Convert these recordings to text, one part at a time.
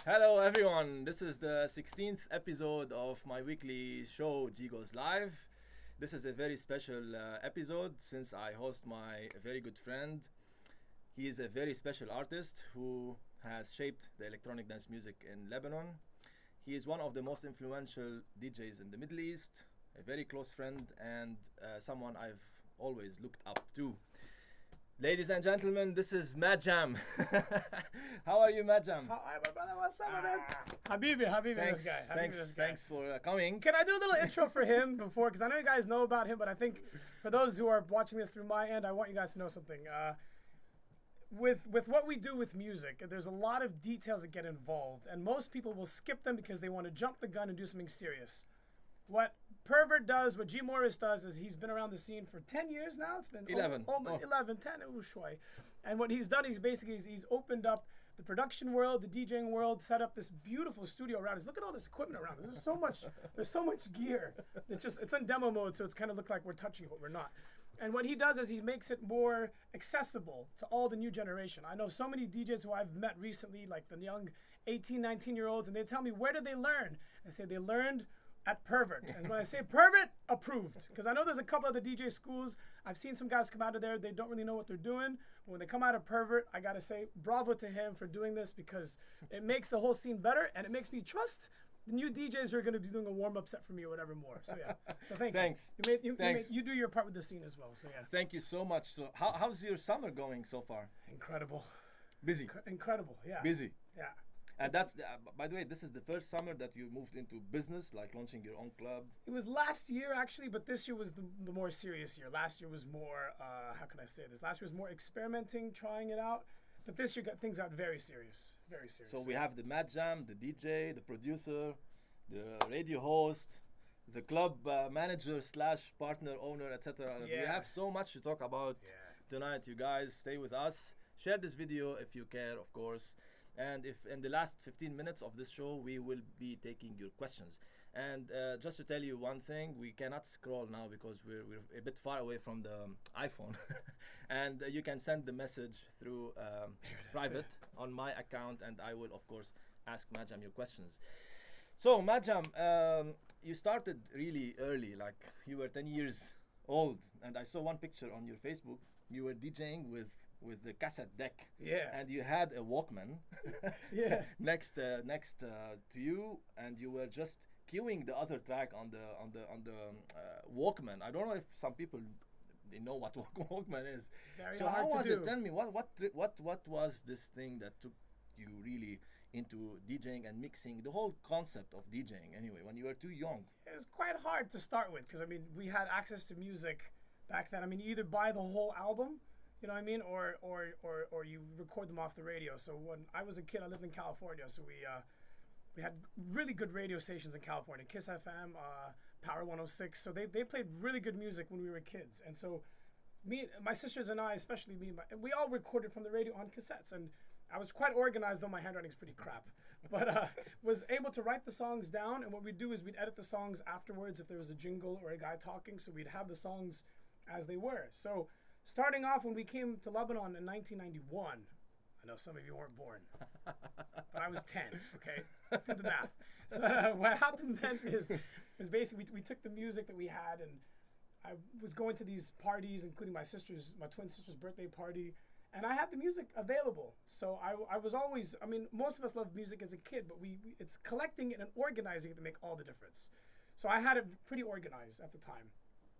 Hello everyone, this is the 16th episode of my weekly show G.GOES Live. This is a very special episode since I host my very good friend. He is a very special artist who has shaped the electronic dance music in Lebanon. He is one of the most influential DJs in the Middle East, a very close friend and someone I've always looked up to. Ladies and gentlemen, this is Madjam. How are you, Madjam? Hi, my brother. What's up, man? Habibi, Thanks, this guy. thanks for coming. Can I do a little intro for him before? Because I know you guys know about him, but I think for those who are watching this through my end, I want you guys to know something. With what we do with music, there's a lot of details that get involved, and most people will skip them because they want to jump the gun and do something serious. What Per-vurt does, what G-Mohris does, is he's been around the scene for 10 years now. It's been 11. 11, 10, and what he's done is basically he's opened up the production world, the DJing world, set up this beautiful studio around us. Look at all this equipment around us. There's so much gear. It's in demo mode, so it's kind of look like we're touching it, but we're not. And what he does is he makes it more accessible to all the new generation. I know so many DJs who I've met recently, like the young 18, 19-year-olds, and they tell me, where did they learn? I say they learned at Per-vurt. And when I say Per-vurt, approved. Because I know there's a couple of the DJ schools. I've seen some guys come out of there. They don't really know what they're doing. But when they come out of Per-vurt, I got to say bravo to him for doing this because it makes the whole scene better and it makes me trust the new DJs who are going to be doing a warm-up set for me or whatever more. So yeah. So Thanks. You do your part with the scene as well. So yeah. Thank you so much. So how's your summer going so far? Incredible. Busy. Incredible. Yeah. Busy. Yeah. And that's, by the way, this is the first summer that you moved into business, like launching your own club. It was last year, actually, but this year was the more serious year. Last year was more, how can I say this? Last year was more experimenting, trying it out. But this year things got very serious, very serious. So we have the Madjam, the DJ, the producer, the radio host, the club manager / partner, owner, etc. Yeah. We have so much to talk about tonight, you guys. Stay with us. Share this video if you care, of course. And if in the last 15 minutes of this show, we will be taking your questions. And just to tell you one thing, we cannot scroll now because we're a bit far away from the iPhone. And you can send the message through private on my account, and I will, of course, ask Madjam your questions. So, Madjam, you started really early, like you were 10 years old. And I saw one picture on your Facebook. You were DJing with the cassette deck, and you had a Walkman, next to you, and you were just queuing the other track on the Walkman. I don't know if some people they know what Walkman is. Very so hard how to was do. it? Tell me what was this thing that took you really into DJing and mixing the whole concept of DJing? Anyway, when you were too young, it was quite hard to start with because I mean we had access to music back then. I mean, you either buy the whole album. You know what I mean? Or you record them off the radio. So when I was a kid, I lived in California. So we had really good radio stations in California. Kiss FM, Power 106. So they played really good music when we were kids. And so my sisters and I, especially me, we all recorded from the radio on cassettes. And I was quite organized, though my handwriting's pretty crap. But was able to write the songs down. And what we'd do is we'd edit the songs afterwards if there was a jingle or a guy talking. So we'd have the songs as they were. So starting off when we came to Lebanon in 1991, I know some of you weren't born, but I was 10, okay? Do the math. So what happened then is basically we took the music that we had and I was going to these parties, including my twin sister's birthday party, and I had the music available. So I was always, I mean, most of us loved music as a kid, but it's collecting it and organizing it to make all the difference. So I had it pretty organized at the time.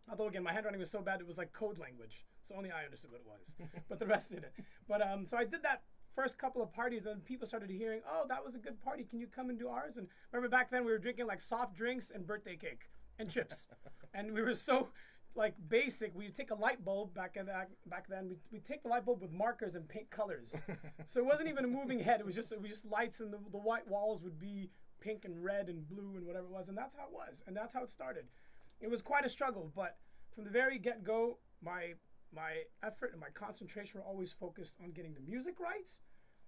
Although, again, my handwriting was so bad, it was like code language. So only I understood what it was. But the rest didn't. But so I did that first couple of parties. Then people started hearing, oh, that was a good party. Can you come and do ours? And remember back then we were drinking like soft drinks and birthday cake and chips. And we were so like basic. We'd take a light bulb back then. We'd take the light bulb with markers and paint colors. So it wasn't even a moving head. It was just lights, and the white walls would be pink and red and blue and whatever it was. And that's how it was. And that's how it started. It was quite a struggle, but from the very get-go, my effort and my concentration were always focused on getting the music right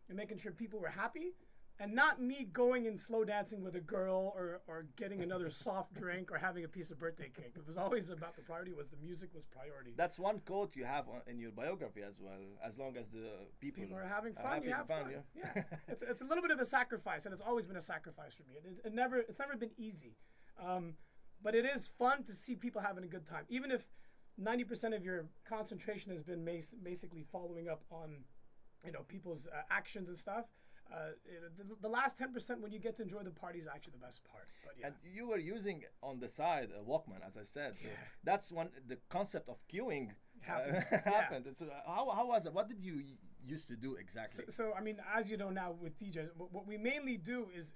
and making sure people were happy. and not me going and slow dancing with a girl or getting another soft drink or having a piece of birthday cake. It was always about the priority was the music was priority. That's one quote you have in your biography as well. As long as the people are having fun, you have fun. Yeah. It's a little bit of a sacrifice, and it's always been a sacrifice for me. It's never been easy, but it is fun to see people having a good time, even if 90% of your concentration has been basically following up on, people's actions and stuff. The last 10% when you get to enjoy the party is actually the best part. But yeah. And you were using on the side a Walkman, as I said. So that's when the concept of queuing happened. So how was it? What did you used to do exactly? So I mean, as you know now with DJs, what we mainly do is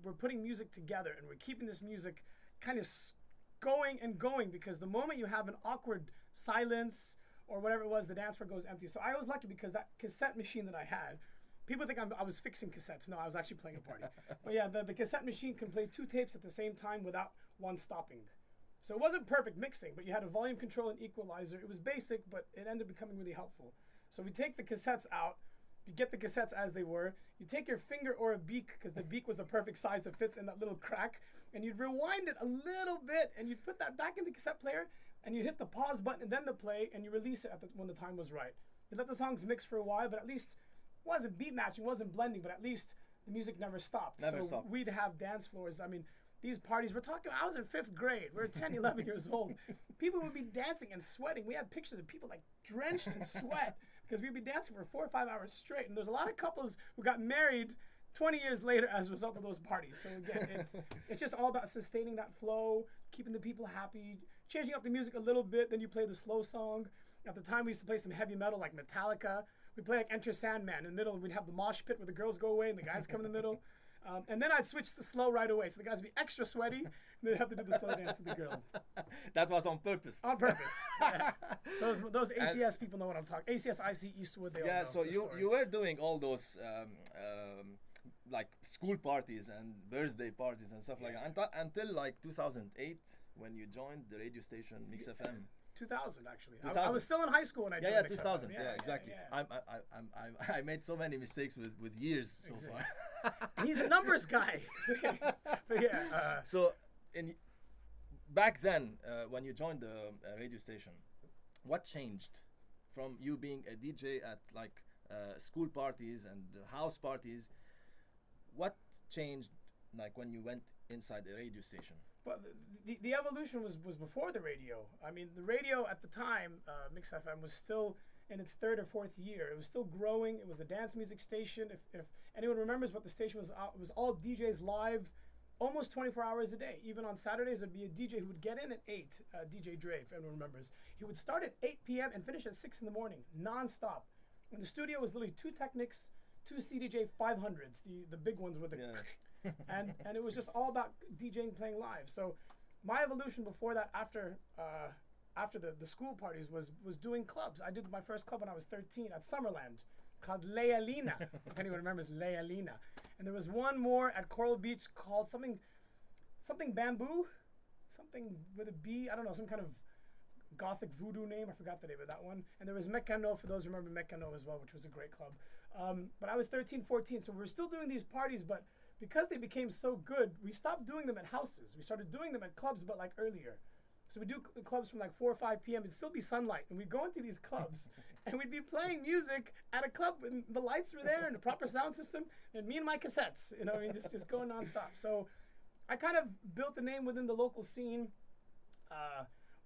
we're putting music together, and we're keeping this music kind of going and going, because the moment you have an awkward silence or whatever it was, the dance floor goes empty. So I was lucky because that cassette machine that I had, people think I was fixing cassettes. No, I was actually playing a party. But yeah, the cassette machine can play 2 tapes at the same time without one stopping. So it wasn't perfect mixing, but you had a volume control and equalizer. It was basic, but it ended up becoming really helpful. So we take the cassettes out. You get the cassettes as they were. You take your finger or a beak, because the beak was a perfect size that fits in that little crack, and you'd rewind it a little bit, and you'd put that back in the cassette player, and you hit the pause button and then the play, and you release it when the time was right. You let the songs mix for a while, but at least it wasn't beat matching, wasn't blending, but at least the music never stopped. We'd have dance floors. I mean, these parties, I was in 5th grade. We were 10, 11 years old. People would be dancing and sweating. We had pictures of people like drenched in sweat because we'd be dancing for 4 or 5 hours straight. And there's a lot of couples who got married 20 years later as a result of those parties. So again, it's just all about sustaining that flow, keeping the people happy, changing up the music a little bit. Then you play the slow song. At the time, we used to play some heavy metal like Metallica. We'd play like Enter Sandman in the middle, and we'd have the mosh pit where the girls go away and the guys come in the middle. And then I'd switch to slow right away. So the guys would be extra sweaty, and they'd have to do the slow dance to the girls. That was on purpose. On purpose. Yeah. Those ACS people know what I'm talking. ACS, IC, Eastwood, they all know. Yeah, so you were doing all those like school parties and birthday parties and stuff like that until like 2008 when you joined the radio station Mix FM. 2000 actually. 2000. I was still in high school when I joined Mix 2000. FM. Yeah, exactly. I made so many mistakes with years so far. He's a numbers guy. But yeah. So back then, when you joined the radio station, what changed from you being a DJ at like school parties and house parties? What changed like when you went inside the radio station? Well, the evolution was before the radio. I mean, the radio at the time, Mix FM, was still in its 3rd or 4th year. It was still growing. It was a dance music station. If anyone remembers what the station was, it was all DJs live, almost 24 hours a day. Even on Saturdays, there'd be a DJ who would get in at 8, DJ Dre, if anyone remembers. He would start at 8 p.m. and finish at 6 in the morning, non-stop. And the studio was literally 2 Technics, 2 CDJ 500s, the big ones with the... Yeah. and it was just all about DJing, playing live. So my evolution before that, after the school parties, was doing clubs. I did my first club when I was 13 at Summerland called Lealina, if anyone remembers Lealina. And there was one more at Coral Beach called something Bamboo, something with a B, I don't know, some kind of gothic voodoo name. I forgot the name of that one. And there was Mecano, for those who remember Mecano as well, which was a great club. But I was 13, 14, so we were still doing these parties, but because they became so good, we stopped doing them at houses. We started doing them at clubs, but like earlier. So we do clubs from like 4 or 5 p.m. It'd still be sunlight, and we'd go into these clubs, and we'd be playing music at a club, and the lights were there, and the proper sound system, and me and my cassettes, just going nonstop. So I kind of built a name within the local scene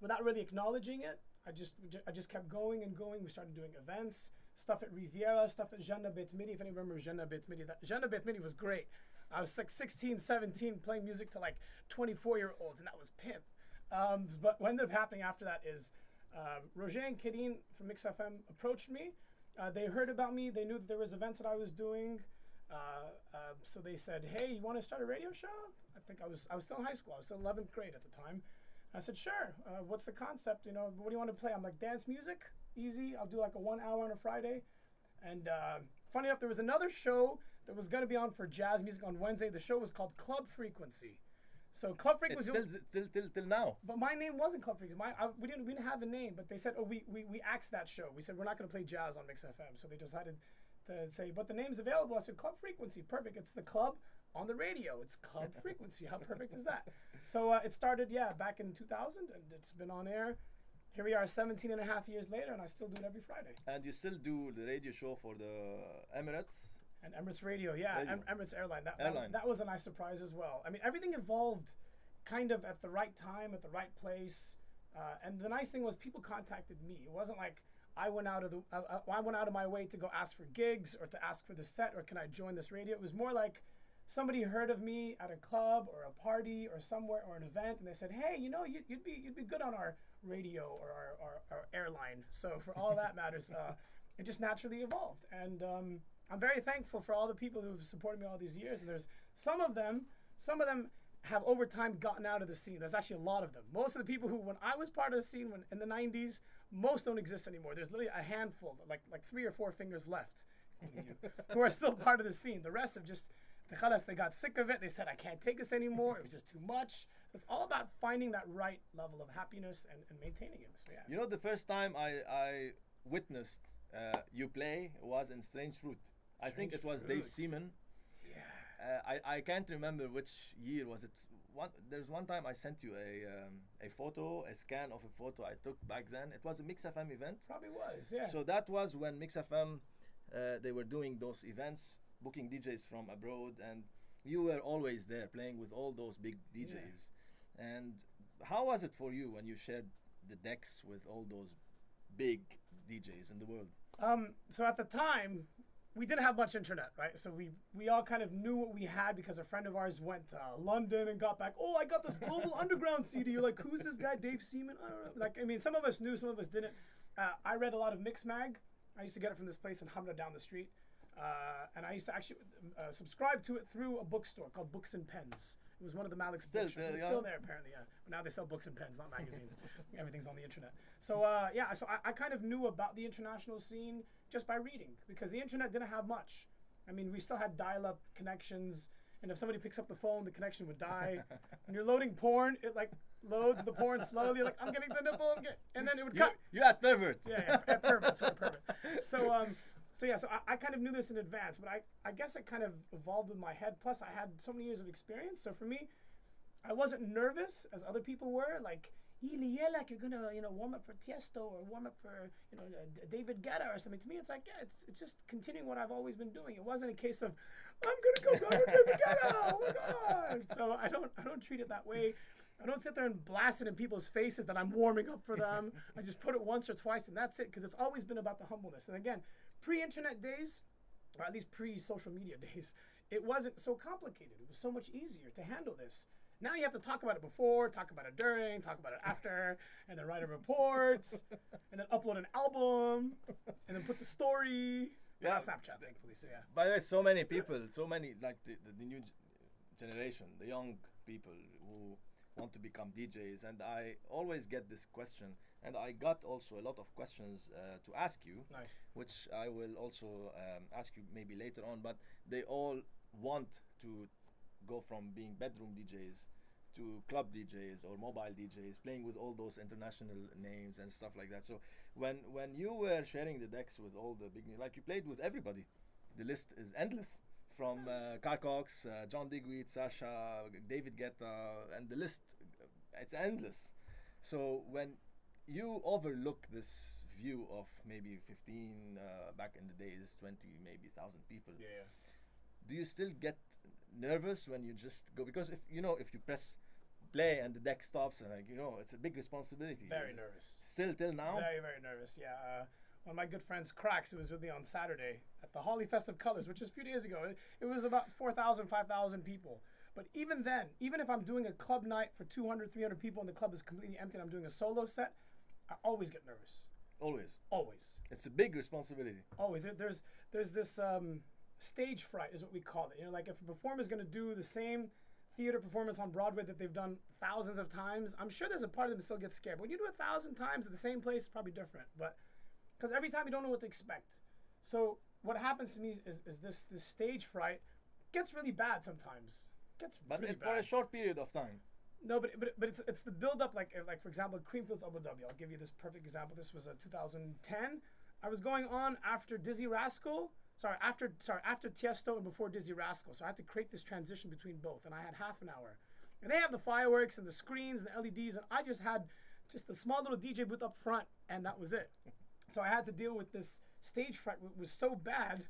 without really acknowledging it. I just kept going and going. We started doing events, stuff at Riviera, stuff at Jana Bet Midi. If anyone remembers Jana Bet Midi, Jana Bet Midi was great. I was like 16, 17, playing music to like 24-year-olds, and that was pimp. But what ended up happening after that is Roger and Kedin from Mix FM approached me. They heard about me. They knew that there was events that I was doing. So they said, hey, you want to start a radio show? I think I was still in high school. I was still 11th grade at the time. I said, sure. What's the concept? What do you want to play? I'm like, dance music, easy. I'll do like a 1 hour on a Friday. And funny enough, there was another show that was going to be on for jazz music on Wednesday. The show was called Club Frequency. So Club Frequency. It's till now. But my name wasn't Club Frequency. We didn't have a name, but they said, we axed that show. We said we're not going to play jazz on Mix FM. So they decided to say, but the name's available. I said, Club Frequency, perfect. It's the club on the radio. It's Club Frequency. How perfect is that? So it started, back in 2000, and it's been on air. Here we are 17 and a half years later, and I still do it every Friday. And you still do the radio show for the Emirates? And Emirates Radio, yeah. Emirates Airline. That was a nice surprise as well. I mean, everything evolved kind of at the right time, at the right place. And the nice thing was people contacted me. It wasn't like I went out of my way to go ask for gigs or to ask for the set or can I join this radio. It was more like somebody heard of me at a club or a party or somewhere or an event, and they said, hey, you'd be good on our radio or our airline. So for all that matters, it just naturally evolved. And I'm very thankful for all the people who've supported me all these years. And there's some of them have over time gotten out of the scene. There's actually a lot of them. Most of the people who, when I was part of the scene in the 90s, most don't exist anymore. There's literally a handful, like 3 or 4 fingers left, who are still part of the scene. The rest have just, they got sick of it. They said, I can't take this anymore. It was just too much. It's all about finding that right level of happiness and maintaining it. So, yeah. You know, the first time I witnessed you play was in Strange Fruit. I think it was Dave Seaman. I can't remember which year was it. There's one time I sent you a photo, a scan of a photo I took back then. It was a Mix FM event. Probably was, yeah. So that was when Mix FM, they were doing those events, booking DJs from abroad, and you were always there playing with all those big DJs. Yeah. And how was it for you when you shared the decks with all those big DJs in the world? So at the time, we didn't have much internet, right? So we all kind of knew what we had because a friend of ours went to London and got back. Oh, I got this Global Underground CD. You're like, who's this guy, Dave Seaman? I don't know. Like, I mean, some of us knew, some of us didn't. I read a lot of Mix Mag. I used to get it from this place in Hamra down the street. And I used to actually subscribe to it through a bookstore called Books and Pens. It was one of the Malik's books. It's still there, apparently, yeah. But now they sell books and pens, not magazines. Everything's on the internet. So, so I kind of knew about the international scene just by reading because the internet didn't have much. I mean, we still had dial-up connections, and if somebody picks up the phone, the connection would die. When you're loading porn, it like loads the porn slowly. You're like, I'm getting the nipple, and then it would cut. You had Per-vurt. Yeah, Per-vurt. Sorry, Per-vurt. So I kind of knew this in advance, but I guess it kind of evolved in my head. Plus, I had so many years of experience. So for me, I wasn't nervous as other people were. Like, like you're gonna warm up for Tiesto or warm up for David Guetta or something. To me, it's like it's just continuing what I've always been doing. It wasn't a case of I'm gonna go with David Guetta. Oh my God! So I don't treat it that way. I don't sit there and blast it in people's faces that I'm warming up for them. I just put it once or twice and that's it because it's always been about the humbleness. And again, pre-internet days, or at least pre-social media days, it wasn't so complicated. It was so much easier to handle this. Now you have to talk about it before, talk about it during, talk about it after, and then write a report, and then upload an album, and then put the story. Yeah, Snapchat, thankfully. So yeah. By the way, so many people, like the new generation, the young people who want to become DJs, and I always get this question, and I got also a lot of questions to ask you, nice, which I will also ask you maybe later on, but they all want to go from being bedroom DJs to club DJs or mobile DJs, playing with all those international names and stuff like that. So when you were sharing the decks with all the big names, like you played with everybody, the list is endless. From Carl Cox, John Digweed, Sasha, David Guetta, and the list, it's endless. So when you overlook this view of maybe 15, back in the days, 20, maybe 1,000 people, yeah. Do you still get nervous when you just go? Because if you press play and the deck stops, and it's a big responsibility. Very nervous. Still till now? Very, very nervous, yeah. One of my good friends, Cracks, who was with me on Saturday at the Holly Festive Colors, which was a few days ago. It was about 4,000, 5,000 people. But even then, even if I'm doing a club night for 200, 300 people and the club is completely empty and I'm doing a solo set, I always get nervous. Always? Always. It's a big responsibility. Always. There's this stage fright is what we call it. Like if a performer is going to do the same theater performance on Broadway that they've done thousands of times, I'm sure there's a part of them that still gets scared. But when you do 1,000 times at the same place, it's probably different. But because every time you don't know what to expect. So what happens to me is this stage fright gets really bad sometimes. But for a short period of time. No, but it's the build up. Like for example, Creamfields Abu Dhabi. I'll give you this perfect example. This was 2010. I was going on after Dizzy Rascal, after Tiesto and before Dizzy Rascal. So I had to create this transition between both, and I had half an hour. And they have the fireworks and the screens and the LEDs, and I just had just a small little DJ booth up front, and that was it. So I had to deal with this stage fright. It was so bad,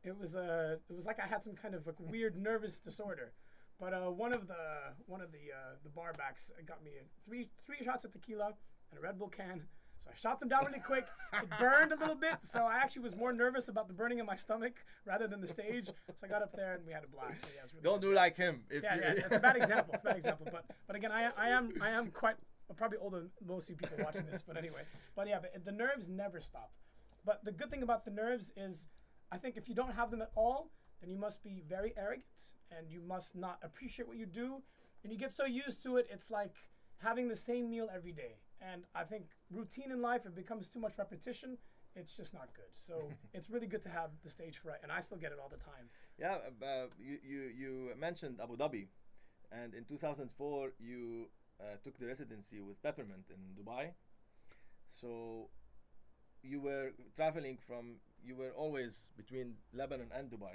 it was like I had some kind of like weird nervous disorder. But one of the bar backs got me three shots of tequila and a Red Bull can. So I shot them down really quick. It burned a little bit, so I actually was more nervous about the burning in my stomach rather than the stage. So I got up there and we had a blast. So yeah, it was really Don't do like him. Yeah, it's a bad example. It's a bad example. But again, I am quite probably older than most of you people watching this. But anyway, but the nerves never stop. But the good thing about the nerves is, I think if you don't have them at all, then you must be very arrogant and you must not appreciate what you do. And you get so used to it, it's like having the same meal every day. And I think routine in life, it becomes too much repetition. It's just not good. So it's really good to have the stage fright, and I still get it all the time. Yeah, you mentioned Abu Dhabi, and in 2004 you took the residency with Per-vurt in Dubai. So you were traveling you were always between Lebanon and Dubai.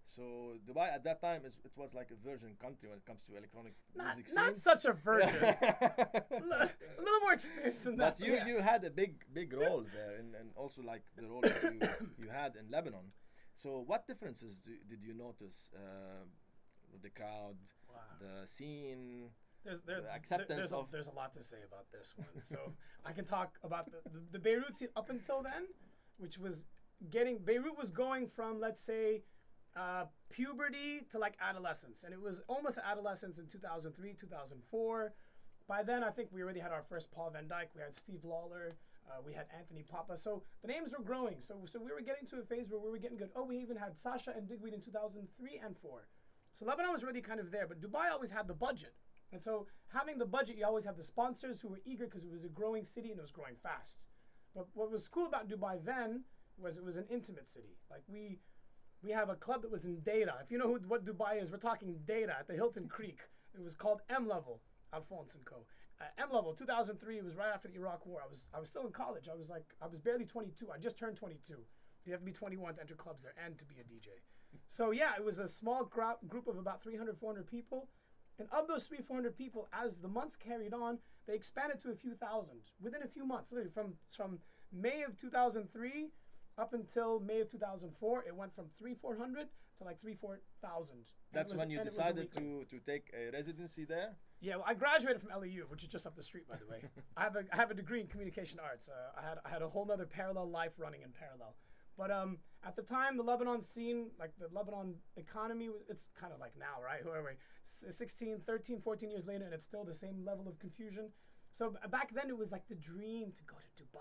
So Dubai at that time it was like a virgin country when it comes to electronic music scene. Not such a virgin. A little more experience than that. But you had a big role there, and also like the role that you had in Lebanon. So what differences did you notice? The crowd, the scene, the acceptance there's a lot to say about this one. So I can talk about the Beirut scene up until then, which was Beirut was going from, let's say, puberty to like adolescence, and it was almost adolescence in 2003, 2004. By then, I think we already had our first Paul Van Dyke. We had Steve Lawler. We had Anthony Papa. So the names were growing. So we were getting to a phase where we were getting good. Oh, we even had Sasha and Digweed in 2003 and 4. So Lebanon was already kind of there, but Dubai always had the budget. And so having the budget, you always have the sponsors who were eager because it was a growing city and it was growing fast. But what was cool about Dubai then was it was an intimate city. Like we have a club that was in Data. If you know what Dubai is, we're talking Data at the Hilton Creek. It was called M Level, Alphonse and Co. M Level, 2003. It was right after the Iraq War. I was still in college. I was barely 22. I just turned 22. You have to be 21 to enter clubs there and to be a DJ. So yeah, it was a small group of about 300, 400 people. And of those 300, 400 people, as the months carried on, they expanded to a few thousand within a few months. Literally from May of 2003 up until May of 2004, it went from 400 to like 4,000. That's when you decided to take a residency there? Yeah, well, I graduated from LEU, which is just up the street, by the way. I have a degree in communication arts. I had a whole other parallel life running in parallel. But at the time, the Lebanon scene, like the Lebanon economy, it's kind of like now, right? Whoever, 16, 13, 14 years later, and it's still the same level of confusion. So back then, it was like the dream to go to Dubai.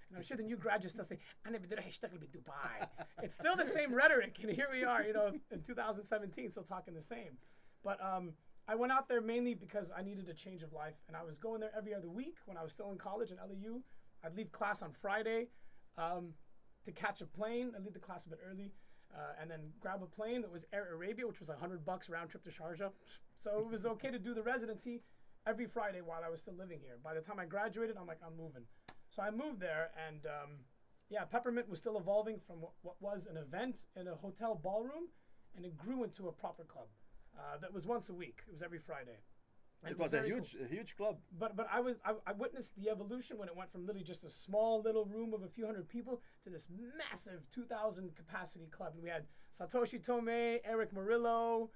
And I'm sure the new graduates still say, "I never did Dubai." It's still the same rhetoric, and here we are, in 2017, still talking the same. But I went out there mainly because I needed a change of life, and I was going there every other week when I was still in college in LEU. I'd leave class on Friday to catch a plane. I'd leave the class a bit early, and then grab a plane that was Air Arabia, which was $100 round trip to Sharjah. So it was okay to do the residency every Friday while I was still living here. By the time I graduated, I'm like, I'm moving. So I moved there, and Per-vurt was still evolving from what was an event in a hotel ballroom, and it grew into a proper club that was once a week. It was every Friday. And it was a huge club. But I witnessed the evolution when it went from literally just a small little room of a few hundred people to this massive 2,000 capacity club. And we had Satoshi Tomei, Eric Murillo,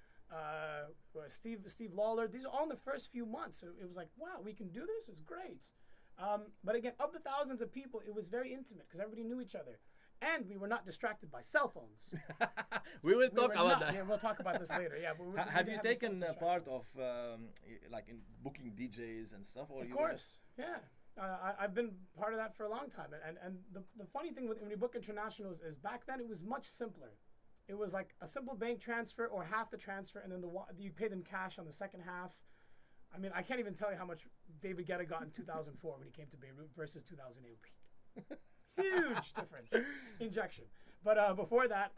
Steve Lawler. These are all in the first few months. So it was like, wow, we can do this. It's great. But again, of the thousands of people, it was very intimate because everybody knew each other. And we were not distracted by cell phones. we will talk about that. Yeah, we'll talk about this later. Yeah. Have you taken part of like in booking DJs and stuff? Or of course, yeah. I've been part of that for a long time. And the funny thing when you book internationals is back then it was much simpler. It was like a simple bank transfer or half the transfer, and then you pay them cash on the second half. I mean, I can't even tell you how much David Guetta got in 2004 when he came to Beirut versus 2008. Huge difference. Injection. But before that,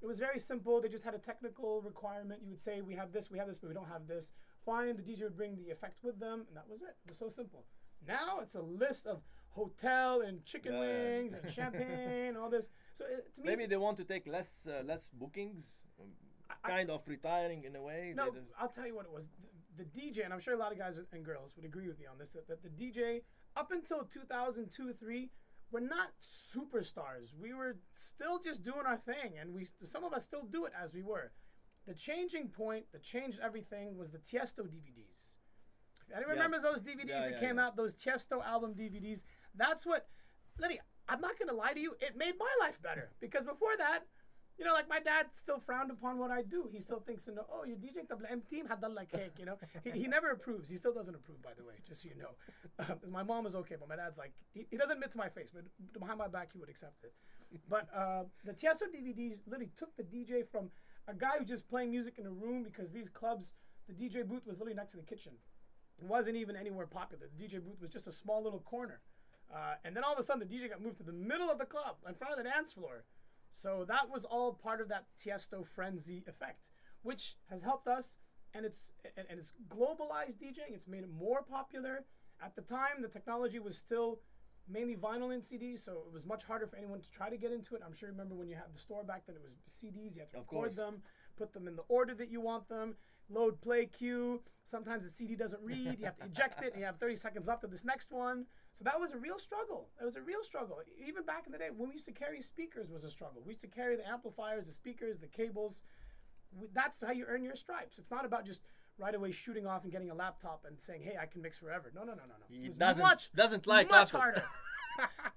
it was very simple. They just had a technical requirement. You would say, we have this, but we don't have this. Fine, the DJ would bring the effect with them, and that was it. It was so simple. Now it's a list of hotel and chicken wings and champagne, all this. So to me, maybe they want to take less bookings, kind of retiring in a way. No, I'll tell you what it was. The DJ, and I'm sure a lot of guys and girls would agree with me on this, that the DJ up until 2002-3 were not superstars. We were still just doing our thing, and some of us still do it as we were. The changing point that changed everything was the Tiesto DVDs. Anyone remembers those DVDs that came out, those Tiesto album DVDs? That's what, Liddy, I'm not going to lie to you, it made my life better. Because before that, you know, like my dad still frowned upon what I do. He still thinks, oh, you're DJing tabla team hadalla cake, you know. He never approves. He still doesn't approve, by the way, just so you know. My mom is okay, but my dad's like, he doesn't admit to my face, but behind my back, he would accept it. But the Tiesto DVDs literally took the DJ from a guy who just playing music in a room, because these clubs, the DJ booth was literally next to the kitchen. It wasn't even anywhere popular. The DJ booth was just a small little corner. And then all of a sudden, the DJ got moved to the middle of the club, in front of the dance floor. So that was all part of that Tiesto frenzy effect, which has helped us, and it's globalized DJing. It's made it more popular. At the time, the technology was still mainly vinyl and CDs, so it was much harder for anyone to try to get into it. I'm sure you remember when you had the store back then, it was CDs. You had to record them, put them in the order that you want them, load, play, queue. Sometimes the CD doesn't read. You have to eject it, and you have 30 seconds left of this next one. So that was a real struggle. It was a real struggle. Even back in the day, when we used to carry speakers was a struggle. We used to carry the amplifiers, the speakers, the cables. That's how you earn your stripes. It's not about just right away shooting off and getting a laptop and saying, hey, I can mix forever. No. He doesn't like much laptops. Harder.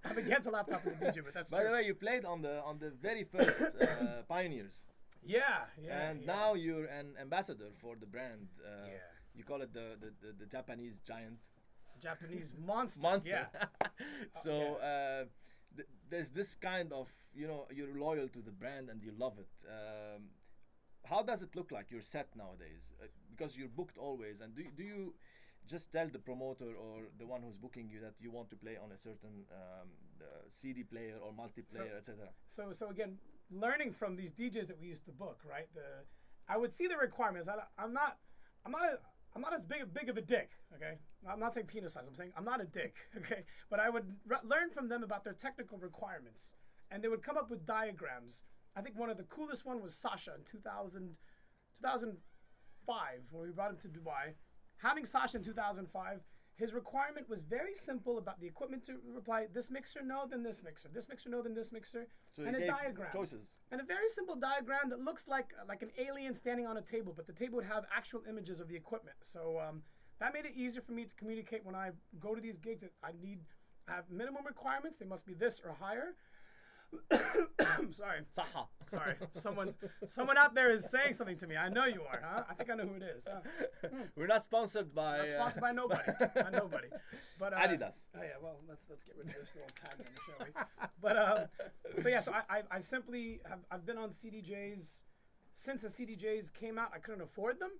I'm against a laptop in the DJ, but that's true. By the way, you played on the very first Pioneers. Yeah. And now you're an ambassador for the brand. You call it the Japanese giant. Japanese monster. Yeah. So there's this kind of, you know, you're loyal to the brand and you love it. How does it look like your set nowadays? Because you're booked always, and do you just tell the promoter or the one who's booking you that you want to play on a certain CD player or multiplayer, etc.? So again, learning from these DJs that we used to book, right? I would see the requirements. I'm not as big of a dick, okay? I'm not saying penis size. I'm saying I'm not a dick, okay? But I would learn from them about their technical requirements, and they would come up with diagrams. I think one of the coolest one was Sasha in 2005 when we brought him to Dubai. Having Sasha in 2005, his requirement was very simple about the equipment to reply, this mixer, no, then this mixer. This mixer, no, then this mixer. So and a diagram. Choices. And a very simple diagram that looks like an alien standing on a table, but the table would have actual images of the equipment. So that made it easier for me to communicate when I go to these gigs that I have minimum requirements. They must be this or higher. Sorry. Someone out there is saying something to me. I know you are, huh? I think I know who it is. We're not sponsored by. Not sponsored by nobody. By nobody. But Adidas. Oh yeah. Well, let's get rid of this little tag then, shall we? But so I simply I've been on CDJs since the CDJs came out. I couldn't afford them.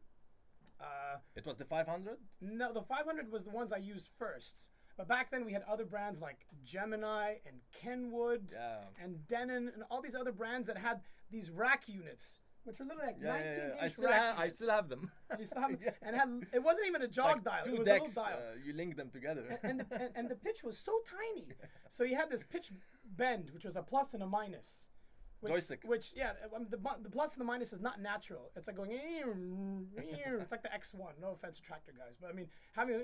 It was the 500? No, the 500 was the ones I used first. But back then we had other brands like Gemini and Kenwood and Denon and all these other brands that had these rack units, which were literally like 19-inch rack units. I still have them. You still have them? And it wasn't even a jog dial. Two it was decks, a little dial. You link them together. And the pitch was so tiny. So you had this pitch bend, which was a plus and a minus. Which the plus and the minus is not natural. It's like going, it's like the X1. No offense to tractor guys, but I mean having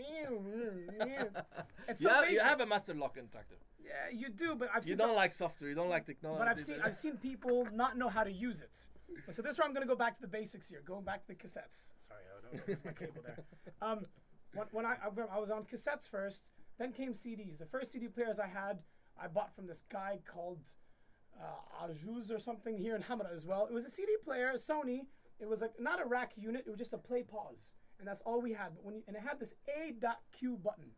it's so basic. You have a master lock-in tractor. Yeah, you do, but I've seen. You don't like software. You don't like technology. But I've seen people not know how to use it. So this is where I'm going to go back to the basics here. Going back to the cassettes. Sorry, I don't miss my cable there. When I was on cassettes first, then came CDs. The first CD players I bought from this guy called Ajuz or something here in Hamra as well. It was a CD player, Sony. It was not a rack unit. It was just a play pause, and that's all we had. But and it had this A.Q button.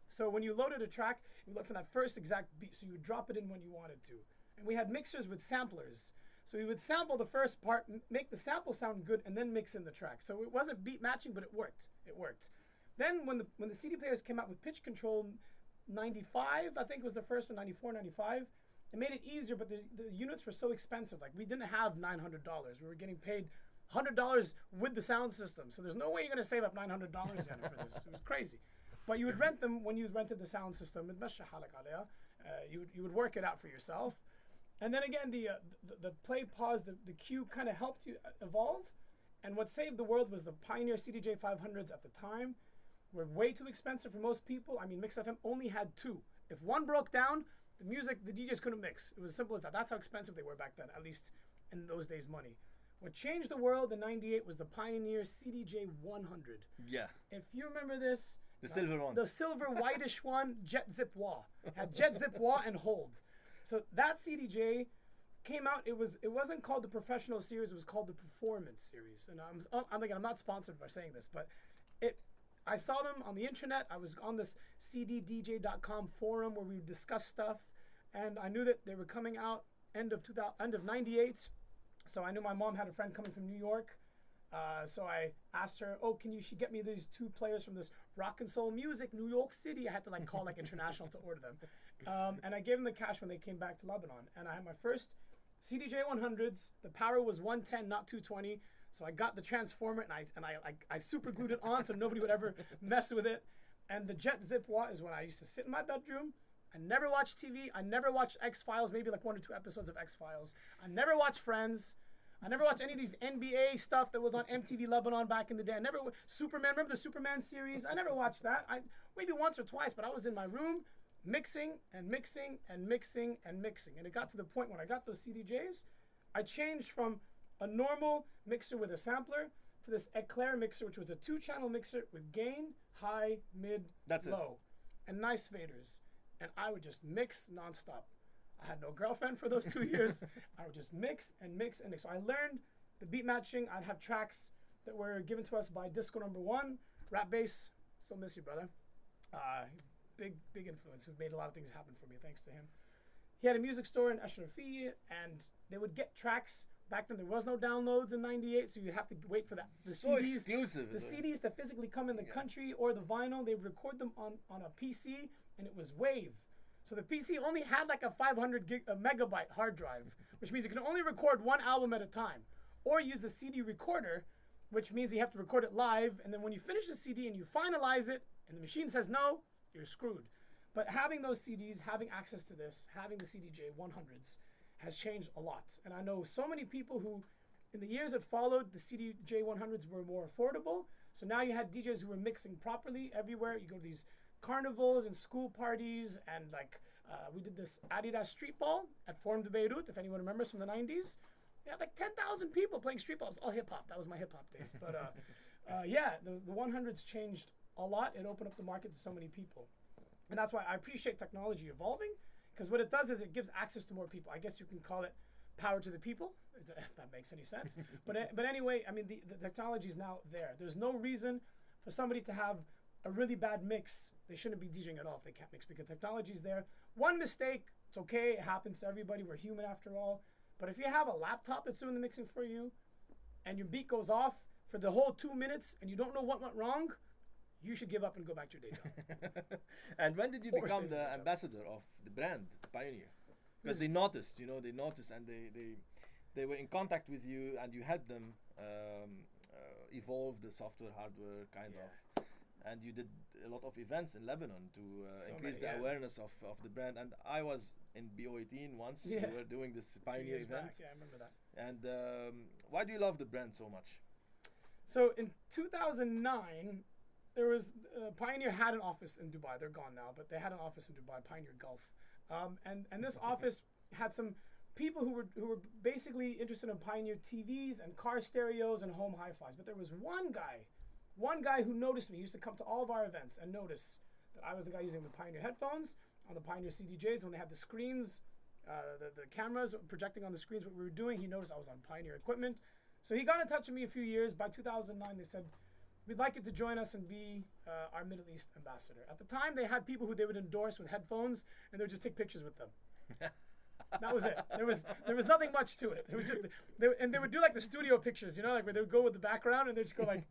So when you loaded a track, you looked for that first exact beat. So you would drop it in when you wanted to. And we had mixers with samplers. So we would sample the first part, make the sample sound good, and then mix in the track. So it wasn't beat matching, but it worked. It worked. Then when the CD players came out with pitch control, 95, I think was the first one, 94, 95. It made it easier, but the units were so expensive. Like, we didn't have $900. We were getting paid $100 with the sound system. So there's no way you're going to save up $900 in it for this. It was crazy. But you would rent them when you rented the sound system. You would work it out for yourself. And then again, the play, pause, the cue kind of helped you evolve. And what saved the world was the Pioneer CDJ 500s at the time. Were way too expensive for most people. I mean, Mix FM only had 2. If one broke down, the DJs couldn't mix. It was as simple as that. That's how expensive they were back then, at least in those days, money. What changed the world in '98 was the Pioneer CDJ 100. Yeah. If you remember this. The silver one. The silver whitish one, jet zip wah. Had jet zip wah and hold. So that CDJ came out. It wasn't called the Professional Series. It was called the Performance Series. And I'm not sponsored by saying this, but I saw them on the internet. I was on this cddj.com forum where we would discuss stuff, and I knew that they were coming out end of '98. So I knew my mom had a friend coming from New York. So I asked her, "Oh, can she get me these 2 players from this Rock and Soul Music, New York City?" I had to call international to order them, and I gave them the cash when they came back to Lebanon. And I had my first CDJ 100s. The power was 110, not 220. So I got the transformer and I super glued it on so nobody would ever mess with it. And the jet zip wah is when I used to sit in my bedroom. I never watched TV. I never watched X-Files, maybe 1 or 2 episodes of X-Files. I never watched Friends. I never watched any of these NBA stuff that was on MTV Lebanon back in the day. I never Superman. Remember the Superman series? I never watched that. Maybe once or twice, but I was in my room mixing and mixing and mixing and mixing. And it got to the point when I got those CDJs, I changed from a normal mixer with a sampler to this Eclair mixer, which was a 2-channel mixer with gain, high, mid, low, and nice faders. And I would just mix nonstop. I had no girlfriend for those 2 years. I would just mix and mix and mix. So I learned the beat matching. I'd have tracks that were given to us by Disco Number 1, Rap Bass. Still miss you, brother. Big influence who made a lot of things happen for me, thanks to him. He had a music store in Ashrafi, and they would get tracks. Back then, there was no downloads in '98, so you have to wait for the CDs. Exclusive. The CDs to physically come in the country, or the vinyl. They would record them on a PC, and it was WAV. So the PC only had a 500 megabyte hard drive, which means you can only record 1 album at a time, or use the CD recorder, which means you have to record it live. And then when you finish the CD and you finalize it, and the machine says no, you're screwed. But having those CDs, having access to this, having the CDJ 100s has changed a lot. And I know so many people who, in the years that followed, the CDJ 100s were more affordable. So now you had DJs who were mixing properly everywhere. You go to these carnivals and school parties, and we did this Adidas street ball at Forum de Beirut, if anyone remembers from the 90s. We had 10,000 people playing street balls, all hip-hop. That was my hip-hop days. But yeah, the 100s changed a lot. It opened up the market to so many people. And that's why I appreciate technology evolving, because what it does is it gives access to more people. I guess you can call it power to the people, if that makes any sense. But anyway, I mean, the technology is now there. There's no reason for somebody to have a really bad mix. They shouldn't be DJing at all if they can't mix, because technology is there. One mistake, it's okay. It happens to everybody. We're human after all. But if you have a laptop that's doing the mixing for you, and your beat goes off for the whole 2 minutes, and you don't know what went wrong, you should give up and go back to your day job. And when did you become the ambassador of the brand, the Pioneer? Because they noticed, and they were in contact with you, and you helped them evolve the software, hardware, kind of. And you did a lot of events in Lebanon to increase the awareness of the brand. And I was in BO18 once. We were doing this Pioneer event. Back. Yeah, I remember that. And why do you love the brand so much? So in 2009, there was Pioneer had an office in Dubai. They're gone now, but they had an office in Dubai, Pioneer Gulf, and this office had some people who were basically interested in Pioneer TVs and car stereos and home hi-fis. But there was one guy who noticed me. He used to come to all of our events and notice that I was the guy using the Pioneer headphones on the Pioneer CDJs when they had the screens, the cameras projecting on the screens what we were doing. He noticed I was on Pioneer equipment. So he got in touch with me a few years. By 2009, they said, "We'd like you to join us and be our Middle East ambassador." At the time, they had people who they would endorse with headphones, and they would just take pictures with them. That was it. There was nothing much to it. It was just, they would do the studio pictures, where they would go with the background, and they'd just go like,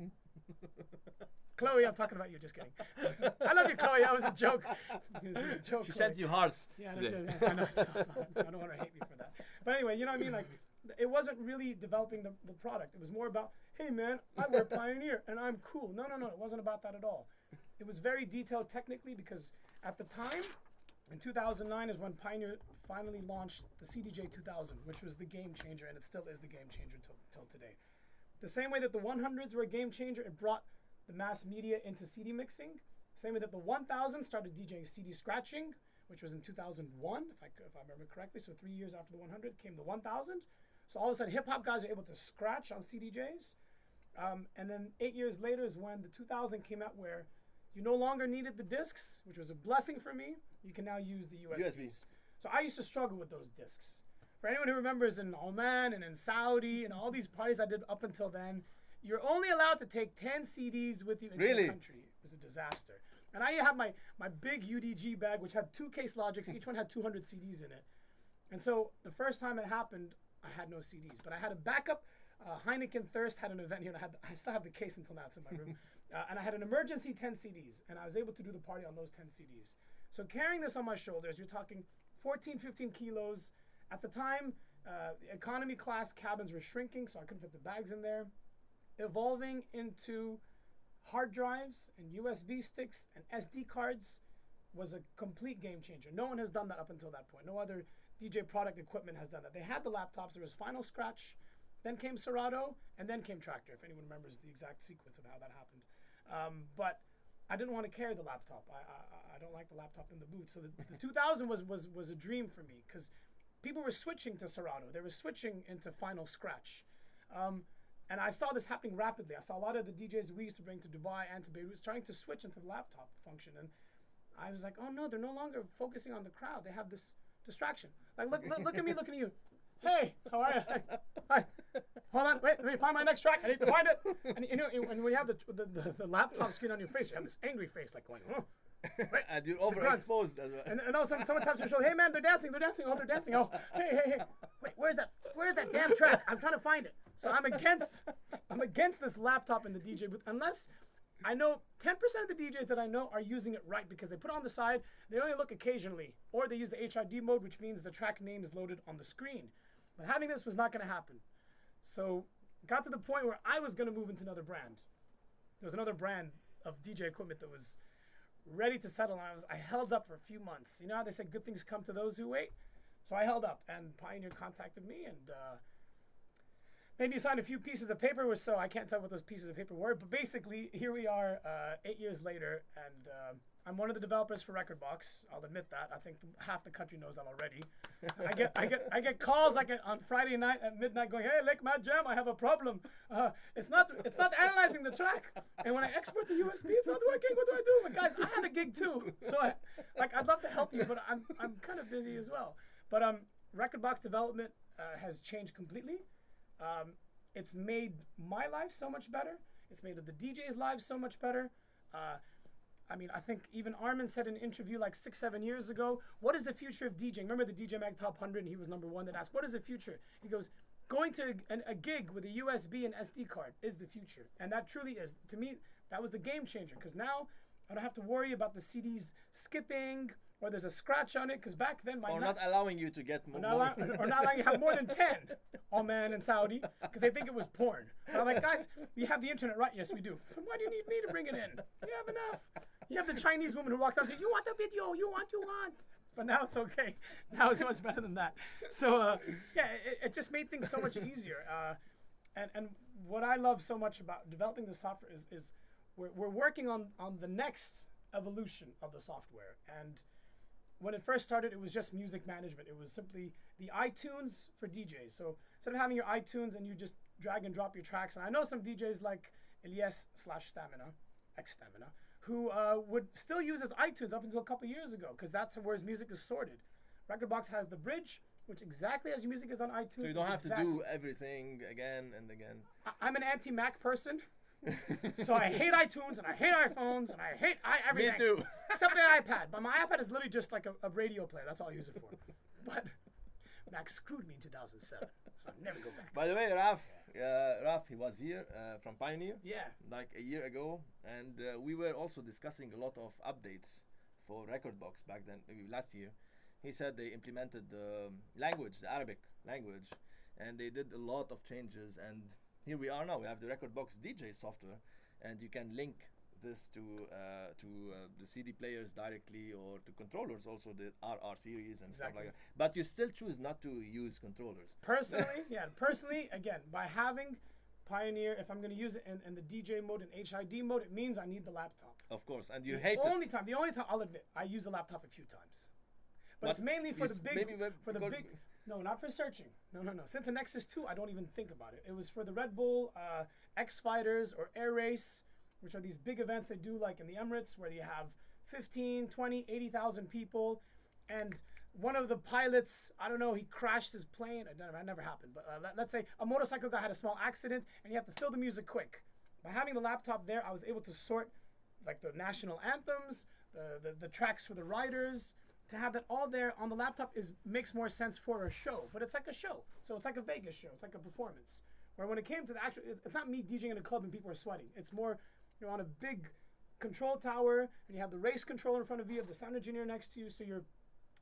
"Chloe, I'm talking about you." Just kidding. I love you, Chloe. That was a joke. This is a joke. She sent you hearts. Yeah, I know. So I don't want her to hate me for that. But anyway, you know what I mean? It wasn't really developing the product. It was more about, hey man, I wear Pioneer and I'm cool. No, it wasn't about that at all. it was very detailed technically because at the time, in 2009 is when Pioneer finally launched the CDJ 2000, which was the game changer, and it still is the game changer till today. The same way that the 100s were a game changer, it brought the mass media into CD mixing. Same way that the 1000 started DJing CD scratching, which was in 2001, if I remember correctly. So 3 years after the 100 came the 1000. So all of a sudden, hip hop guys are able to scratch on CDJs. And then 8 years later is when the 2000 came out, where you no longer needed the discs, which was a blessing for me. You can now use the USBs. So I used to struggle with those discs. For anyone who remembers, in Oman and in Saudi and all these parties I did up until then, you're only allowed to take 10 CDs with you into the country. It was a disaster. And I had my big UDG bag, which had 2 case logics. Each one had 200 CDs in it. And so the first time it happened, I had no CDs. But I had a backup. Heineken Thirst had an event here, and I still have the case until now. It's in my room. And I had an emergency 10 CDs, and I was able to do the party on those 10 CDs. So carrying this on my shoulders, you're talking 14, 15 kilos. At the time, the economy class cabins were shrinking, so I couldn't fit the bags in there. Evolving into hard drives and USB sticks and SD cards was a complete game changer. No one has done that up until that point. No other DJ product equipment has done that. They had the laptops. There was Final Scratch, then came Serato, and then came Traktor, if anyone remembers the exact sequence of how that happened. But I didn't want to carry the laptop. I don't like the laptop in the boot. So the 2000 was a dream for me because people were switching to Serato. They were switching into Final Scratch. And I saw this happening rapidly. I saw a lot of the DJs we used to bring to Dubai and to Beirut starting to switch into the laptop function. And I was like, oh no, they're no longer focusing on the crowd. They have this distraction. Like, look at me, look at you. Hey, how are you? Hi. Hold on, wait, let me find my next track. I need to find it. And you know, and when you have the laptop screen on your face, you have this angry face, like going, oh. Right. And you're overexposed as well. And all of a sudden, someone taps your shoulder. Hey man, they're dancing. Oh, they're dancing. Oh, hey. Wait, where's that damn track? I'm trying to find it. So I'm against this laptop in the DJ booth, unless I know 10% of the DJs that I know are using it right, because they put it on the side, they only look occasionally, or they use the HID mode, which means the track name is loaded on the screen. But having this was not going to happen. So got to the point where I was going to move into another brand. There was another brand of DJ equipment that was ready to settle, and I held up for a few months. You know how they say good things come to those who wait? So I held up, and Pioneer contacted me and made me sign a few pieces of paper, which, so I can't tell what those pieces of paper were, but basically here we are 8 years later, and I'm one of the developers for Rekordbox. I'll admit that. I think half the country knows that already. I get calls like on Friday night at midnight going, hey, look, Madjam, I have a problem. It's not analyzing the track, and when I export the USB, it's not working. What do I do? But guys, I have a gig too, so I'd love to help you, but I'm kind of busy as well. But Rekordbox development has changed completely. It's made my life so much better. It's made the DJ's lives so much better. I mean, I think even Armin said in an interview like 6-7 years ago, what is the future of DJing? Remember the DJ Mag Top 100, and he was #1 that asked, what is the future? He goes, going to a gig with a USB and SD card is the future. And that truly is. To me, that was a game changer, because now I don't have to worry about the CDs skipping, or there's a scratch on it, because back then or not allowing you to get more. Or not allowing you to have more than 10. Oman and Saudi, because they think it was porn. And I'm like, guys, we have the internet, right? Yes, we do. So why do you need me to bring it in? We have enough. You have the Chinese woman who walked out and said, you want the video, you want. But now it's okay. Now it's much better than that. So yeah, it just made things so much easier. And what I love so much about developing the software is we're working on the next evolution of the software. And when it first started, it was just music management. It was simply the iTunes for DJs. So instead of having your iTunes and you just drag and drop your tracks, and I know some DJs like Elias/Stamina, ex-Stamina, who would still use his iTunes up until a couple years ago, because that's where his music is sorted. Rekordbox has the bridge, which exactly as your music is on iTunes. So you don't have to do everything again and again. I'm an anti-Mac person. So I hate iTunes, and I hate iPhones, and I hate everything. Me too. Except the iPad. But my iPad is literally just like a radio player. That's all I use it for. But Mac screwed me in 2007. So I'll never go back. By the way, Raf, he was here from Pioneer. Yeah. Like a year ago. And we were also discussing a lot of updates for Rekordbox back then, maybe last year. He said they implemented the language, the Arabic language, and they did a lot of changes. And here we are now. We have the Rekordbox DJ software, and you can link this to the CD players directly or to controllers, also the RR series and stuff like that. But you still choose not to use controllers. Personally, again, by having Pioneer, if I'm going to use it in the DJ mode and HID mode, it means I need the laptop. Of course, and you hate the only time I'll admit, I use the laptop a few times. But it's mainly for the big. No, not for searching. No. Since the Nexus 2, I don't even think about it. It was for the Red Bull X Fighters or Air Race, which are these big events they do like in the Emirates where you have 15, 20, 80,000 people. And one of the pilots, I don't know, he crashed his plane. It never happened. But let's say a motorcycle guy had a small accident and you have to fill the music quick. By having the laptop there, I was able to sort like the national anthems, the tracks for the riders. To have that all there on the laptop makes more sense for a show, but it's like a show. So it's like a Vegas show. It's like a performance. Where when it came to the actual, it's not me DJing in a club and people are sweating. It's more you're on a big control tower and you have the race controller in front of you, the sound engineer next to you, so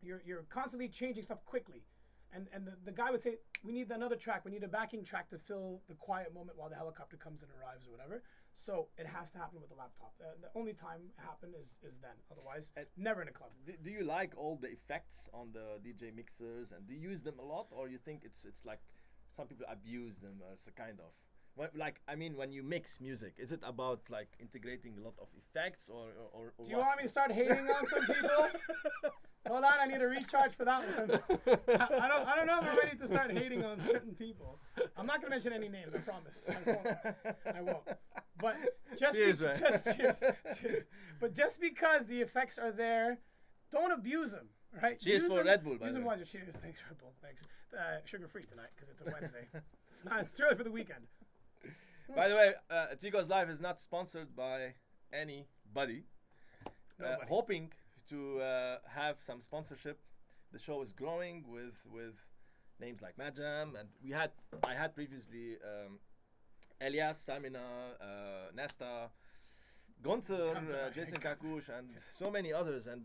you're constantly changing stuff quickly. And the guy would say, we need another track. We need a backing track to fill the quiet moment while the helicopter comes and arrives or whatever. So it has to happen with the laptop. The only time it happen is then. Otherwise, never in a club. Do you like all the effects on the DJ mixers, and do you use them a lot, or you think it's like some people abuse them as a kind of? When you mix music, is it about like integrating a lot of effects or do you want me to start hating on some people? Hold on, I need a recharge for that one. I don't know if I'm ready to start hating on certain people. I'm not gonna mention any names, I promise. I won't. But cheers. But just because the effects are there, don't abuse them, right? Cheers for Red Bull, by the way. Cheers, thanks Red Bull, thanks. Sugar free tonight because it's a Wednesday. It's early for the weekend. By the way, G.GOES Live is not sponsored by anybody. Hoping to have some sponsorship. The show is growing with names like Madjam, and I had previously Elias, Samina, Nesta, Gunther, Jason Kakush, and so many others, and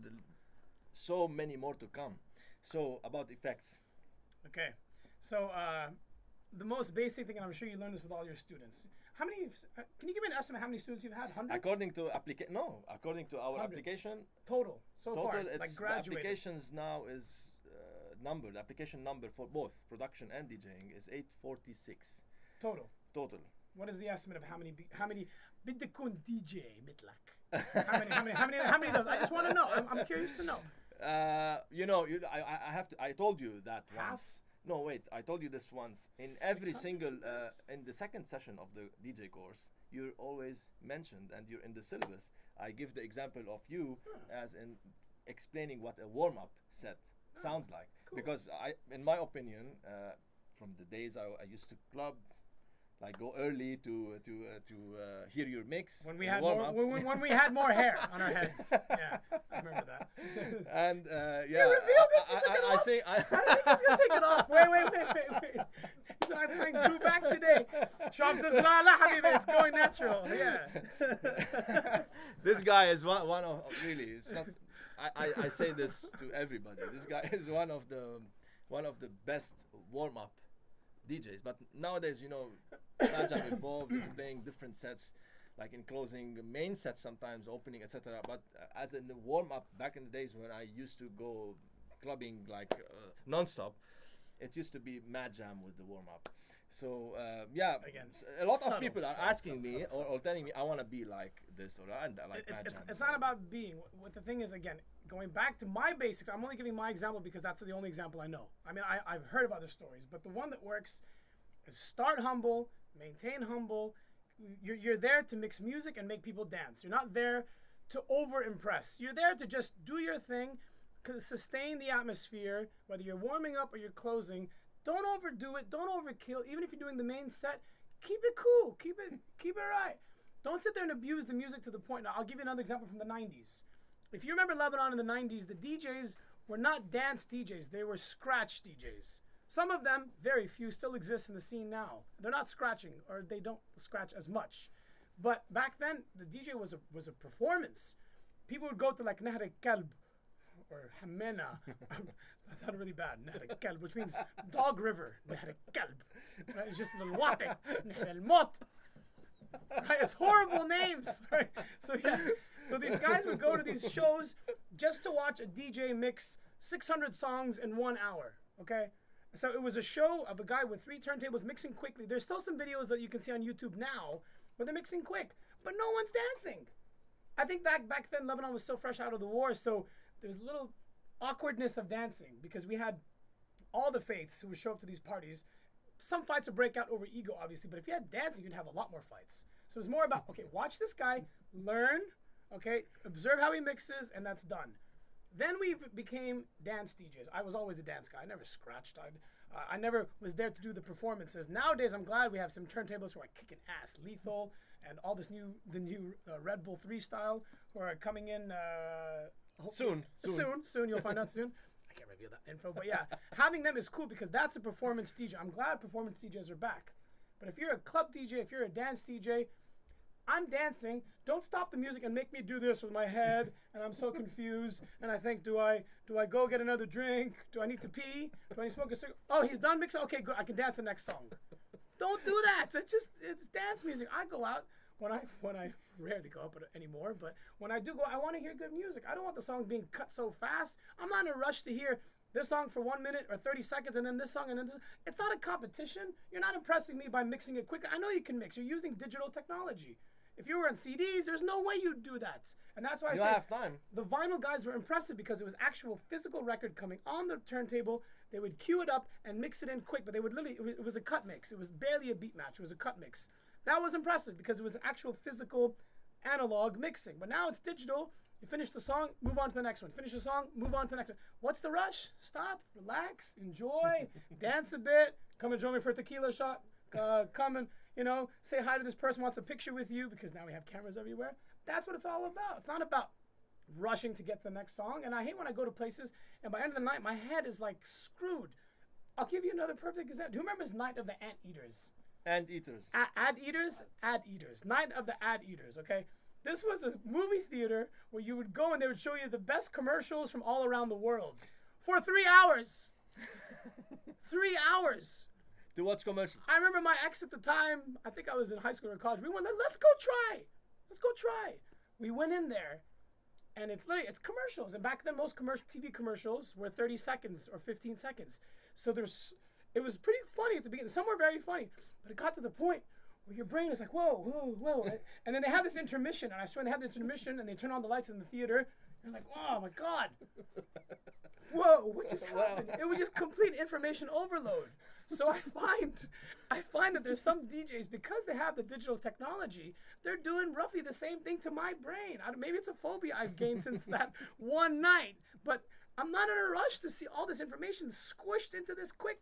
so many more to come. So about effects. Okay, so the most basic thing, and I'm sure you learned this with all your students. How many? Can you give me an estimate how many students you've had? Hundreds? According to our Hundreds. application. Total far, It's like graduated. the applications now is number. The application number for both production and DJing is 846. Total. What is the estimate of how many بدكون DJ مثلك? How many of those? I just want to know. I'm curious to know. I told you that Half? once. No, wait. I told you this once. In every single, in the second session of the DJ course, you're always mentioned, and you're in the syllabus. I give the example of you as in explaining what a warm-up set sounds like. Cool. Because in my opinion, from the days I used to club, like go early to hear your mix. When we had more hair on our heads. Yeah, I remember that. And You revealed it. You took it off. I think he's gonna take it off. Wait. He said, "I'm playing Blue back today." It's going natural. Yeah. This guy is one of really. It's not, I say this to everybody. This guy is one of the best warm-up DJs. But nowadays, Madjam evolved into playing different sets, like in closing main sets sometimes, opening, etc. But as in the warm-up back in the days when I used to go clubbing like non-stop, it used to be Madjam with the warm-up. So again, a lot of people are asking me or telling me I want to be like this or I like Madjam. It's not about being. What the thing is, again, going back to my basics, I'm only giving my example because that's the only example I know. I mean, I've heard of other stories, but the one that works is start humble, maintain humble. You're there to mix music and make people dance. You're not there to over-impress. You're there to just do your thing, sustain the atmosphere, whether you're warming up or you're closing. Don't overdo it. Don't overkill. Even if you're doing the main set, keep it cool. Keep it right. Don't sit there and abuse the music to the point. Now, I'll give you another example from the 90s. If you remember Lebanon in the 90s, the DJs were not dance DJs. They were scratch DJs. Some of them, very few, still exist in the scene now. They're not scratching, or they don't scratch as much. But back then, the DJ was a performance. People would go to like Nahr al-Kalb or Hamena. That sounded really bad. Nahr al-Kalb, which means dog river. Nahr al-Kalb. Right? It's just al-Wati. Nahr al-Mot. Right? It's horrible names. Right? So yeah. So these guys would go to these shows just to watch a DJ mix 600 songs in 1 hour. Okay. So it was a show of a guy with 3 turntables mixing quickly. There's still some videos that you can see on YouTube now where they're mixing quick, but no one's dancing. I think back then Lebanon was still fresh out of the war, so there was a little awkwardness of dancing because we had all the faiths who would show up to these parties. Some fights would break out over ego, obviously, but if you had dancing, you'd have a lot more fights. So it was more about, okay, watch this guy, learn, okay, observe how he mixes, and that's done. Then we became dance DJs. I was always a dance guy. I never scratched. I never was there to do the performances. Nowadays, I'm glad we have some turntables who are kicking ass. Lethal and all this the new Red Bull 3 style who are coming in Soon. You'll find out soon. I can't reveal that info, but yeah, having them is cool because that's a performance DJ. I'm glad performance DJs are back. But if you're a club DJ, if you're a dance DJ, I'm dancing. Don't stop the music and make me do this with my head, and I'm so confused. And I think, do I go get another drink? Do I need to pee? Do I need to smoke a cigarette? Oh, he's done mixing. Okay, good. I can dance the next song. Don't do that. It's dance music. I go out when I rarely go out anymore, but when I do go, I want to hear good music. I don't want the song being cut so fast. I'm not in a rush to hear this song for 1 minute or 30 seconds and then this song and then this. It's not a competition. You're not impressing me by mixing it quickly. I know you can mix. You're using digital technology. If you were on CDs, there's no way you'd do that. And that's why I say have time. The vinyl guys were impressive because it was actual physical record coming on the turntable. They would cue it up and mix it in quick, but they would literally, it was a cut mix. It was barely a beat match. It was a cut mix. That was impressive because it was an actual physical analog mixing. But now it's digital. You finish the song, move on to the next one. Finish the song, move on to the next one. What's the rush? Stop, relax, enjoy, dance a bit. Come and join me for a tequila shot. Come and, say hi to this person, wants a picture with you because now we have cameras everywhere. That's what it's all about. It's not about rushing to get the next song. And I hate when I go to places and by the end of the night, my head is like screwed. I'll give you another perfect example. Do you remember this Night of the Anteaters? Anteaters. Ad-eaters? Ad-eaters. Night of the Ad-eaters, okay? This was a movie theater where you would go and they would show you the best commercials from all around the world for 3 hours. 3 hours. To watch commercials. I remember my ex at the time, I think I was in high school or college. We went there, let's go try. We went in there and it's commercials. And back then most TV commercials were 30 seconds or 15 seconds. So it was pretty funny at the beginning. Some were very funny, but it got to the point where your brain is like, whoa. And then they had this intermission, and I swear they had this intermission, and they turn on the lights in the theater. And you're like, oh my God. Whoa, what just happened? It was just complete information overload. So I find that there's some DJs, because they have the digital technology, they're doing roughly the same thing to my brain. Maybe it's a phobia I've gained since that one night, but I'm not in a rush to see all this information squished into this quick.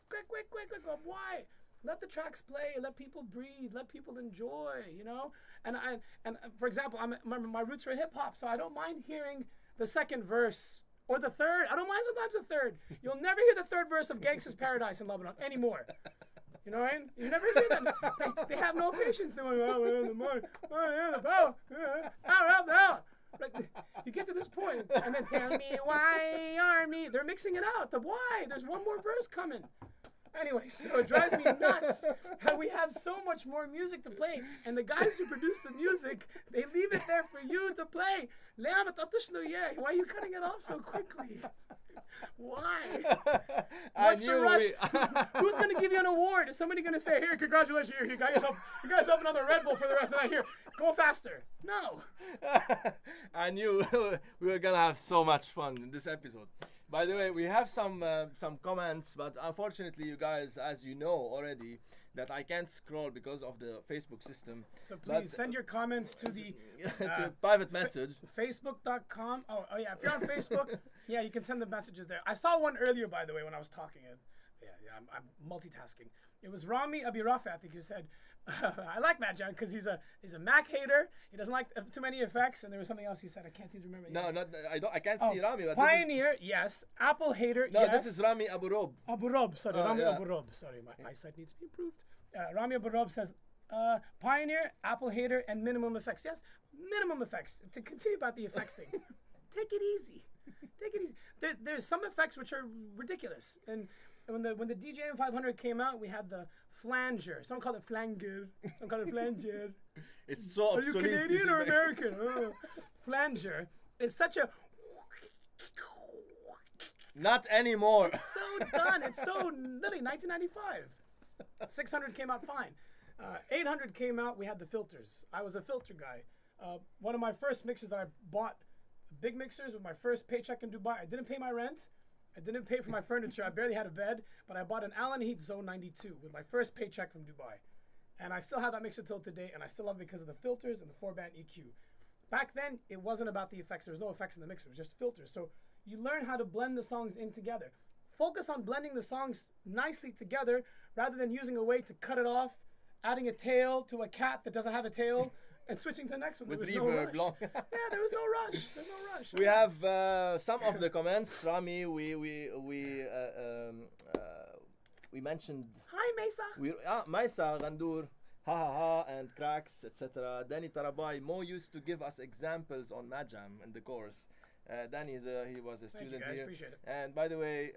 Why? Let the tracks play. Let people breathe. Let people enjoy. And for example, my roots are hip hop, so I don't mind hearing the second verse or the third. I don't mind sometimes the third. You'll never hear the third verse of Gangsta's Paradise in Lebanon anymore. You know what I mean? You never hear that. They have no patience. They're like, oh, we're in the morning. Like, you get to this point, and then tell me why army. They're mixing it out. The why. There's one more verse coming. Anyway, so it drives me nuts how we have so much more music to play, and the guys who produce the music, they leave it there for you to play. Why are you cutting it off so quickly? Why? What's the rush? Who's going to give you an award? Is somebody going to say, here, congratulations, you got yourself another Red Bull for the rest of the night. Here, go faster. No. I knew we were going to have so much fun in this episode. By the way, we have some comments, but unfortunately, you guys, as you know already, that I can't scroll because of the Facebook system. So please send your comments to the to private message. Facebook.com. Oh yeah, if you're on Facebook, yeah, you can send the messages there. I saw one earlier, by the way, when I was talking. I'm multitasking. It was Rami Abirafi, I think, who said, I like Madjam because he's a Mac hater. He doesn't like too many effects, and there was something else he said. I can't seem to remember. No, I can't see Rami. But Pioneer, yes. Apple hater, no, yes. No, this is Rami Aburob. Sorry, Rami Aburob. Sorry, my eyesight needs to be improved. Rami Aburob says, Pioneer, Apple hater, and minimum effects. Yes, minimum effects. To continue about the effects thing, take it easy. Take it easy. There's some effects which are ridiculous, and when the DJing 500 came out, we had the flanger. Some call it flanger. Some call it flanger. It's so Are you obsolete. Canadian or American? Flanger is such a. Not anymore. So done. It's so literally 1995. 600 came out fine. 800 came out. We had the filters. I was a filter guy. One of my first mixers that I bought, big mixers with my first paycheck in Dubai. I didn't pay my rent. I didn't pay for my furniture. I barely had a bed, but I bought an Allen Heath Zone 92 with my first paycheck from Dubai. And I still have that mixer till today, and I still love it because of the filters and the 4-band EQ. Back then, it wasn't about the effects. There was no effects in the mixer. It was just filters. So you learn how to blend the songs in together. Focus on blending the songs nicely together rather than using a way to cut it off, adding a tail to a cat that doesn't have a tail, and switching to the next one. With there was reverb, no rush. Yeah, there was no rush. There's no rush. We have some of the comments. Rami, we mentioned. Hi, Mesa. Maisa, Gandour, ha ha ha, and cracks, etc. Danny Tarabai, Mo used to give us examples on Madjam in the course. Danny he was a student guys, here. appreciate it. And by the way,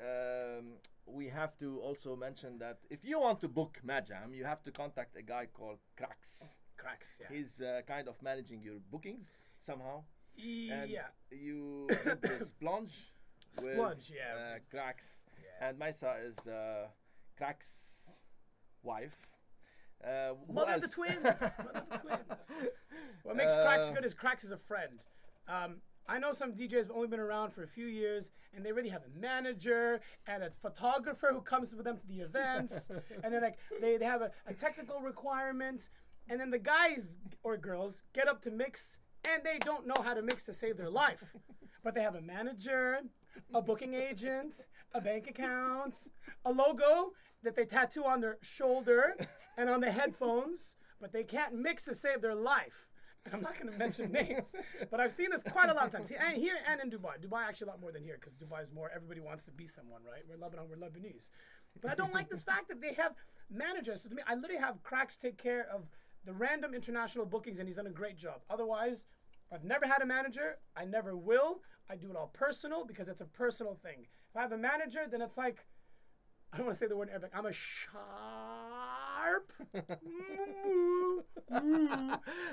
we have to also mention that if you want to book Madjam, you have to contact a guy called Cracks. Cracks, yeah. He's kind of managing your bookings somehow. And Yeah. you did the Splunge. Splunge, yeah. Cracks. Yeah. And Maisa is Cracks' wife. Mother of the twins. Mother of the twins. What makes Cracks good is Cracks is a friend. I know some DJs have only been around for a few years, and they really have a manager and a photographer who comes with them to the events, and then like they have a technical requirement, and then the guys or girls get up to mix, and they don't know how to mix to save their life, but they have a manager, a booking agent, a bank account, a logo that they tattoo on their shoulder and on the headphones, but they can't mix to save their life. And I'm not going to mention names, but I've seen this quite a lot of times here and in Dubai. Dubai actually a lot more than here because Dubai is more, everybody wants to be someone, right? We're Lebanon, we're Lebanese. But I don't like this fact that they have managers. So to me, I literally have Cracks take care of the random international bookings, and he's done a great job. Otherwise, I've never had a manager. I never will. I do it all personal because it's a personal thing. If I have a manager, then it's like, I don't want to say the word in Arabic. I'm a sharp.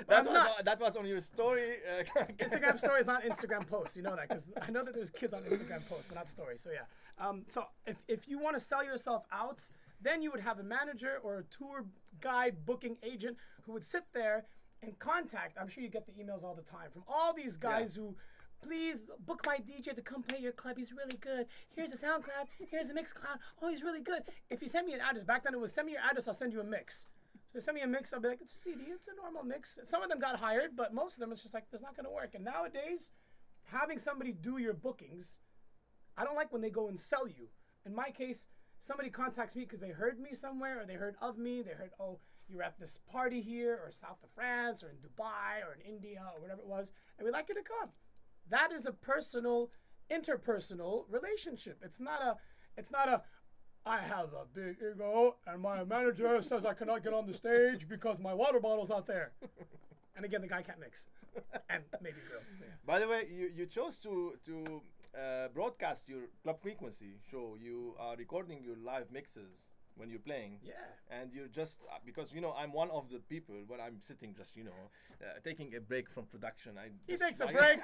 That was on your story. Instagram story is not Instagram posts. You know that because I know that there's kids on Instagram posts, but not stories. So yeah. So if you want to sell yourself out, then you would have a manager or a tour guide booking agent who would sit there and contact. I'm sure you get the emails all the time from all these guys who. Please book my DJ to come play your club. He's really good. Here's a SoundCloud. Here's a Mixcloud. Oh, he's really good. If you send me an address, back then it was send me your address, I'll send you a mix. So send me a mix, I'll be like, it's a CD, it's a normal mix. Some of them got hired, but most of them it's just like, it's not going to work. And nowadays, having somebody do your bookings, I don't like when they go and sell you. In my case, somebody contacts me because they heard me somewhere or they heard of me. They heard, oh, you're at this party here or south of France or in Dubai or in India or whatever it was, and we'd like you to come. That is a personal, interpersonal relationship. It's not a, I have a big ego and my manager says I cannot get on the stage because my water bottle's not there. And again, the guy can't mix. And maybe girls. Yeah. By the way, you chose to broadcast your Club Frequency show. You are recording your live mixes when you're playing. Yeah. And you're just, because, I'm one of the people when I'm sitting just, taking a break from production. He takes a break.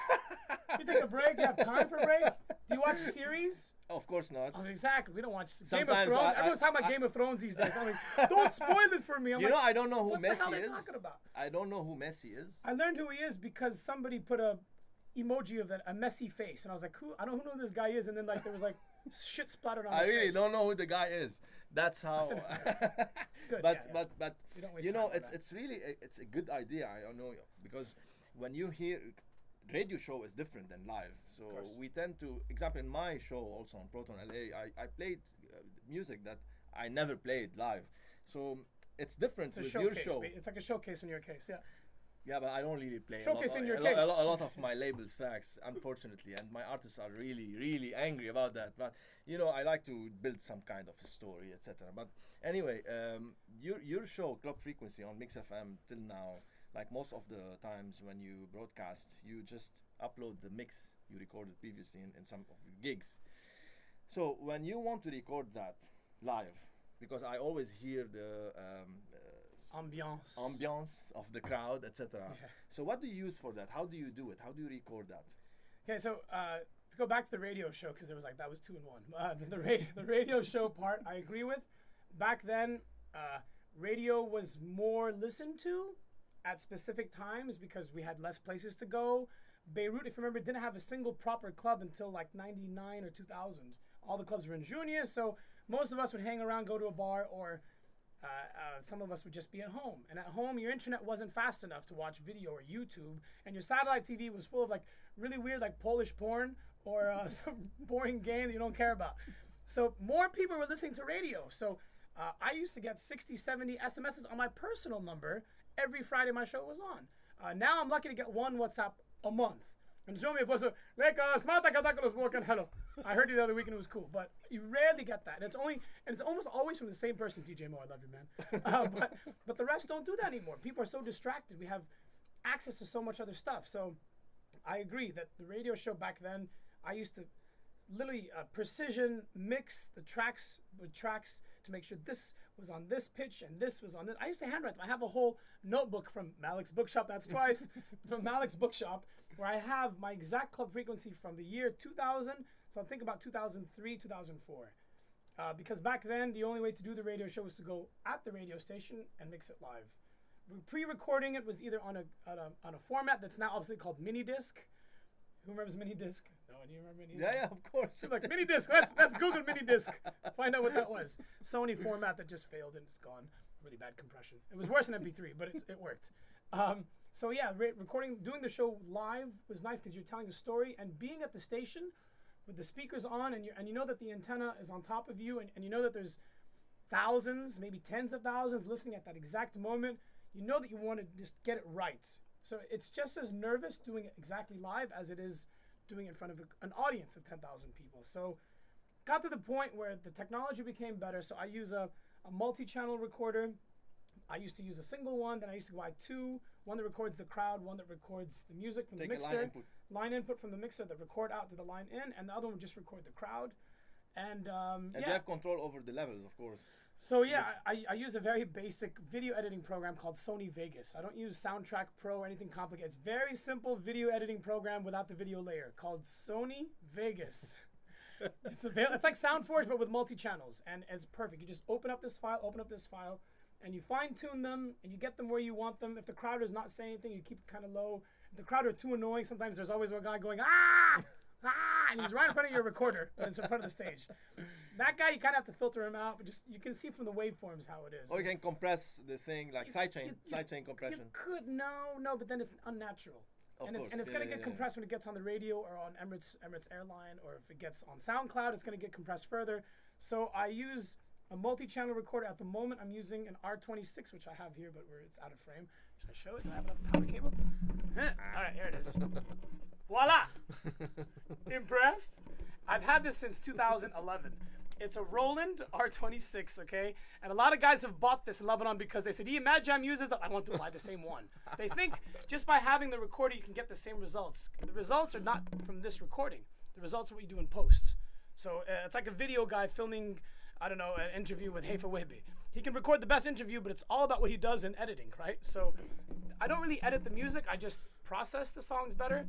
You take a break? You have time for a break? Do you watch series? Of course not. Oh, exactly. We don't watch Sometimes Game of Thrones. Everyone's talking about Game of Thrones these days. I'm like, don't spoil it for me. I'm I don't know who what Messi the hell are they is. talking about? I don't know who Messi is. I learned who he is because somebody put a emoji of a messy face. And I was like, I don't know who this guy is. And then there was shit splattered on his face. I really don't know who the guy is. That's how. Good, but it's it's a good idea. I don't know, because when you hear radio show is different than live. So we tend to, example in my show also on Proton LA, I played music that I never played live. So it's different with your show. It's like a showcase in your case, yeah. Yeah, but I don't really play showcase in your a case. lot of my label tracks, unfortunately, and my artists are really, really angry about that. But I like to build some kind of a story, etc. But anyway, your show Club Frequency on Mix FM till now, like most of the times when you broadcast, you just upload the mix you recorded previously in some of your gigs. So when you want to record that, live? Because I always hear the ambiance of the crowd, etc. Yeah. So what do you use for that? How do you do it? How do you record that? Okay, so to go back to the radio show, because it was like that was 2 in 1. The radio show part, I agree with. Back then, radio was more listened to at specific times because we had less places to go. Beirut, if you remember, didn't have a single proper club until like 99 or 2000. All the clubs were in Junior, so most of us would hang around, go to a bar, or some of us would just be at home. And at home, your internet wasn't fast enough to watch video or YouTube, and your satellite TV was full of like really weird like Polish porn or some boring game that you don't care about. So more people were listening to radio. So I used to get 60, 70 SMSs on my personal number every Friday my show was on. Now I'm lucky to get one WhatsApp a month. And show me if it was a like hello. I heard you the other week and it was cool, but you rarely get that. And it's almost always from the same person. DJ Mo, I love you, man. But the rest don't do that anymore. People are so distracted. We have access to so much other stuff. So I agree that the radio show back then, I used to literally precision mix the tracks with tracks to make sure this was on this pitch and this was on this. I used to handwrite them. I have a whole notebook from Malik's Bookshop, that's twice, from Malik's Bookshop, where I have my exact club frequency from the year 2000, so I think about 2003, 2004. Because back then, the only way to do the radio show was to go at the radio station and mix it live. Pre-recording it was either on a format that's now obviously called mini disc. Who remembers mini disc? No, do you remember mini disc? Yeah, of course. Like mini disc. Let's Google mini disc. Find out what that was. Sony format that just failed and it's gone. Really bad compression. It was worse than MP3, but it worked. So yeah, doing the show live was nice because you're telling a story and being at the station with the speakers on and you know that the antenna is on top of you and you know that there's thousands, maybe tens of thousands listening at that exact moment. You know that you want to just get it right. So it's just as nervous doing it exactly live as it is doing it in front of an audience of 10,000 people. So got to the point where the technology became better. So I use a multi-channel recorder. I used to use a single one. Then I used to buy 2. One that records the crowd, one that records the music from the mixer. Line input from the mixer that record out to the line in. And the other one would just record the crowd. And you have control over the levels, of course. So yeah, I use a very basic video editing program called Sony Vegas. I don't use Soundtrack Pro or anything complicated. It's very simple video editing program without the video layer called Sony Vegas. It's like SoundForge but with multi-channels, and it's perfect. You just open up this file, and you fine-tune them, and you get them where you want them. If the crowd is not saying anything, you keep it kind of low. If the crowd are too annoying, sometimes there's always one guy going, ah! And he's right in front of your recorder and it's in front of the stage. That guy, you kind of have to filter him out, but just you can see from the waveforms how it is. Or you can compress the thing like sidechain compression. You could, no, but then it's unnatural. And it's going to get compressed when it gets on the radio or on Emirates Airline, or if it gets on SoundCloud, it's going to get compressed further. So I use a multi-channel recorder. At the moment, I'm using an R26, which I have here, but it's out of frame. Should I show it? Do I have enough power cable? All right, here it is. Voila! Impressed? I've had this since 2011. It's a Roland R26, okay? And a lot of guys have bought this in Lebanon because they said, Madjam uses it. I want to buy the same one. They think just by having the recorder, you can get the same results. The results are not from this recording. The results are what you do in post. So it's like a video guy filming, I don't know, an interview with Haifa Wehbi. He can record the best interview, but it's all about what he does in editing, right? So I don't really edit the music. I just process the songs better.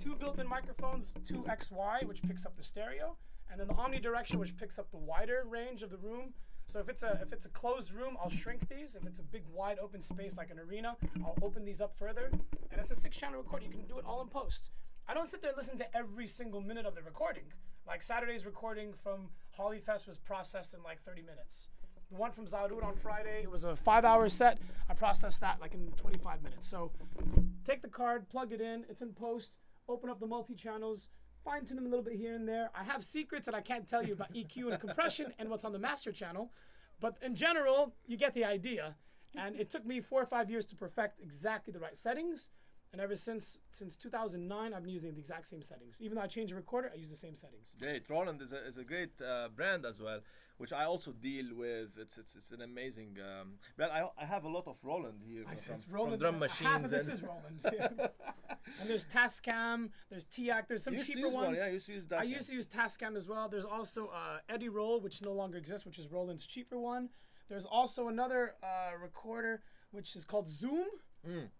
2 built-in microphones, 2 XY, which picks up the stereo, and then the omnidirectional, which picks up the wider range of the room. So if it's a closed room, I'll shrink these. If it's a big wide open space like an arena, I'll open these up further. And it's a 6-channel recorder. You can do it all in post. I don't sit there and listen to every single minute of the recording. Like Saturday's recording from Hollyfest was processed in like 30 minutes. The one from Zarur on Friday, it was a 5-hour set. I processed that like in 25 minutes. So take the card, plug it in, it's in post, open up the multi-channels, fine-tune them a little bit here and there. I have secrets that I can't tell you about EQ and compression and what's on the master channel. But in general, you get the idea. And it took me 4 or 5 years to perfect exactly the right settings. And ever since 2009, I've been using the exact same settings. Even though I changed the recorder, I use the same settings. Great. Roland is a great brand as well, which I also deal with. It's an amazing brand. I have a lot of Roland here from drum machines. Half of this is Roland. Yeah. And there's Tascam, there's TIAC, there's some cheaper ones. Yeah, I used to use Tascam. I used to use Tascam as well. There's also Eddie Roll, which no longer exists, which is Roland's cheaper one. There's also another recorder, which is called Zoom.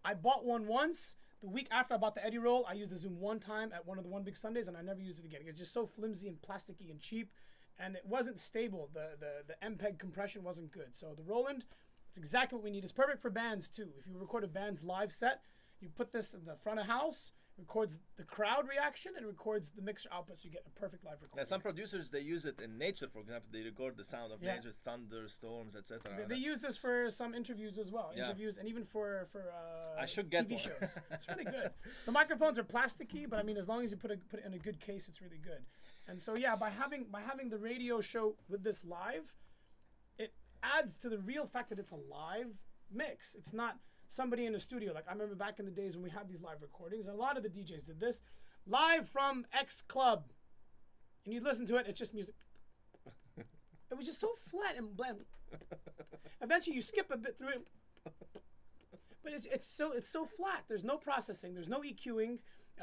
I bought one once. The week after I bought the Eddie Roll, I used the Zoom one time at one of the One Big Sundays, and I never used it again. It's just so flimsy and plasticky and cheap, and it wasn't stable. The MPEG compression wasn't good. So the Roland, it's exactly what we need. It's perfect for bands too. If you record a band's live set, you put this in the front of house, records the crowd reaction, and records the mixer output, so you get a perfect live recording. Yeah, some producers, they use it in nature, for example. They record the sound of nature, thunder, storms, etc. They use this for some interviews as well. Interviews, and even for I should get TV one. shows. It's really good. The microphones are plasticky, but I mean, as long as you put it in a good case, it's really good. And so yeah, by having the radio show with this live, it adds to the real fact that it's a live mix. It's not somebody in a studio. Like I remember back in the days when we had these live recordings, and a lot of the DJs did this, live from X club, and you'd listen to it, it's just music. It was just so flat and bland. Eventually you skip a bit through it, but it's so flat. There's no processing, there's no EQing.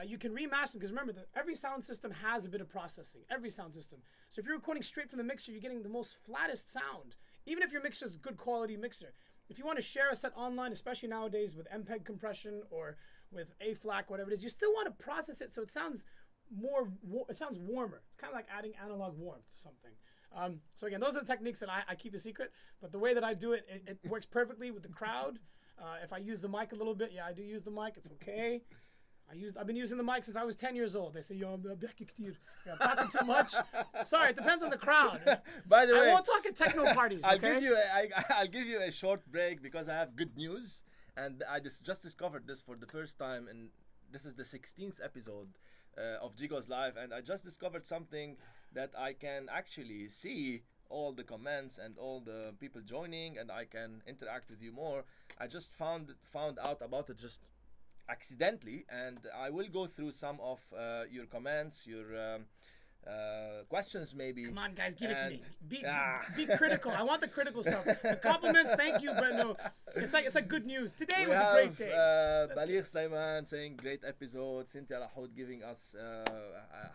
You can remaster, because remember that every sound system has a bit of processing, every sound system. So if you're recording straight from the mixer, you're getting the most flattest sound, even if your mixer is a good quality mixer. If you want to share a set online, especially nowadays with MPEG compression or with A-FLAC, whatever it is, you still want to process it so it sounds warmer. It's kind of like adding analog warmth to something. So again, those are the techniques that I keep a secret, but the way that I do it, it works perfectly with the crowd. If I use the mic a little bit, I do use the mic. It's okay. I've been using the mic since I was 10 years old. They say, yo, I'm talking too much. Sorry, it depends on the crowd. By the way, I won't talk at techno parties, okay? I'll give you a short break because I have good news. And I just discovered this for the first time. And this is the 16th episode of G.GOES Live. And I just discovered something that I can actually see all the comments and all the people joining. And I can interact with you more. I just found out about it just accidentally, and I will go through some of your comments, your questions maybe. Come on guys, give it to me. Be critical. I want the critical stuff. The compliments, thank you, but no, it's like good news. Today was a great day. Baligh Slayman saying great episode. Cynthia Lahoud giving us a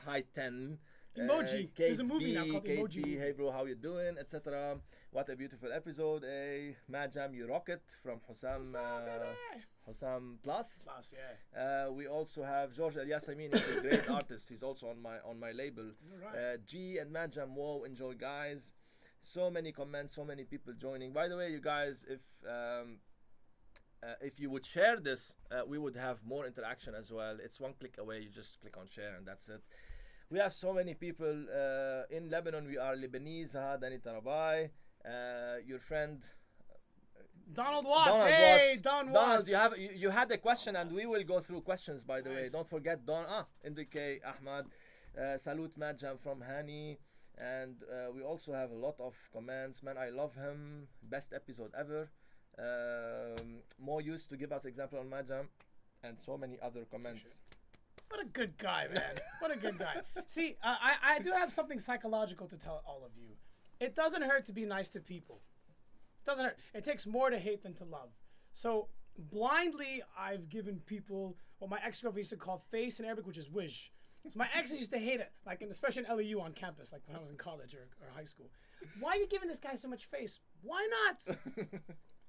high 10. Emoji. There's a movie now called Emoji. Hey bro, how you doing, etc. What a beautiful episode. Madjam, you rock it, from Hussam Plus. We also have George El Yasamin. He's a great artist. He's also on my label. Right. G and Madjam, wow, enjoy guys. So many comments, so many people joining. By the way, you guys, if you would share this, we would have more interaction as well. It's one click away. You just click on share and that's it. We have so many people in Lebanon. We are Lebanese. Dani Tarabai, your friend Donald Watts. Donald, you had a question, and we will go through questions. By the way, don't forget Indike Ahmad, Salute Madjam from Hani, and we also have a lot of comments. Man, I love him. Best episode ever. More used to give us example on Madjam, and so many other comments. What a good guy, man. What a good guy. See, I do have something psychological to tell all of you. It doesn't hurt to be nice to people. It doesn't hurt. It takes more to hate than to love. So blindly, I've given people what my ex-girlfriend used to call face in Arabic, which is wish. So my exes used to hate it, like, especially in LEU on campus, like when I was in college or high school. Why are you giving this guy so much face? Why not?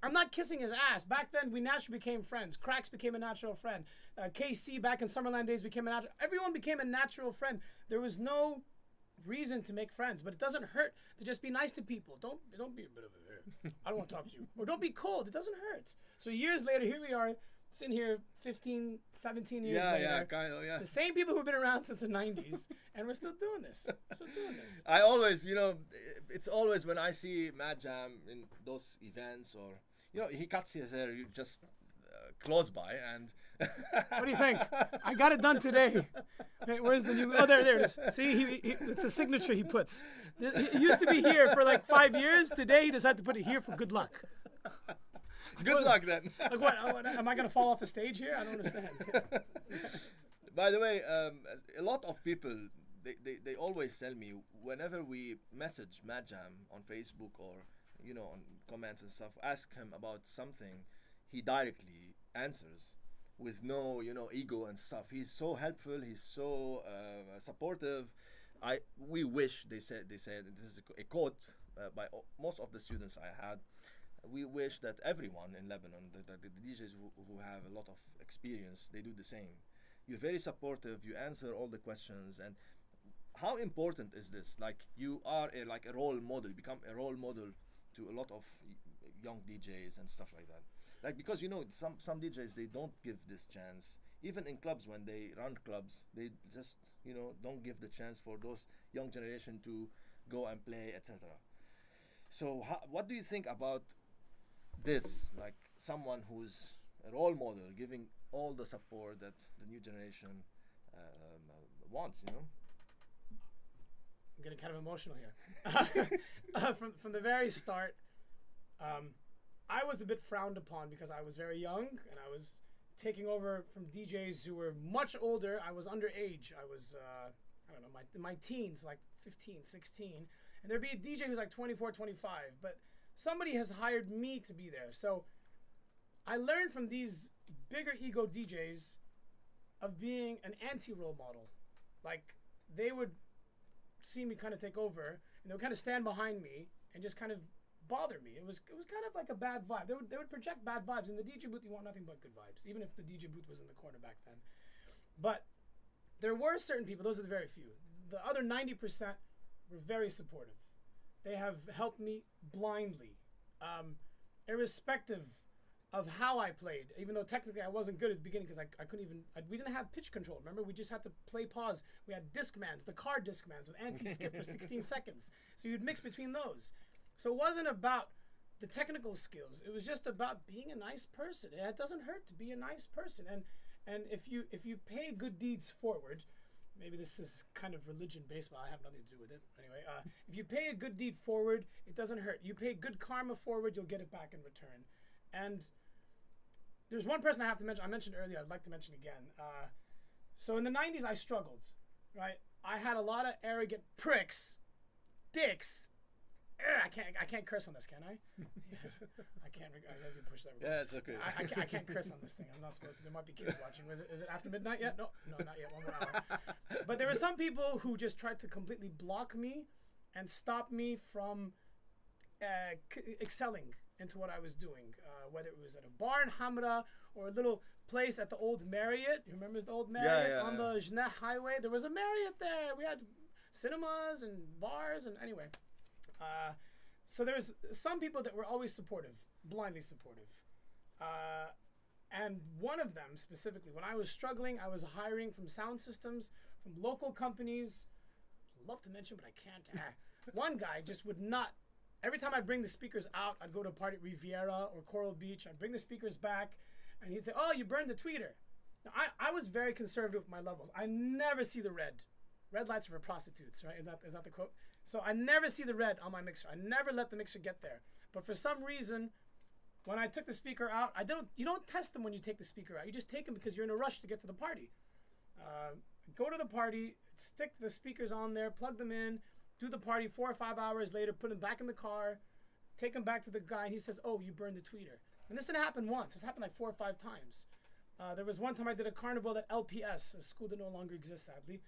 I'm not kissing his ass. Back then, we naturally became friends. Cracks became a natural friend. KC back in Summerland days became a natural. Everyone became a natural friend. There was no reason to make friends, but it doesn't hurt to just be nice to people. Don't be a bit of a I don't want to talk to you. Or don't be cold. It doesn't hurt. So years later, here we are, sitting here 15, 17 years later. Yeah, kind of, yeah. The same people who've been around since the 90s, and we're still doing this. I always, it's always when I see Madjam in those events, or he cuts his hair just close by, and what do you think? I got it done today. Hey, where's the new? Oh, there it is. See, it's a signature he puts. It used to be here for like 5 years. Today he decided to put it here for good luck. Good luck then. Like what? Am I gonna fall off a stage here? I don't understand. By the way, a lot of people they always tell me whenever we message Madjam on Facebook or on comments and stuff, ask him about something, he directly answers with no ego and stuff. He's so helpful. He's so supportive. We wish they said this is a quote by most of the students I had. We wish that everyone in Lebanon, the DJs who have a lot of experience, they do the same. You're very supportive. You answer all the questions. And how important is this? Like you are like a role model. You become a role model to a lot of young DJs and stuff like that. Like because some DJs they don't give this chance. Even in clubs when they run clubs, they just don't give the chance for those young generation to go and play, etc. So what do you think about this? Like someone who's a role model, giving all the support that the new generation wants. I'm getting kind of emotional here. From the very start, I was a bit frowned upon because I was very young and I was taking over from DJs who were much older. I was underage. I was, I don't know, in my teens, like 15, 16. And there'd be a DJ who's like 24, 25. But somebody has hired me to be there. So I learned from these bigger ego DJs of being an anti-role model. Like, they would see me kind of take over, and they would kind of stand behind me and just kind of bother me. It was kind of like a bad vibe. They would project bad vibes. In the DJ booth, you want nothing but good vibes, even if the DJ booth was in the corner back then. But there were certain people, those are the very few. The other 90% were very supportive. They have helped me blindly, irrespective of how I played, even though technically I wasn't good at the beginning because I couldn't even, we didn't have pitch control, remember? We just had to play pause. We had Discmans, the car Discmans with anti-skip for 16 seconds. So you'd mix between those. So it wasn't about the technical skills. It was just about being a nice person. It doesn't hurt to be a nice person. And if you pay good deeds forward, maybe this is kind of religion-based, but I have nothing to do with it. Anyway, if you pay a good deed forward, it doesn't hurt. You pay good karma forward, you'll get it back in return. And there's one person I have to mention. I mentioned earlier, I'd like to mention again. So in the 90s, I struggled, right? I had a lot of arrogant pricks, dicks. I can't curse on this, can I? I can't. I guess you push that. Yeah, it's okay. I can't curse on this thing. I'm not supposed to. There might be kids watching. Is it after midnight yet? No, not yet. 1 more hour. But there were some people who just tried to completely block me and stop me from excelling into what I was doing, whether it was at a bar in Hamra or a little place at the old Marriott. You remember the old Marriott on the Jneh Highway? There was a Marriott there. We had cinemas and bars, and anyway. So there's some people that were always supportive, blindly supportive. And one of them specifically, when I was struggling, I was hiring from sound systems, from local companies. I'd love to mention, but I can't. One guy just would not. Every time I'd bring the speakers out, I'd go to a party at Riviera or Coral Beach. I'd bring the speakers back, and he'd say, "Oh, you burned the tweeter." Now, I was very conservative with my levels. I never see the red. Red lights are for prostitutes, right? Is that the quote? So I never see the red on my mixer. I never let the mixer get there. But for some reason, when I took the speaker out, you don't test them when you take the speaker out. You just take them because you're in a rush to get to the party. Go to the party, stick the speakers on there, plug them in, do the party 4 or 5 hours later, put them back in the car, take them back to the guy, and he says, "Oh, you burned the tweeter." And this didn't happen once. This happened like 4 or 5 times. There was one time I did a carnival at LPS, a school that no longer exists, sadly.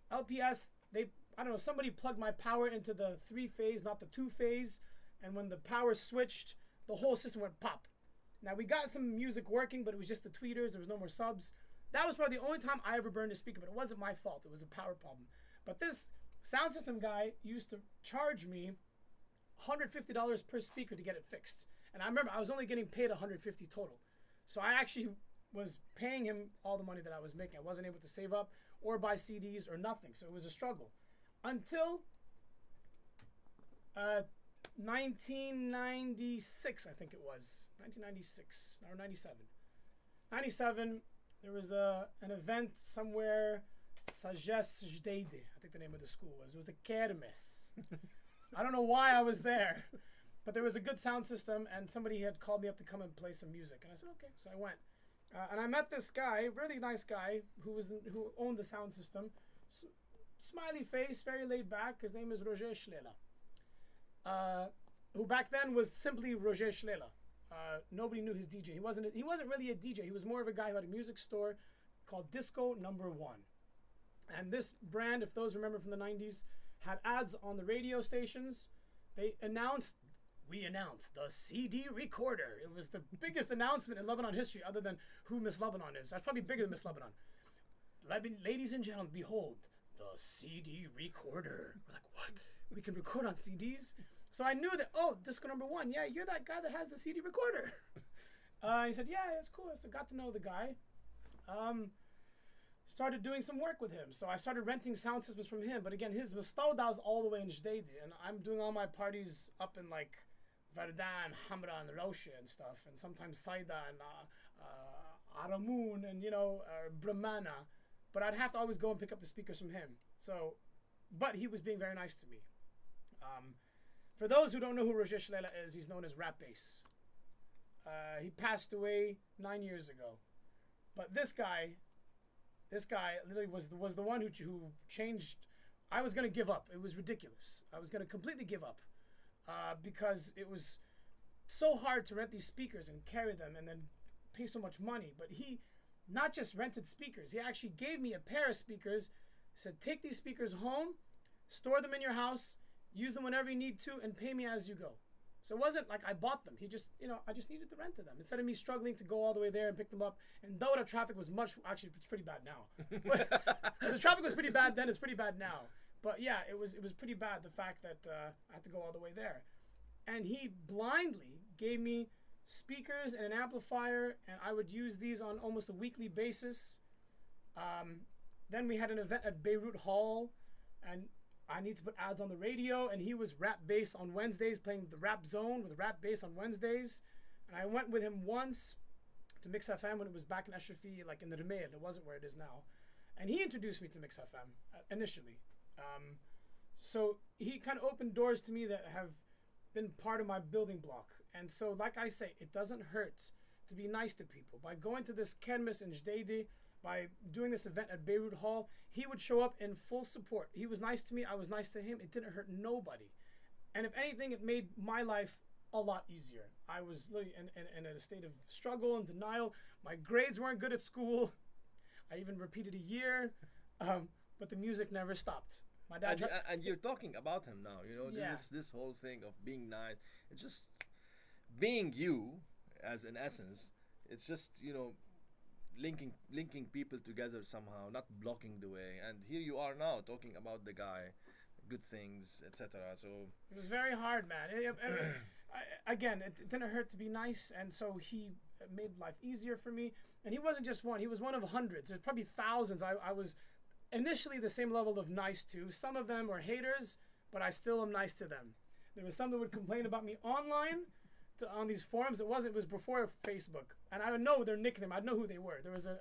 LPS, I don't know, somebody plugged my power into the 3-phase, not the 2-phase, and when the power switched, the whole system went pop. Now, we got some music working, but it was just the tweeters. There was no more subs. That was probably the only time I ever burned a speaker, but it wasn't my fault. It was a power problem. But this sound system guy used to charge me $150 per speaker to get it fixed. And I remember I was only getting paid $150 total. So I actually was paying him all the money that I was making. I wasn't able to save up or buy CDs or nothing. So it was a struggle. Until 1996, I think it was. 1996 or 97. 97, there was an event somewhere, Sagesse Jdeide, I think the name of the school was. It was a kermes. I don't know why I was there. But there was a good sound system, and somebody had called me up to come and play some music, and I said okay. So I went, and I met this guy, really nice guy, who owned the sound system. Smiley face, very laid back. His name is Roger Schlela, who back then was simply Roger Schlela. Nobody knew his DJ. He wasn't really a DJ. He was more of a guy who had a music store called Disco Number One. And this brand, if those remember from the 90s, had ads on the radio stations. We announced the CD recorder. It was the biggest announcement in Lebanon history, other than who Miss Lebanon is. That's probably bigger than Miss Lebanon. Ladies and gentlemen, behold, the CD recorder. We're like, what? We can record on CDs? So I knew that, oh, Disco Number One, yeah, you're that guy that has the CD recorder. He said, yeah, it's cool. So I got to know the guy. Started doing some work with him. So I started renting sound systems from him. But again, his Mastauda's all the way in Jdeidi. And I'm doing all my parties up in like Vardan, Hamra, and Rosha and stuff. And sometimes Saida and Aramoon and, Brahmana. But I'd have to always go and pick up the speakers from him. So, but he was being very nice to me. For those who don't know who Roger Schlela is, he's known as Rap Bass. He passed away 9 years ago. But this guy literally was the one who changed. I was going to give up. It was ridiculous. I was going to completely give up because it was so hard to rent these speakers and carry them and then pay so much money. But he not just rented speakers. He actually gave me a pair of speakers, said, take these speakers home, store them in your house, use them whenever you need to, and pay me as you go. So it wasn't like I bought them. He just, I just needed the rent of them. Instead of me struggling to go all the way there and pick them up. And though the traffic was actually, it's pretty bad now. But the traffic was pretty bad then, it's pretty bad now. But yeah, it was pretty bad, the fact that I had to go all the way there. And he blindly gave me speakers and an amplifier, and I would use these on almost a weekly basis. Then we had an event at Per-vurt Hall, and I need to put ads on the radio, and he was Rap Bass on Wednesdays, playing the Rap Zone with Rap Bass on Wednesdays. And I went with him once to Mix FM when it was back in Ashrafi, like in the Rumail. It wasn't where it is now. And he introduced me to Mix FM initially. So he kind of opened doors to me that have been part of my building block. And so, like I say, it doesn't hurt to be nice to people. By going to this kermis in Jdeidi, by doing this event at Per-vurt Hall, he would show up in full support. He was nice to me. I was nice to him. It didn't hurt nobody. And if anything, it made my life a lot easier. I was really in a state of struggle and denial. My grades weren't good at school. I even repeated a year, but the music never stopped. My dad and you're talking about him now. This whole thing of being nice. It's just being you, as in essence. It's just linking people together somehow, not blocking the way. And here you are now talking about the guy, good things, etc. So it was very hard, man. Again, it didn't hurt to be nice, and so he made life easier for me. And he wasn't just one; he was one of hundreds. There's probably thousands. I was initially the same level of nice to. Some of them were haters, but I still am nice to them. There was some that would complain about me online. On these forums, it was before Facebook, and I would know their nickname. I'd know who they were. There was a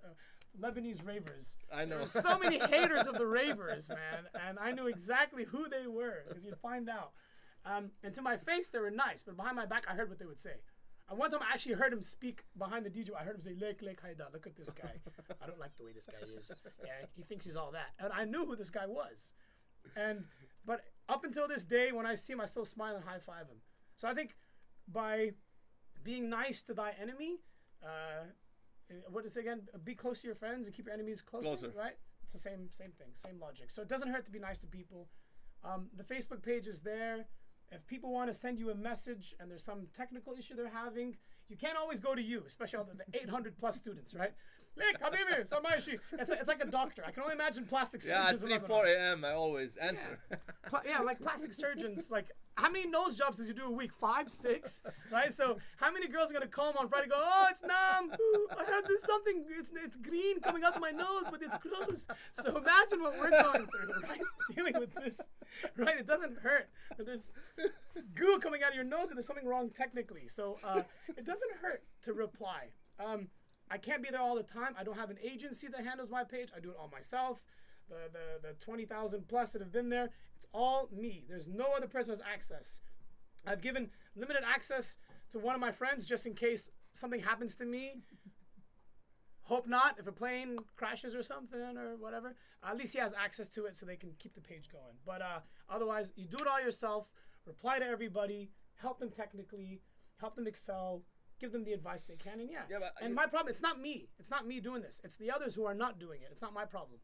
Lebanese ravers. I know. There were so many haters of the ravers, man, and I knew exactly who they were because you'd find out. And to my face, they were nice, but behind my back, I heard what they would say. And one time, I actually heard him speak behind the DJ. I heard him say, "Lek Haida, look at this guy. I don't like the way this guy is. Yeah, he thinks he's all that." And I knew who this guy was. But up until this day, when I see him, I still smile and high five him. So I think by being nice to thy enemy, what is it again? Be close to your friends and keep your enemies closer. Right? It's the same thing, same logic. So it doesn't hurt to be nice to people. The Facebook page is there. If people want to send you a message and there's some technical issue they're having, you can't always go to you, especially all the 800 plus students, right? Look, Habibi, it's like a doctor. I can only imagine plastic surgeons. Yeah, at 4 a.m. I always answer. Yeah, like plastic surgeons. Like, how many nose jobs does you do a week? 5, 6, right? So how many girls are gonna call him on Friday and go, "Oh, it's numb. I had this something. It's green coming out of my nose, but it's gross." So imagine what we're going through, right? Dealing with this, right? It doesn't hurt. There's goo coming out of your nose, and there's something wrong technically. So it doesn't hurt to reply. I can't be there all the time. I don't have an agency that handles my page. I do it all myself. The 20,000 plus that have been there, it's all me. There's no other person who has access. I've given limited access to one of my friends just in case something happens to me. Hope not. If a plane crashes or something or whatever, at least he has access to it so they can keep the page going. But otherwise, you do it all yourself. Reply to everybody. Help them technically. Help them excel. Give them the advice they can. And and my problem, it's not me. It's not me doing this. It's the others who are not doing it. It's not my problem.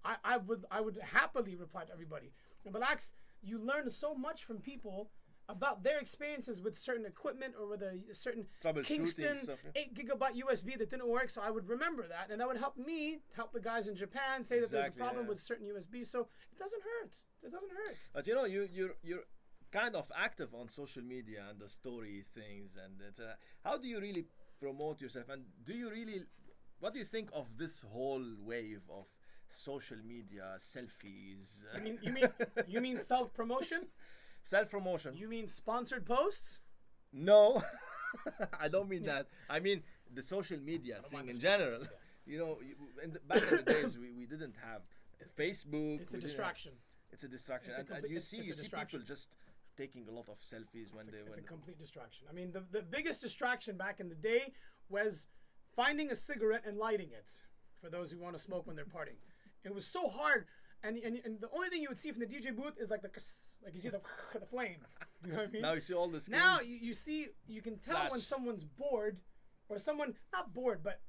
I would happily reply to everybody. And relax. You learn so much from people about their experiences with certain equipment or with a certain Kingston stuff, 8 gigabyte USB that didn't work. So I would remember that, and that would help me help the guys in Japan say that there's a problem with certain USBs. So it doesn't hurt. It doesn't hurt. But you know, you're kind of active on social media and the story things, and it's, how do you really promote yourself? And what do you think of this whole wave of social media selfies? You mean self-promotion? Self-promotion. You mean sponsored posts? No, I don't mean that. I mean the social media thing in general. You know, back in the days, we didn't have Facebook. It's a distraction. It's a distraction. And you see people just taking a lot of selfies it's a complete distraction. I mean, the biggest distraction back in the day was finding a cigarette and lighting it for those who want to smoke when they're partying. It was so hard. And the only thing you would see from the DJ booth is like you see the flame. You know what I mean? Now you see all this. Now you can tell when someone's bored, or someone not bored but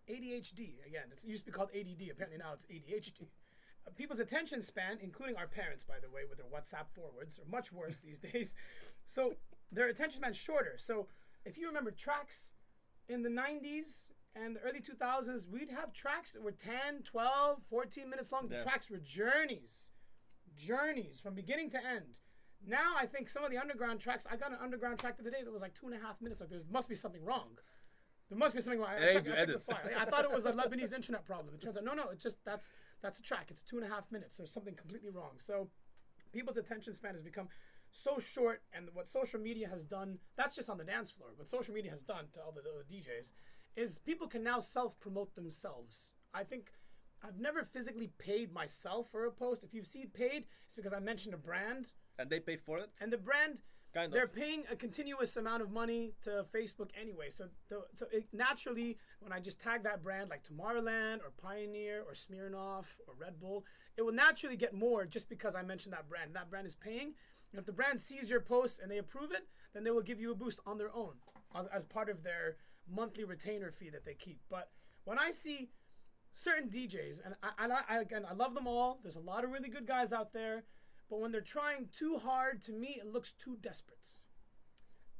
ADHD. Again, it used to be called ADD. Apparently now it's ADHD. People's attention span, including our parents, by the way, with their WhatsApp forwards, are much worse these days. So their attention span's shorter. So if you remember tracks in the 90s and the early 2000s, we'd have tracks that were 10, 12, 14 minutes long. The tracks were journeys from beginning to end. Now I think some of the underground tracks, I got an underground track the other day that was like 2.5 minutes. Like there must be something wrong. There must be something wrong. I checked the file. I thought it was a Lebanese internet problem. It turns out, no, it's just, that's a track. It's 2.5 minutes. There's something completely wrong. So people's attention span has become so short, and what social media has done, that's just on the dance floor, what social media has done to all the DJs is people can now self-promote themselves. I think I've never physically paid myself for a post. If you've seen paid, it's because I mentioned a brand. And they pay for it? And the brand, they're paying a continuous amount of money to Facebook anyway. So naturally, when I just tag that brand like Tomorrowland or Pioneer or Smirnoff or Red Bull, it will naturally get more just because I mentioned that brand. That brand is paying. And if the brand sees your post and they approve it, then they will give you a boost on their own as part of their monthly retainer fee that they keep. But when I see certain DJs, and I love them all. There's a lot of really good guys out there. But when they're trying too hard, to me, it looks too desperate.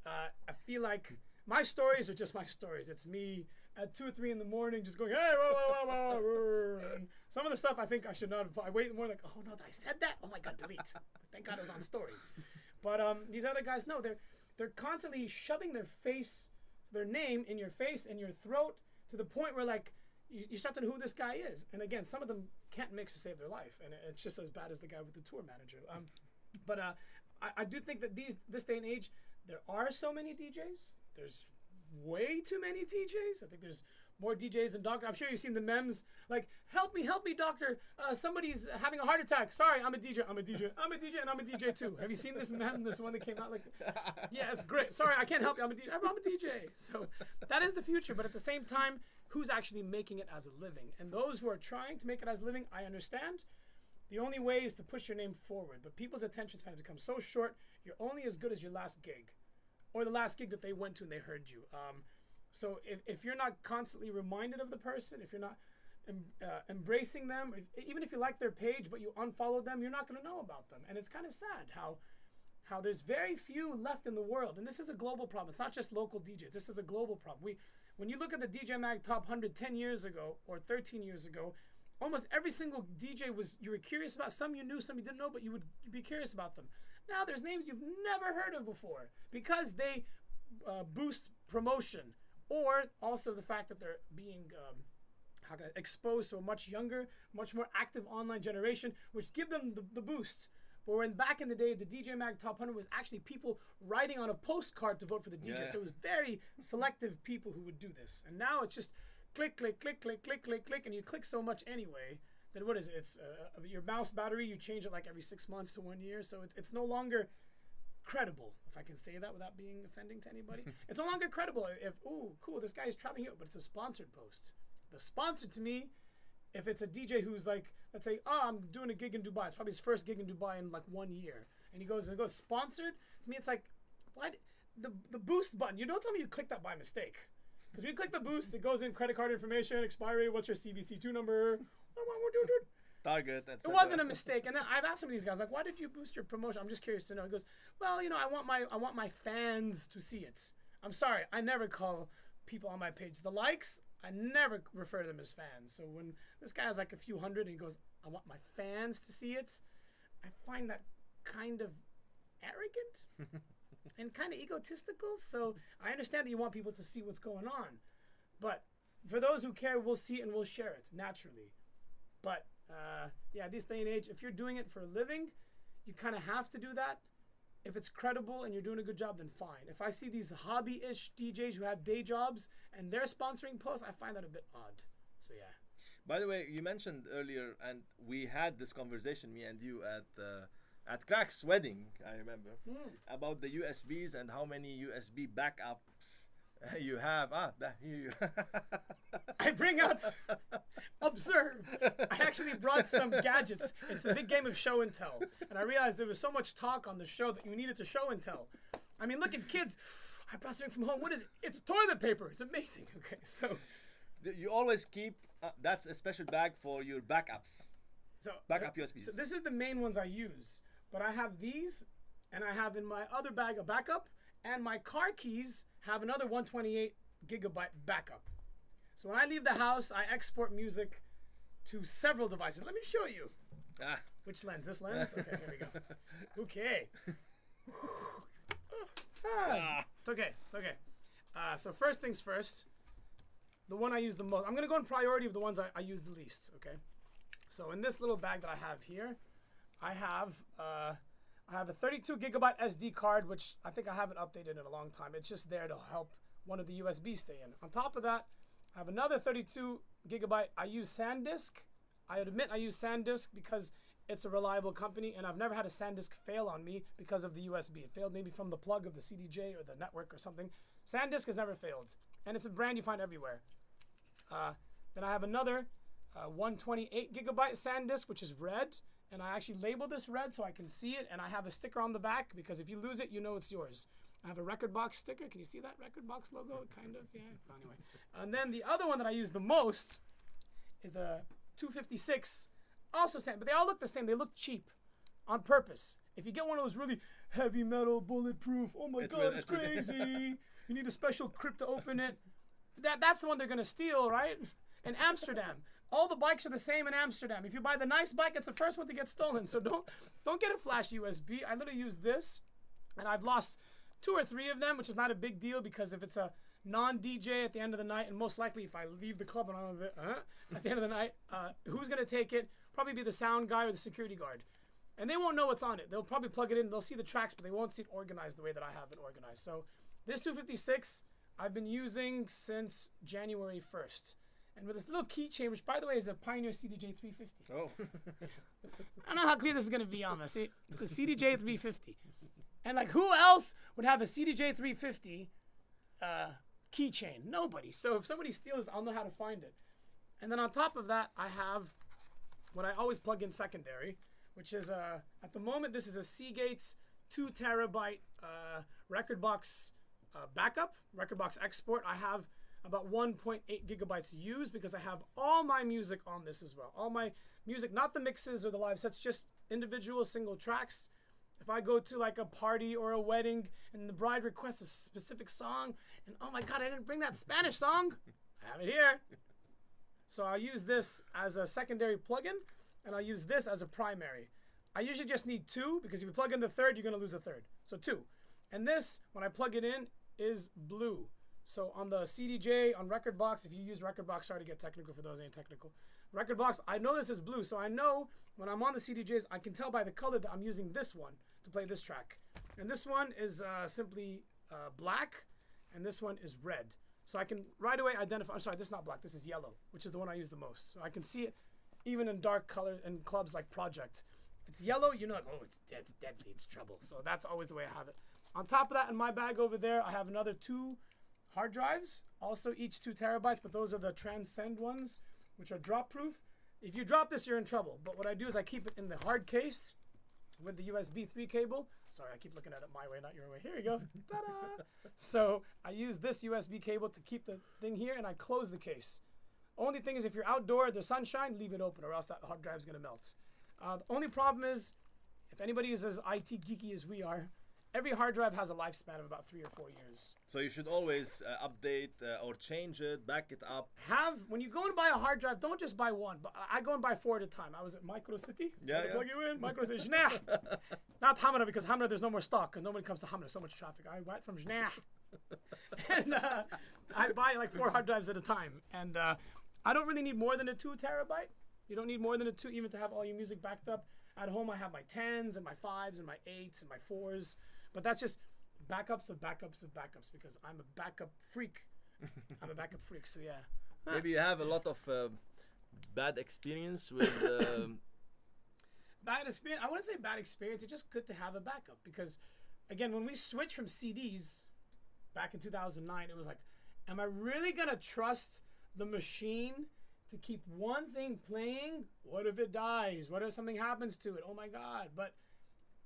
I feel like my stories are just my stories. It's me at 2 or 3 in the morning just going, hey, whoa, whoa, whoa, whoa. And some of the stuff I think I should not have. I wait more like, oh, no, I said that? Oh, my God, delete. Thank God it was on stories. But these other guys, no, they're constantly shoving their name in your face and your throat to the point where, like, you start to know who this guy is. And again, some of them can't mix to save their life. And it's just as bad as the guy with the tour manager. But I do think that this day and age, there are so many DJs. There's way too many DJs. I think there's more DJs than doctors. I'm sure you've seen the memes like, help me, doctor. Somebody's having a heart attack. Sorry, I'm a DJ, and I'm a DJ too. Have you seen this meme, this one that came out? Like, yeah, it's great. Sorry, I can't help you. I'm a DJ. So that is the future. But at the same time, who's actually making it as a living? And those who are trying to make it as a living, I understand. The only way is to push your name forward. But people's attention span has become so short, you're only as good as your last gig. Or the last gig that they went to and they heard you. So if you're not constantly reminded of the person, if you're not embracing them, even if you like their page but you unfollow them, you're not going to know about them. And it's kind of sad how there's very few left in the world. And this is a global problem. It's not just local DJs. This is a global problem. When you look at the DJ Mag Top 100 10 years ago or 13 years ago, almost every single DJ you were curious about. Some you knew, some you didn't know, but you would be curious about them. Now there's names you've never heard of before because they boost promotion, or also the fact that they're being exposed to a much younger, much more active online generation, which give them the boost. But when back in the day, the DJ Mag Top 100 was actually people writing on a postcard to vote for the DJ. Yeah. So it was very selective people who would do this. And now it's just click, click, click, click, click, click, click, and you click so much anyway. Then what is it? It's your mouse battery. You change it like every 6 months to 1 year. So it's no longer credible, if I can say that without being offending to anybody. It's no longer credible if, ooh, cool, this guy's traveling here, but it's a sponsored post. The sponsor to me, if it's a DJ who's like, let's say, oh, I'm doing a gig in Dubai. It's probably his first gig in Dubai in like 1 year. And he goes sponsored. To me, it's like, why the boost button? You don't tell me you clicked that by mistake. Because when you click the boost, it goes in credit card information, expiry, what's your CVC2 number, target, etc. It wasn't a mistake. And then I've asked some of these guys, like, why did you boost your promotion? I'm just curious to know. He goes, well, you know, I want my fans to see it. I'm sorry, I never call people on my page the likes. I never refer to them as fans. So when this guy has like a few hundred and he goes, I want my fans to see it, I find that kind of arrogant and kind of egotistical. So I understand that you want people to see what's going on. But for those who care, we'll see it and we'll share it naturally. But yeah, this day and age, if you're doing it for a living, you kind of have to do that. If it's credible and you're doing a good job, then fine. If I see these hobby-ish DJs who have day jobs and they're sponsoring posts, I find that a bit odd. So yeah. By the way, you mentioned earlier, and we had this conversation, me and you, at Crack's wedding, I remember, about the USBs and how many USB backups you have. Here you. I bring out, observe. I actually brought some gadgets. It's a big game of show and tell. And I realized there was so much talk on the show that you needed to show and tell. I mean, look at kids. I brought something from home. What is it? It's toilet paper. It's amazing. Okay, so. You always keep, that's a special bag for your backups. So backup USBs. So this is the main ones I use. But I have these, and I have in my other bag a backup, and my car keys have another 128 gigabyte backup. So when I leave the house, I export music to several devices. Let me show you. Which lens? This lens? Okay, here we go. Okay. It's okay. It's okay. So first things first, the one I use the most. I'm going to go in priority of the ones I use the least, okay? So in this little bag that I have here, I have a 32 gigabyte SD card, which I think I haven't updated in a long time. It's just there to help one of the USBs stay in. On top of that, I have another 32 gigabyte. I use SanDisk. I admit I use SanDisk because it's a reliable company, and I've never had a SanDisk fail on me because of the USB. It failed maybe from the plug of the CDJ or the network or something. SanDisk has never failed, and it's a brand you find everywhere. Then I have another 128 gigabyte SanDisk, which is red. And I actually label this red so I can see it, and I have a sticker on the back because if you lose it, you know it's yours. I have a Rekordbox sticker. Can you see that Rekordbox logo? Kind of, yeah. Anyway. And then the other one that I use the most is a 256, also same, but they all look the same. They look cheap on purpose. If you get one of those really heavy metal, bulletproof, oh my God, it's crazy. You need a special crypt to open it. That's the one they're going to steal, right? In Amsterdam. All the bikes are the same in Amsterdam. If you buy the nice bike, it's the first one to get stolen. So don't get a flash USB. I literally use this, and I've lost 2 or 3 of them, which is not a big deal because if it's a non-DJ at the end of the night, and most likely if I leave the club and I'm a bit, at the end of the night, who's going to take it? Probably be the sound guy or the security guard. And they won't know what's on it. They'll probably plug it in. They'll see the tracks, but they won't see it organized the way that I have it organized. So this 256 I've been using since January 1st. And with this little keychain, which by the way is a Pioneer CDJ 350. Oh. I don't know how clear this is going to be on this. See, it's a CDJ 350. And like who else would have a CDJ 350 keychain? Nobody. So if somebody steals, I'll know how to find it. And then on top of that, I have what I always plug in secondary, which is at the moment, this is a Seagate's 2 terabyte Rekordbox backup, Rekordbox export. I have about 1.8 gigabytes used because I have all my music on this as well. All my music, not the mixes or the live sets, just individual single tracks. If I go to like a party or a wedding and the bride requests a specific song, and oh my God, I didn't bring that Spanish song, I have it here. So I'll use this as a secondary plugin, and I'll use this as a primary. I usually just need 2 because if you plug in the third, you're gonna lose a third. So 2. And this, when I plug it in, is blue. So on the CDJ, on Rekordbox, if you use Rekordbox, sorry to get technical for those ain't technical. Rekordbox, I know this is blue, so I know when I'm on the CDJs, I can tell by the color that I'm using this one to play this track. And this one is simply black, and this one is red. So I can right away identify, I'm sorry, this is not black, this is yellow, which is the one I use the most. So I can see it even in dark color in clubs like Project. If it's yellow, you know, like, oh, it's deadly, it's trouble. So that's always the way I have it. On top of that, in my bag over there, I have another 2 hard drives, also each 2 terabytes, but those are the Transcend ones, which are drop proof. If you drop this, you're in trouble. But what I do is I keep it in the hard case with the USB 3 cable. Sorry, I keep looking at it my way, not your way. Here you go. Ta-da! So I use this USB cable to keep the thing here, and I close the case. Only thing is, if you're outdoor, the sunshine, leave it open, or else that hard drive is going to melt. The only problem is, if anybody is as IT geeky as we are, every hard drive has a lifespan of about 3 or 4 years. So you should always update or change it, back it up. When you go and buy a hard drive, don't just buy one. But I go and buy 4 at a time. I was at Micro City. Yeah. Plug you in. Micro City. Jnah. Not Hamra, because Hamra there's no more stock because nobody comes to Hamra. So much traffic. I buy it from Jnah. And I buy like 4 hard drives at a time. And I don't really need more than a 2 terabyte. You don't need more than a 2 even to have all your music backed up. At home, I have my 10s and my 5s and my 8s and my 4s. But that's just backups of backups of backups because I'm a backup freak. I'm a backup freak, so yeah. Maybe you have a lot of bad experience with... Bad experience? I wouldn't say bad experience. It's just good to have a backup because, again, when we switched from CDs back in 2009, it was like, am I really going to trust the machine to keep one thing playing? What if it dies? What if something happens to it? Oh, my God. But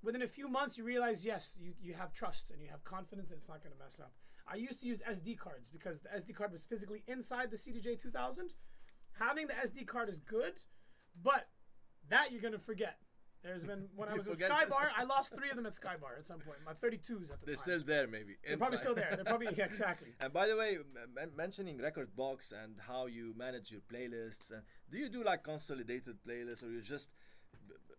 within a few months, you realize, yes, you have trust and you have confidence that it's not going to mess up. I used to use SD cards because the SD card was physically inside the CDJ 2000. Having the SD card is good, but that you're going to forget. There's been, when I was with Skybar, I lost 3 of them at Skybar at some point. My 32s at the They're time. still there, maybe. They're probably still there. They're probably, yeah, exactly. And by the way, mentioning Rekordbox and how you manage your playlists, do you do like consolidated playlists, or you just...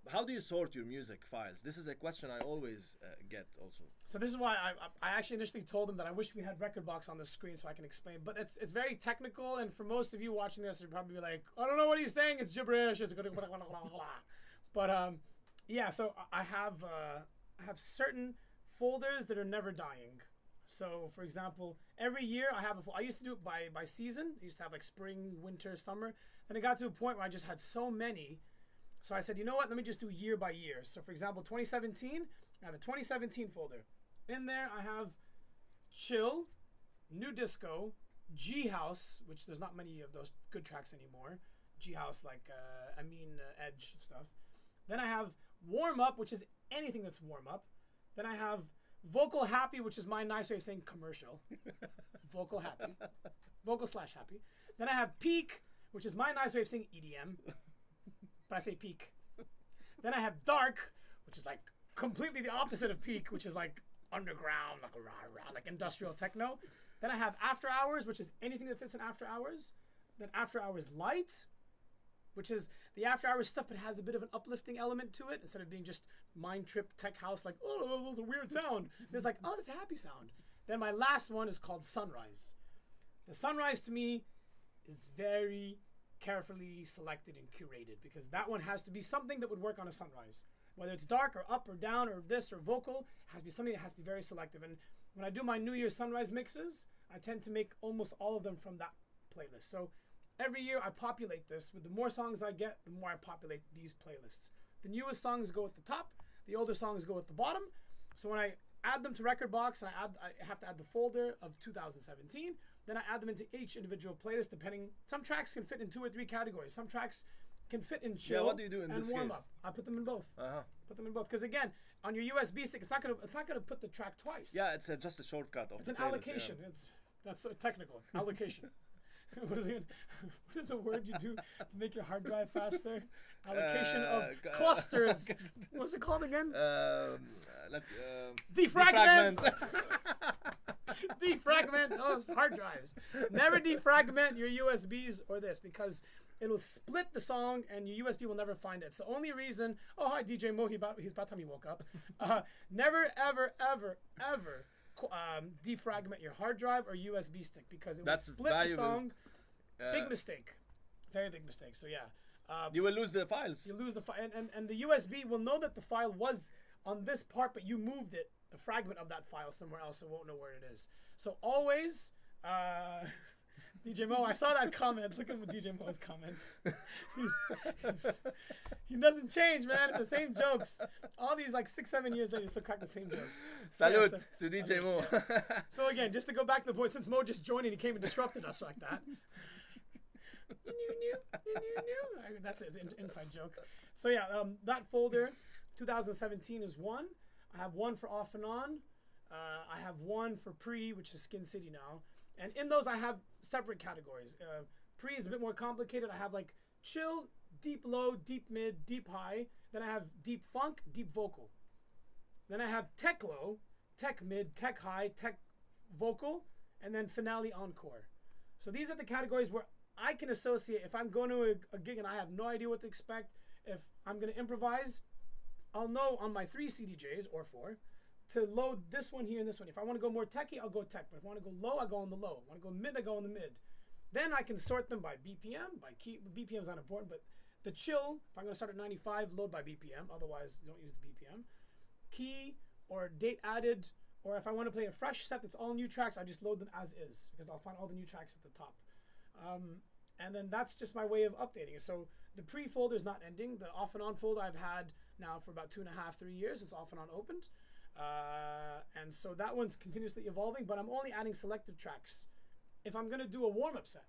How do you sort your music files? This is a question I always get also. So this is why I actually initially told them that I wish we had Rekordbox on the screen so I can explain. But it's very technical, and for most of you watching this, you're probably like, I don't know what he's saying. It's gibberish. It's but yeah. So I have certain folders that are never dying. So for example, every year I used to do it by season. I used to have like spring, winter, summer. Then it got to a point where I just had so many. So I said, you know what? Let me just do year by year. So for example, 2017, I have a 2017 folder. In there, I have chill, new disco, G house, which there's not many of those good tracks anymore. G house like Edge stuff. Then I have warm up, which is anything that's warm up. Then I have vocal happy, which is my nice way of saying commercial. Vocal happy, vocal/happy. Then I have peak, which is my nice way of saying EDM. But I say peak. Then I have dark, which is like completely the opposite of peak, which is like underground, like rah, like industrial techno. Then I have after hours, which is anything that fits in after hours. Then after hours light, which is the after hours stuff, but has a bit of an uplifting element to it instead of being just mind trip tech house, like, oh, that's a weird sound. There's like, oh, that's a happy sound. Then my last one is called sunrise. The sunrise to me is very carefully selected and curated because that one has to be something that would work on a sunrise. Whether it's dark or up or down or this or vocal, it has to be something that has to be very selective. And when I do my New Year's sunrise mixes, I tend to make almost all of them from that playlist. So every year I populate this. With the more songs I get, the more I populate these playlists. The newest songs go at the top, the older songs go at the bottom. So when I add them to Rekordbox, and I have to add the folder of 2017. Then I add them into each individual playlist, depending. Some tracks can fit in 2 or 3 categories. Some tracks can fit in chill what do you do in and this warm case? up. I put them in both. Put them in both because again, on your USB stick, it's not gonna put the track twice. Yeah, it's just a shortcut of it's the an playlist, allocation. Yeah. That's technical allocation. What is the word you do to make your hard drive faster? Allocation of clusters. What's it called again? Defragment. Defragment those hard drives. Never defragment your USBs or this because it'll split the song and your USB will never find it. It's the only reason. Oh, hi, DJ Mo. He's about time he woke up. Never, ever, ever, ever defragment your hard drive or USB stick because it will split the song. Big mistake. Very big mistake. So yeah. You will lose the files. You lose the file. And the USB will know that the file was on this part, but you moved it, a fragment of that file somewhere else, so it won't know where it is. So always, DJ Mo, I saw that comment. Look at DJ Mo's comment. He doesn't change, man. It's the same jokes. All these like 6-7 years later, still crack the same jokes. Salute to DJ Mo. Yeah. So again, just to go back to the point, since Mo just joined and he came and disrupted us like that. I mean, that's an inside joke. So yeah, that folder, 2017 is one. I have one for off and on. I have one for pre, which is Skin City now. And in those, I have separate categories. Pre is a bit more complicated. I have like chill, deep low, deep mid, deep high. Then I have deep funk, deep vocal. Then I have tech low, tech mid, tech high, tech vocal, and then finale encore. So these are the categories where I can associate. If I'm going to a gig and I have no idea what to expect, if I'm going to improvise, I'll know on my 3 CDJs or 4 to load this one here and this one. If I want to go more techie, I'll go tech. But if I want to go low, I go on the low. If I want to go mid, I go on the mid. Then I can sort them by BPM, by key. BPM is not important, but the chill, if I'm going to start at 95, load by BPM. Otherwise, don't use the BPM. Key or date added, or if I want to play a fresh set that's all new tracks, I just load them as is because I'll find all the new tracks at the top. And then that's just my way of updating it. So the pre folder is not ending. The off and on folder I've had now for about 2.5, 3 years. It's off and on opened. And so that one's continuously evolving, but I'm only adding selective tracks. If I'm going to do a warm-up set,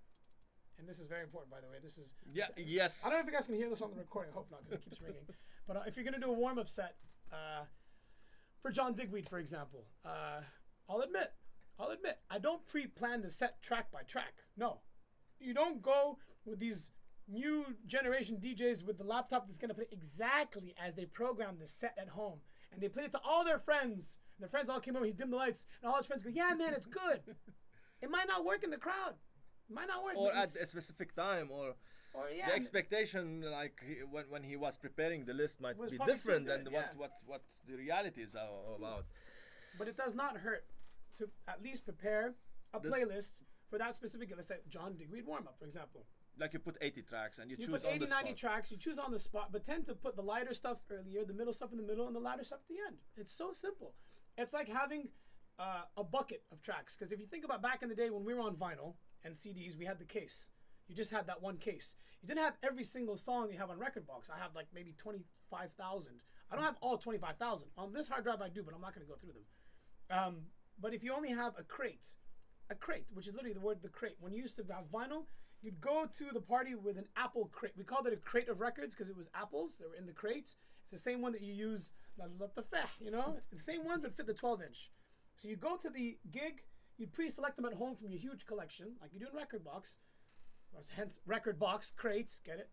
and this is very important, by the way, this is... Yeah, yes. I don't know if you guys can hear this on the recording. I hope not, because it keeps ringing. But if you're going to do a warm-up set, for John Digweed, for example, I'll admit, I don't pre-plan the set track by track. No. You don't go with these new generation DJs with the laptop that's going to play exactly as they program the set at home. And they played it to all their friends. And their friends all came over, he dimmed the lights, and all his friends go, yeah, man, it's good. It might not work in the crowd. It might not work. Or at a specific time, or yeah, the expectation, like when he was preparing the list, might be different than what the reality is all about. But it does not hurt to at least prepare a playlist for that specific, let's say, John Digweed warm-up, for example. Like you put 80 tracks and you choose put on 80, the spot. 90 tracks, you choose on the spot, but tend to put the lighter stuff earlier, the middle stuff in the middle, and the latter stuff at the end. It's so simple. It's like having a bucket of tracks. Because if you think about back in the day when we were on vinyl and CDs, we had the case. You just had that one case. You didn't have every single song you have on Rekordbox. I have like maybe 25,000. I don't have all 25,000. On this hard drive I do, but I'm not going to go through them. But if you only have a crate, which is literally the word the crate. When you used to have vinyl, you'd go to the party with an apple crate. We called it a crate of records because it was apples that were in the crates. It's the same one that you use, you know? The same ones would fit the 12-inch. So you go to the gig, you pre-select them at home from your huge collection, like you do in Rekordbox. Hence, Rekordbox crates, get it?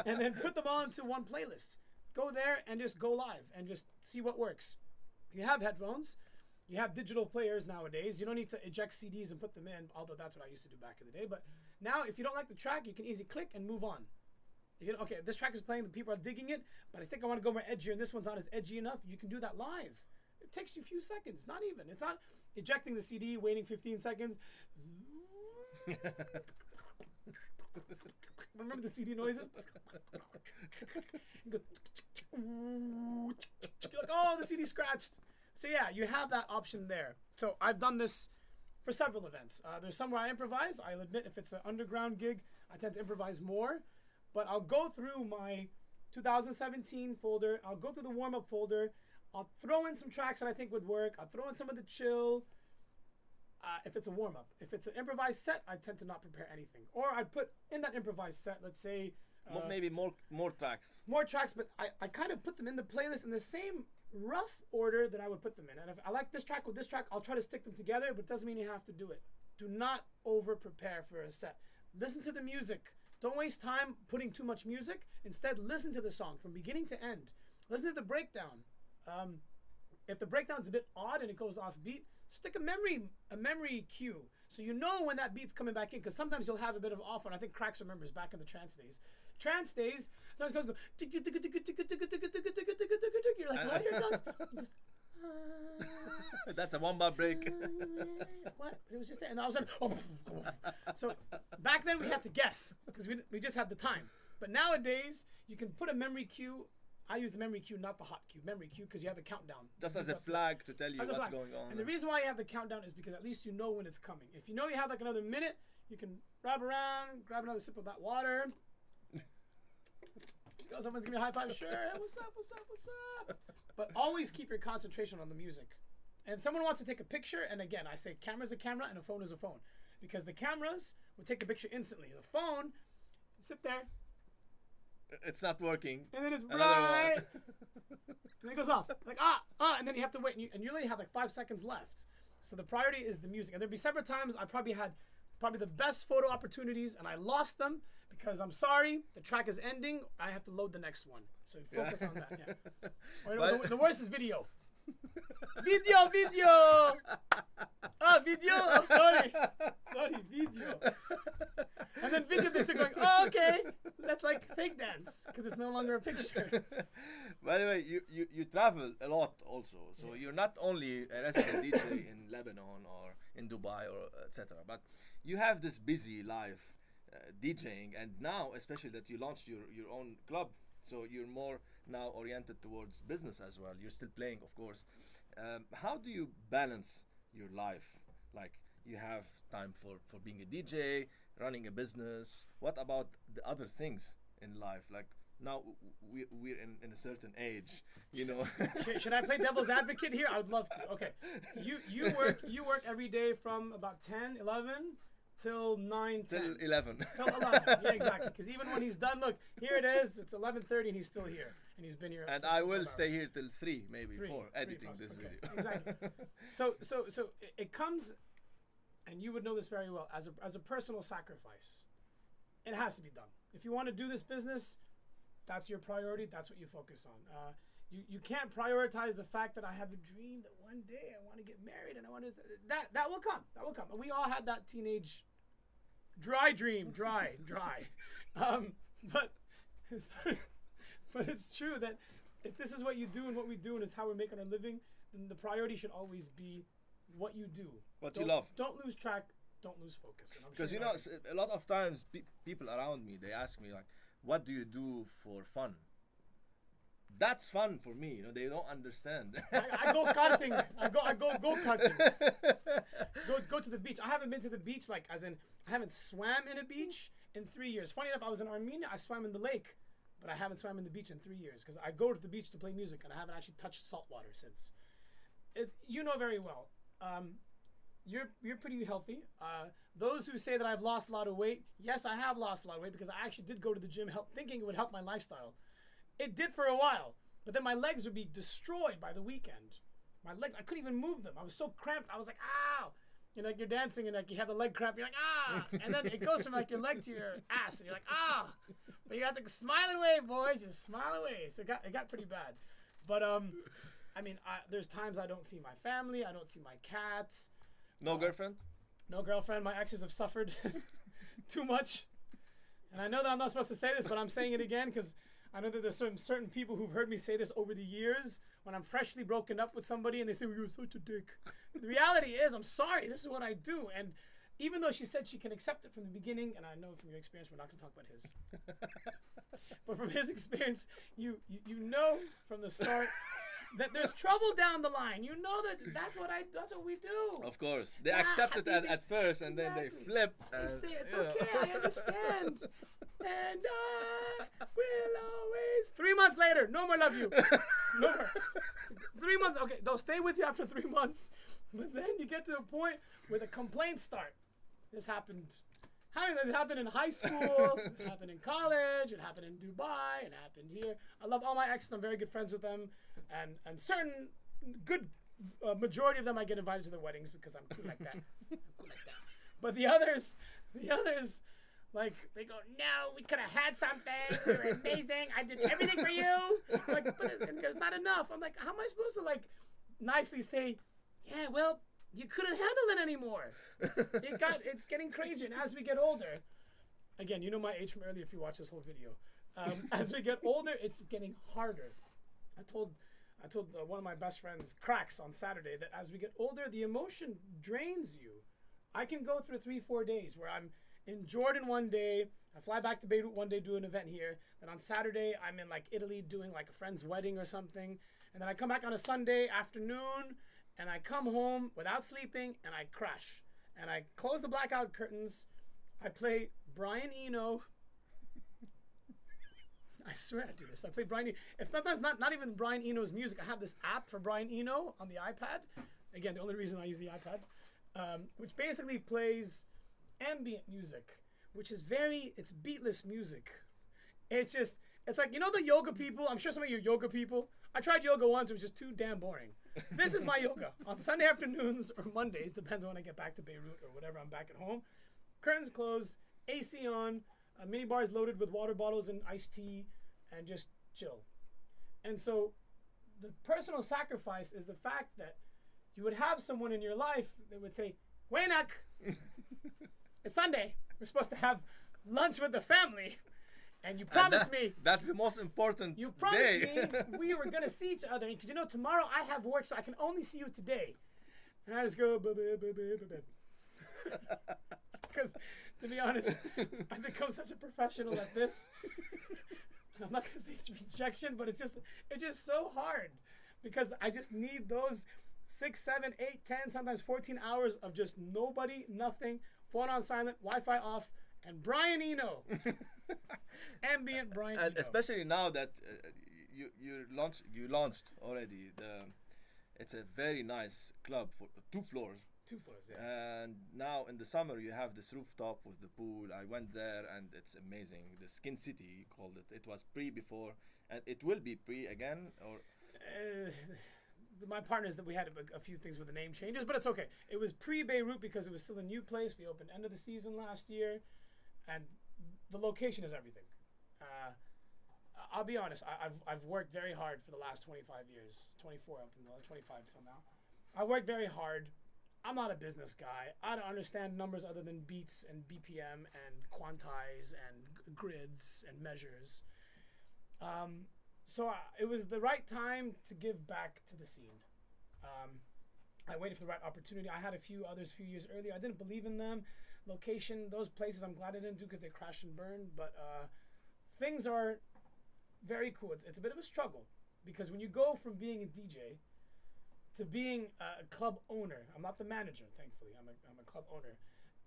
And then put them all into one playlist. Go there and just go live and just see what works. You have headphones. You have digital players nowadays. You don't need to eject CDs and put them in, although that's what I used to do back in the day. But now, if you don't like the track, you can easily click and move on. If you okay, this track is playing, the people are digging it, but I think I want to go more edgier, and this one's not as edgy enough. You can do that live. It takes you a few seconds, not even. It's not ejecting the CD, waiting 15 seconds. Remember the CD noises? You go, you're like, oh, the CD scratched. So yeah, you have that option there. So I've done this for several events. There's some where I improvise. I'll admit if it's an underground gig, I tend to improvise more. But I'll go through my 2017 folder. I'll go through the warm-up folder. I'll throw in some tracks that I think would work. I'll throw in some of the chill. If it's a warm-up. If it's an improvised set, I tend to not prepare anything. Or I'd put in that improvised set, let's say... maybe more tracks. More tracks, but I kind of put them in the playlist in the same rough order that I would put them in. And if I like this track with this track, I'll try to stick them together, but it doesn't mean you have to do it. Do not over-prepare for a set. Listen to the music. Don't waste time putting too much music. Instead, listen to the song from beginning to end. Listen to the breakdown. If the breakdown's a bit odd and it goes off beat, stick a memory cue so you know when that beat's coming back in, because sometimes you'll have a bit of off one. I think Cracks remembers back in the trance days. Trance days, sometimes goes you're like, what? Here it goes. That's a 1 bar break. What? It was just there, and all of a sudden, so back then we had to guess because we just had the time. But nowadays you can put a memory cue. I use the memory cue, not the hot cue. Memory cue, because you have the countdown. Just as a flag to tell you what's going on. And the reason why you have the countdown is because at least you know when it's coming. If you know you have like another minute, you can grab around, grab another sip of that water. Someone's giving me a high five. Sure, what's up, what's up, what's up? But always keep your concentration on the music. And if someone wants to take a picture, and again, I say camera's a camera and a phone is a phone. Because the cameras will take the picture instantly. The phone, sit there. It's not working. And then it's bright. And then it goes off. Like, and then you have to wait. And you only have like 5 seconds left. So the priority is the music. And there'll be several times I probably had the best photo opportunities and I lost them because I'm sorry, the track is ending. I have to load the next one. So focus on that. Yeah. Or, the worst is video. Video. Video. Oh, sorry, video. And then video, they're still going, oh, okay. That's like fake dance because it's no longer a picture. By the way, you travel a lot also. So you're not only a resident DJ in Lebanon or in Dubai or etc. But you have this busy life DJing, and now especially that you launched your own club. So you're more now oriented towards business as well. You're still playing, of course. How do you balance your life? Like, you have time for being a DJ, running a business. What about the other things in life? Like, now we're in a certain age, you know. Should I play devil's advocate here? I would love to. Okay. You work every day from about 10, 11 till 9, 10. Till 11. Till 11. Yeah, exactly. Because even when he's done, look, here it is. It's 11:30 and he's still here. And he's been here. And I will stay here till 3, maybe 4, editing this video. Exactly. So it comes, and you would know this very well, as a personal sacrifice. It has to be done. If you want to do this business, that's your priority. That's what you focus on. You can't prioritize the fact that I have a dream that one day I want to get married and I want to. That will come. That will come. And we all had that teenage dry dream. Dry. But it's true that if this is what you do and what we do and it's how we're making our living, then the priority should always be what you do. What you love. Don't lose track. Don't lose focus. Because you know, a lot of times people around me, they ask me like, what do you do for fun? That's fun for me, you know. They don't understand. I go karting. I go karting. Go to the beach. I haven't been to the beach, like, as in, I haven't swam in a beach in 3 years. Funny enough, I was in Armenia. I swam in the lake, but I haven't swam in the beach in 3 years because I go to the beach to play music and I haven't actually touched salt water since. You know very well. You're pretty healthy. Those who say that I've lost a lot of weight, yes, I have lost a lot of weight because I actually did go to the gym thinking it would help my lifestyle. It did for a while, but then my legs would be destroyed by the weekend. My legs, I couldn't even move them. I was so cramped. I was like, ow. You know, like you're dancing and like you have the leg cramp. You're like, ah. And then it goes from like your leg to your ass. And you're like, ah. But you have to smile and wave, boys. Just smile and wave. So it got pretty bad. But, I mean, there's times I don't see my family. I don't see my cats. No girlfriend? No girlfriend. My exes have suffered too much. And I know that I'm not supposed to say this, but I'm saying it again because I know that there's certain people who've heard me say this over the years when I'm freshly broken up with somebody and they say, well, you're such a dick. The reality is, I'm sorry. This is what I do. And even though she said she can accept it from the beginning, and I know from your experience, we're not going to talk about his. But from his experience, you know from the start that there's trouble down the line. You know that's what we do. Of course. They accept it at first and then they flip. They say, it's okay, I understand. And I will always. 3 months later, no more love you. No more. 3 months, okay, they'll stay with you after 3 months. But then you get to a point where the complaints start. This happened. It happened in high school, it happened in college, it happened in Dubai, it happened here. I love all my exes, I'm very good friends with them. And certain good majority of them I get invited to their weddings because I'm cool like that. But the others, like, they go, no, we could have had something. You're amazing. I did everything for you. Like, but it's not enough. I'm like, how am I supposed to, like, nicely say, yeah, well, you couldn't handle it anymore. It's getting crazier. And as we get older, again, you know my age from earlier if you watch this whole video. As we get older, it's getting harder. I told one of my best friends, Cracks, on Saturday, that as we get older, the emotion drains you. I can go through 3-4 days where I'm in Jordan one day. I fly back to Beirut one day, do an event here. Then on Saturday, I'm in like Italy doing like a friend's wedding or something. And then I come back on a Sunday afternoon and I come home without sleeping and I crash. And I close the blackout curtains. I play Brian Eno. I swear I do this. I play Brian Eno. If sometimes not even Brian Eno's music. I have this app for Brian Eno on the iPad. Again, the only reason I use the iPad. Which basically plays ambient music. Which is it's beatless music. It's like, you know the yoga people? I'm sure some of you are yoga people. I tried yoga once. It was just too damn boring. This is my yoga. On Sunday afternoons or Mondays, depends on when I get back to Beirut or whatever, I'm back at home. Curtains closed, AC on, mini bars loaded with water bottles and iced tea, and just chill. And so the personal sacrifice is the fact that you would have someone in your life that would say, Waynak, it's Sunday. We're supposed to have lunch with the family. And you promised me. That's the most important You promised day. me we were going to see each other. Because, tomorrow I have work, so I can only see you today. And I just go, because, to be honest, I've become such a professional at this. I'm not going to say it's rejection, but it's just so hard. Because I just need those 6, 7, 8, 10, sometimes 14 hours of just nobody, nothing, phone on silent, Wi-Fi off, and Brian Eno. Ambient Brian And Eno. especially now that you launched already. It's a very nice club for 2 floors. 2 floors, yeah. And now in the summer you have this rooftop with the pool. I went there and it's amazing. The Skin City, you called it. It was pre before, and it will be pre again, or my partners that we had a few things with the name changes, but it's okay. It was pre-Beirut because it was still a new place. We opened end of the season last year, and the location is everything. I'll be honest. I've worked very hard for the last 25 years, 24 up until 25 till now. I worked very hard. I'm not a business guy. I don't understand numbers other than beats and BPM and quantize and grids and measures. So it was the right time to give back to the scene. I waited for the right opportunity. I had a few others a few years earlier. I didn't believe in them. Location, those places I'm glad I didn't do because they crashed and burned. But things are very cool. It's a bit of a struggle because when you go from being a DJ to being a club owner, I'm not the manager, thankfully. I'm a club owner.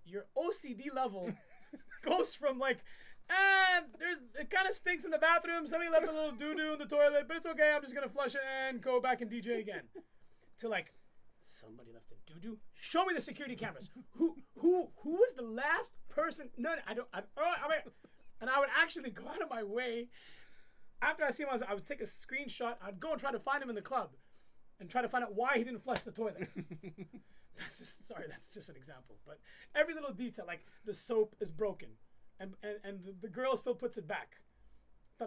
Your OCD level goes from like, it kind of stinks in the bathroom. Somebody left a little doo-doo in the toilet, but it's okay. I'm just going to flush it and go back and DJ again. To like, somebody left a doo-doo. Show me the security cameras. Who was the last person? No, I don't. And I would actually go out of my way. After I see him, I would take a screenshot. I'd go and try to find him in the club and try to find out why he didn't flush the toilet. That's just an example. But every little detail, like the soap is broken. And the girl still puts it back.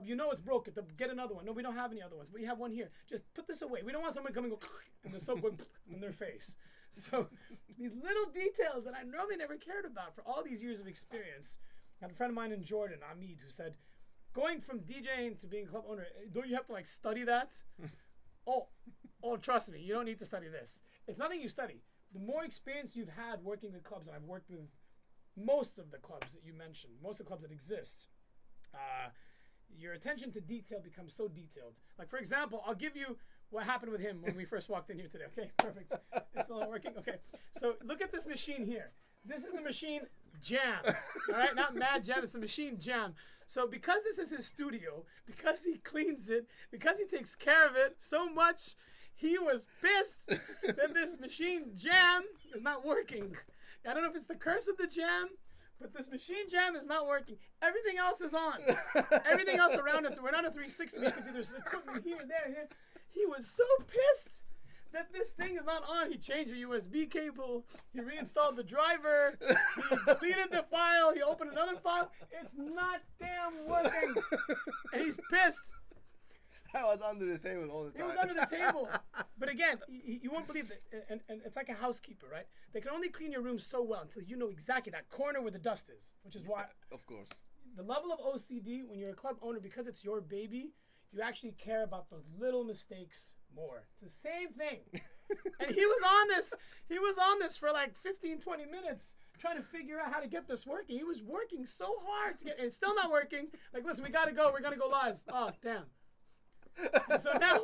You know it's broken. Get another one. No, we don't have any other ones. But you have one here. Just put this away. We don't want someone coming and go and the soap going in their face. So these little details that I normally never cared about for all these years of experience. I had a friend of mine in Jordan, Ahmed, who said, going from DJing to being a club owner, don't you have to like study that? Oh, trust me, you don't need to study this. It's nothing you study. The more experience you've had working with clubs, and I've worked with most of the clubs that you mentioned, most of the clubs that exist, your attention to detail becomes so detailed. Like, for example, I'll give you what happened with him when we first walked in here today. Okay, perfect. It's all working. Okay, so look at this machine here. This is the machine Jam. All right, not Madjam, it's the machine Jam. So because this is his studio, because he cleans it, because he takes care of it so much, he was pissed that this machine Jam is not working. I don't know if it's the curse of the Jam, but this machine Jam is not working. Everything else is on. Everything else around us, we're not a 360. There's equipment here, there, here. He was so pissed that this thing is not on. He changed the USB cable. He reinstalled the driver. He deleted the file. He opened another file. It's not damn working. And he's pissed. I was under the table all the time. He was under the table. But again, you won't believe that. And it's like a housekeeper, right? They can only clean your room so well until you know exactly that corner where the dust is, which is why. Of course. The level of OCD when you're a club owner, because it's your baby, you actually care about those little mistakes more. It's the same thing. And he was on this. He was on this for like 15, 20 minutes. trying to figure out how to get this working. He was working so hard to get, and it's still not working. Like, listen, we gotta go. We're gonna go live. Oh, damn. And so now,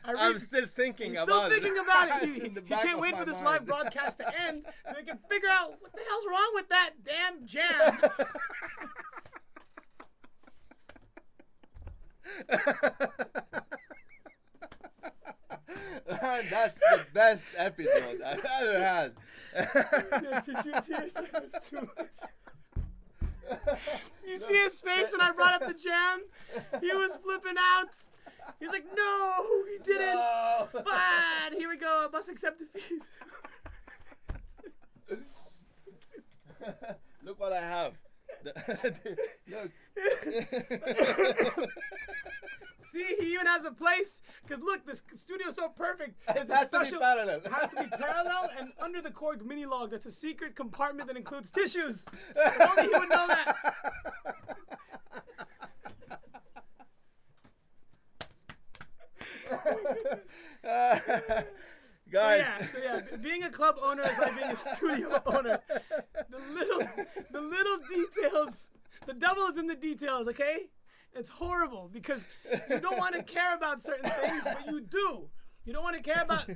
I'm still thinking he's about still thinking about it. It's in the He back can't of wait my for this mind. live broadcast to end so he can figure out what the hell's wrong with that damn jam. That's the best episode I've ever had. Yeah, tissues here, so it's too much. You see his face when I brought up the jam? He was flipping out. He's like, no, he didn't. No. But here we go. I must accept defeat. Look what I have. Look. See, he even has a place. Because look, this studio is so perfect. It has to be parallel. It has to be parallel, and under the Korg mini log, that's a secret compartment that includes tissues. If only he would know that. Guys, So yeah, being a club owner is like being a studio owner. The little details, the devil is in the details, okay? It's horrible because you don't want to care about certain things, but you do. You don't want to care about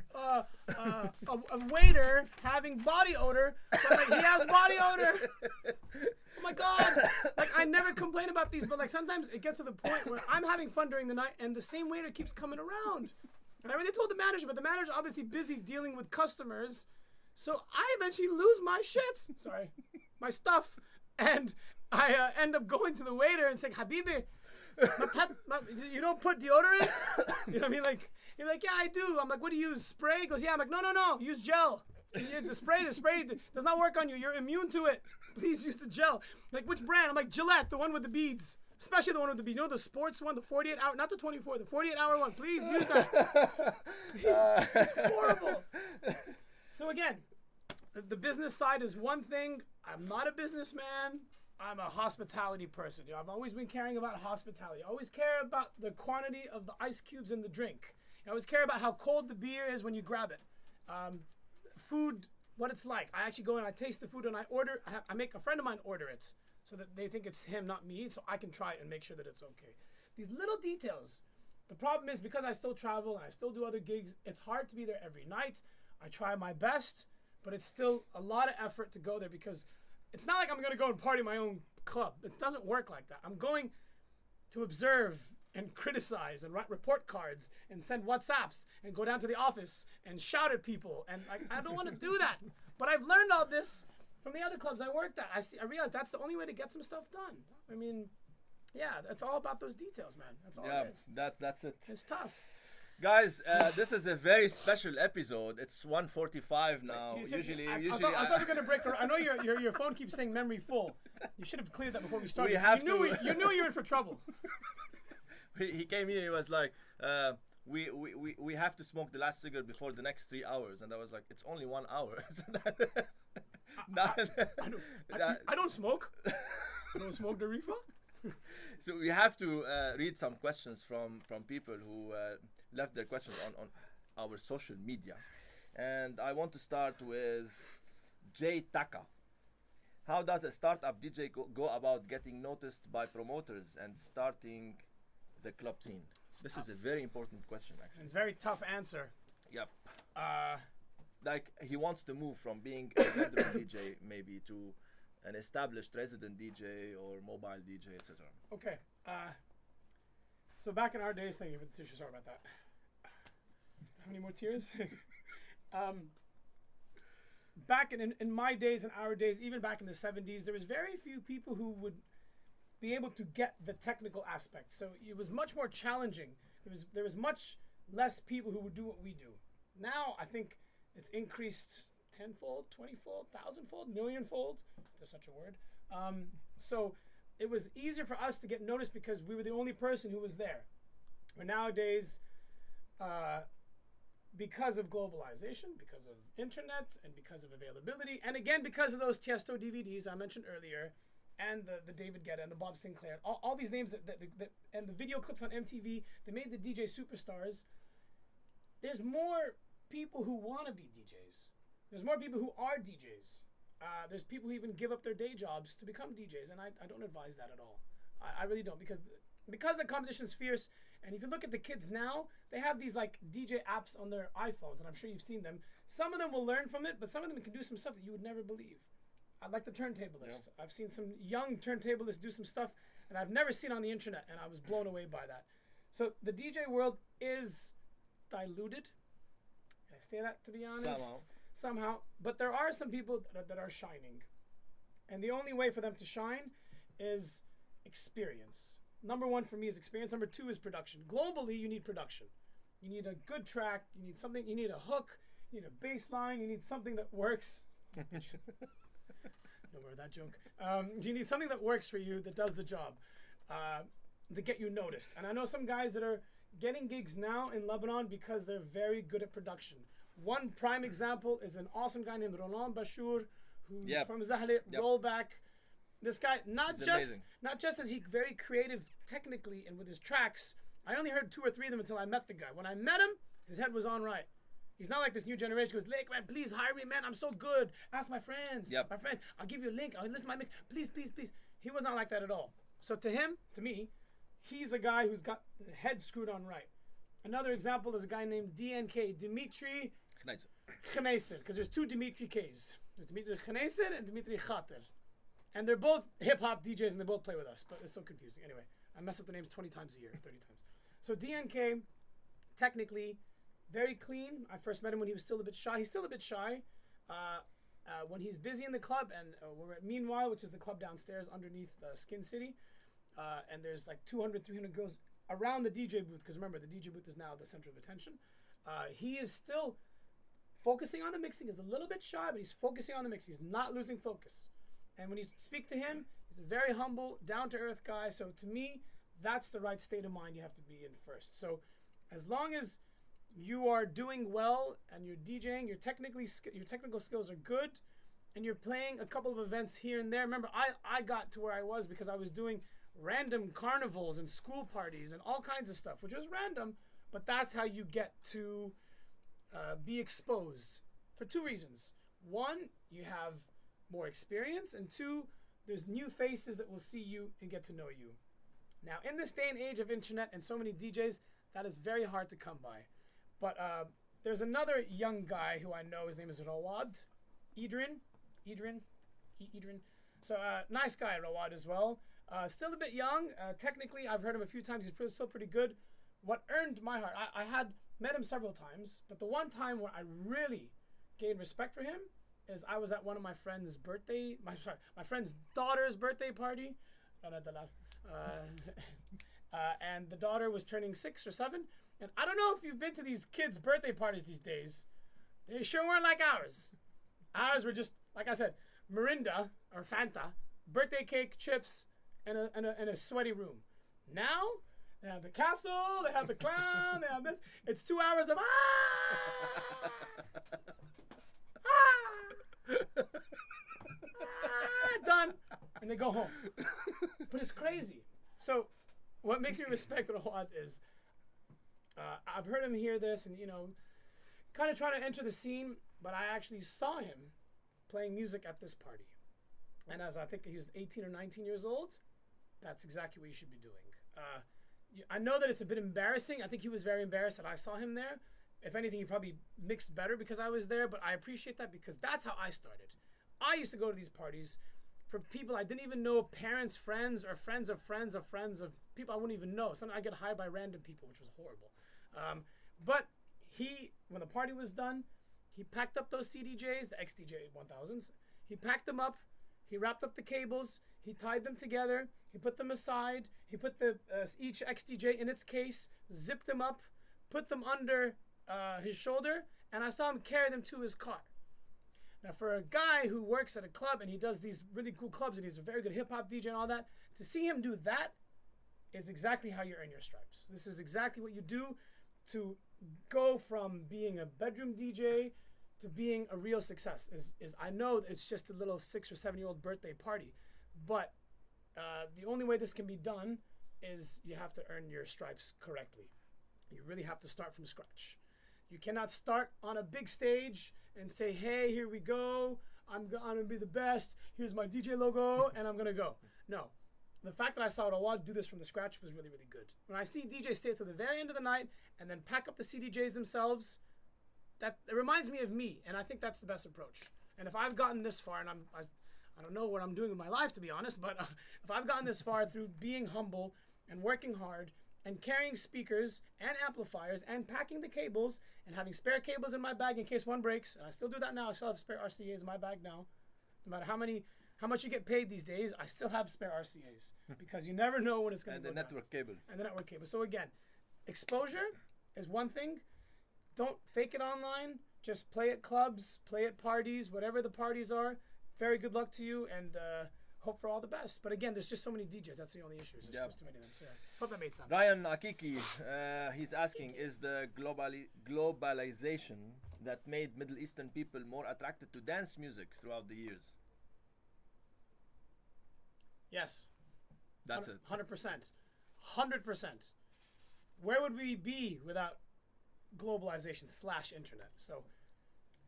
a waiter having body odor, but like he has body odor. Oh my God! Like I never complain about these, but like sometimes it gets to the point where I'm having fun during the night and the same waiter keeps coming around. And I already told the manager, but the manager's obviously busy dealing with customers, so I eventually lose my shit. Sorry, my stuff, and I end up going to the waiter and saying, "Habibi, you don't put deodorants?" You know what I mean? Like. He's like, yeah, I do. I'm like, what do you use? Spray? He goes, yeah. I'm like, no. Use gel. The spray does not work on you. You're immune to it. Please use the gel. Like, which brand? I'm like, Gillette, the one with the beads. Especially the one with the beads. You know the sports one, the 48 hour, not the 24, the 48 hour one. Please use that. Please. It's horrible. So again, the business side is one thing. I'm not a businessman. I'm a hospitality person. You know, I've always been caring about hospitality. I always care about the quantity of the ice cubes in the drink. I always care about how cold the beer is when you grab it. Food, what it's like. I actually go and I taste the food and I order. I make a friend of mine order it so that they think it's him, not me, so I can try it and make sure that it's okay. These little details. The problem is because I still travel and I still do other gigs, it's hard to be there every night. I try my best, but it's still a lot of effort to go there because it's not like I'm going to go and party my own club. It doesn't work like that. I'm going to observe and criticize and write report cards and send WhatsApps and go down to the office and shout at people. And I don't want to do that. But I've learned all this from the other clubs I worked at. I realized that's the only way to get some stuff done. I mean, yeah, that's all about those details, man. That's all it is. that's it. It's tough. Guys, this is a very special episode. It's 1:45 now. I thought you were gonna break. I know your phone keeps saying memory full. You should have cleared that before we started. You knew you were in for trouble. He came here. He was like, we have to smoke the last cigarette before the next 3 hours, and I was like, it's only 1 hour. I don't smoke. I don't smoke the reefer. So we have to read some questions from people who left their questions on our social media, and I want to start with J Taka. How does a startup DJ go about getting noticed by promoters and starting the club scene? This is a very important question, actually. It's a very tough answer. Yep. Like he wants to move from being a bedroom DJ maybe to an established resident DJ or mobile DJ, etc. Okay. So back in our days, thank you for the tissue. Sorry about that. How many more tears? Back in my days, in our days, even back in the 70s, there was very few people who would be able to get the technical aspect. So it was much more challenging. There was much less people who would do what we do. Now I think it's increased tenfold, 20-fold, 1,000-fold, million-fold, if there's such a word. So it was easier for us to get noticed because we were the only person who was there. But nowadays, because of globalization, because of internet, and because of availability, and again because of those Tiesto DVDs I mentioned earlier, and the David Guetta and the Bob Sinclair, all these names that and the video clips on MTV, they made the DJ superstars. There's more people who want to be DJs. There's more people who are DJs. There's people who even give up their day jobs to become DJs, and I don't advise that at all. I really don't, because the competition is fierce. And if you look at the kids now, they have these like DJ apps on their iPhones, and I'm sure you've seen them. Some of them will learn from it, but some of them can do some stuff that you would never believe. I like the turntablists. Yeah. I've seen some young turntablists do some stuff that I've never seen on the internet, and I was blown away by that. So the DJ world is diluted. Can I say that, to be honest? Somehow. But there are some people that are shining. And the only way for them to shine is experience. Number one for me is experience. Number two is production. Globally, you need production. You need a good track. You need something. You need a hook. You need a bass line. You need something that works. Don't remember that joke. You need something that works for you, that does the job, that get you noticed. And I know some guys that are getting gigs now in Lebanon because they're very good at production. One prime example is an awesome guy named Roland Bashour, who's from Zahle, Rollback. This guy, not just is he very creative technically and with his tracks. I only heard 2 or 3 of them until I met the guy. When I met him, his head was on right. He's not like this new generation who goes, Lake, man, please hire me, man. I'm so good. Ask my friends. My friends, I'll give you a link. I'll listen to my mix. Please, please, please. He was not like that at all. So to him, to me, he's a guy who's got the head screwed on right. Another example is a guy named DNK, Dimitri Khnaiser, because there's 2 Dimitri Ks. There's Dimitri Khnaiser and Dimitri Khater. And they're both hip-hop DJs, and they both play with us, but it's so confusing. Anyway, I mess up the names 20 times a year, 30 times. So DNK, technically, very clean. I first met him when he was still a bit shy. He's still a bit shy. When he's busy in the club, and we're at Meanwhile, which is the club downstairs underneath Skin City, and there's like 200, 300 girls around the DJ booth, because remember, the DJ booth is now the center of attention. He is still focusing on the mixing. He's a little bit shy, but he's focusing on the mix. He's not losing focus. And when you speak to him, he's a very humble, down-to-earth guy. So to me, that's the right state of mind you have to be in first. So as long as you are doing well and you're DJing, your technical skills are good, and you're playing a couple of events here and there. Remember, I got to where I was because I was doing random carnivals and school parties and all kinds of stuff, which was random, but that's how you get to be exposed for 2 reasons. One, you have more experience, and 2, there's new faces that will see you and get to know you. Now, in this day and age of internet and so many DJs, that is very hard to come by. But there's another young guy who I know. His name is Rawad Idrin. So nice guy, Rawad, as well. Still a bit young. Technically, I've heard him a few times. He's still pretty good. What earned my heart, I had met him several times, but the one time where I really gained respect for him is I was at one of my friend's birthday, my friend's daughter's birthday party. And the daughter was turning 6 or 7. And I don't know if you've been to these kids' birthday parties these days. They sure weren't like ours. Ours were just, like I said, Mirinda or Fanta, birthday cake, chips, and a sweaty room. Now, they have the castle, they have the clown, they have this. It's 2 hours of done, and they go home. But it's crazy. So what makes me respect Rawad is I've heard him hear this and, kind of trying to enter the scene, but I actually saw him playing music at this party. And as I think he was 18 or 19 years old, that's exactly what you should be doing. I know that it's a bit embarrassing. I think he was very embarrassed that I saw him there. If anything, he probably mixed better because I was there, but I appreciate that because that's how I started. I used to go to these parties for people I didn't even know, parents, friends, or friends of friends of friends of people I wouldn't even know. Sometimes I get hired by random people, which was horrible. But when the party was done, he packed up those CDJs, the XDJ 1000s. He packed them up. He wrapped up the cables. He tied them together. He put them aside. He put each XDJ in its case, zipped them up, put them under his shoulder, and I saw him carry them to his car. Now, for a guy who works at a club and he does these really cool clubs and he's a very good hip-hop DJ and all that, to see him do that is exactly how you earn your stripes. This is exactly what you do to go from being a bedroom DJ to being a real success. Is I know it's just a little 6 or 7-year-old birthday party, but the only way this can be done is you have to earn your stripes correctly. You really have to start from scratch. You cannot start on a big stage and say, hey, here we go. I'm gonna be the best. Here's my DJ logo, and I'm gonna go. No, the fact that I saw Rawad do this from the scratch was really, really good. When I see DJs stay to the very end of the night and then pack up the CDJs themselves, it reminds me of me, and I think that's the best approach. And if I've gotten this far, and I don't know what I'm doing with my life, to be honest, but if I've gotten this far through being humble and working hard and carrying speakers and amplifiers and packing the cables and having spare cables in my bag in case one breaks, and I still do that now. I still have spare RCAs in my bag now. No matter how much you get paid these days, I still have spare RCAs because you never know when it's going to go And the network cable. And the network cable. So again, exposure is one thing. Don't fake it online. Just play at clubs, play at parties, whatever the parties are. Very good luck to you, and hope for all the best. But again, there's just so many DJs. That's the only issue. There's just too many of them. So hope that made sense. Ryan Akiki, he's asking, is the globalization that made Middle Eastern people more attracted to dance music throughout the years? Yes. That's it. 100%. 100%. Where would we be without globalization / internet? So,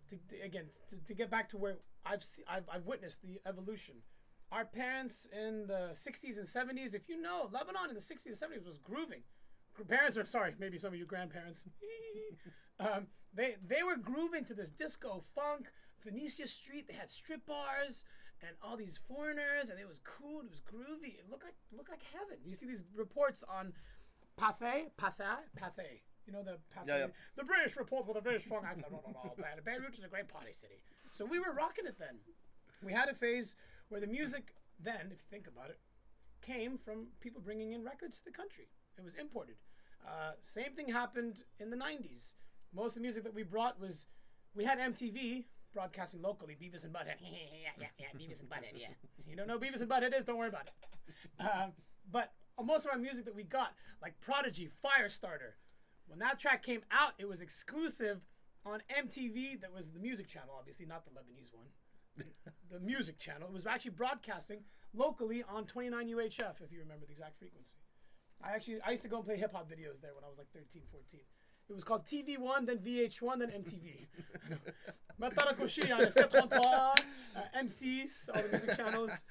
to get back to where I've witnessed the evolution. Our parents in the 60s and 70s, if you know, Lebanon in the 60s and 70s was grooving. Parents are sorry, maybe some of you grandparents. They were grooving to this disco funk, Phoenicia Street. They had strip bars and all these foreigners, and it was cool. It was groovy. It looked like heaven. You see these reports on Pathé. You know the Pathé. Yeah. The British report with a very strong accent. Beirut is a great party city. So we were rocking it then. We had a phase where the music then, if you think about it, came from people bringing in records to the country. It was imported. Same thing happened in the 90s. Most of the music that we brought was, we had MTV broadcasting locally, Beavis and Butthead. yeah, Beavis and Butthead, yeah. You don't know who Beavis and Butthead is, don't worry about it. But most of our music that we got, like Prodigy, Firestarter, when that track came out, it was exclusive on MTV. That was the music channel, obviously, not the Lebanese one. The music channel. It was actually broadcasting locally on 29 UHF, if you remember the exact frequency. I used to go and play hip-hop videos there when I was like 13, 14. It was called TV1, then VH1, then MTV. M6, all the music channels.